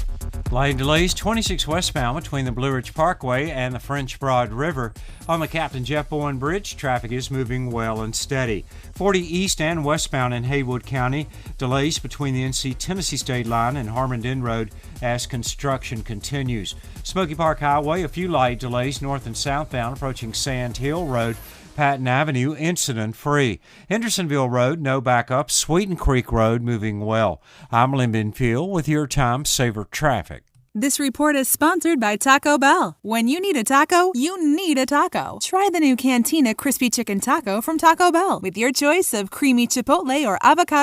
Light delays 26 westbound between the Blue Ridge Parkway and the French Broad River. On the Captain Jeff Bowen Bridge, traffic is moving well and steady. 40 east and westbound in Haywood County. Delays between the NC-Tennessee State Line and Harmondin Road as construction continues. Smoky Park Highway, a few light delays north and southbound approaching Sand Hill Road. Patton Avenue, incident-free. Hendersonville Road, no backup. Sweeten Creek Road, moving well. I'm Lyndon Field with your Time Saver Traffic. This report is sponsored by Taco Bell. When you need a taco, you need a taco. Try the new Cantina Crispy Chicken Taco from Taco Bell with your choice of creamy chipotle or avocado.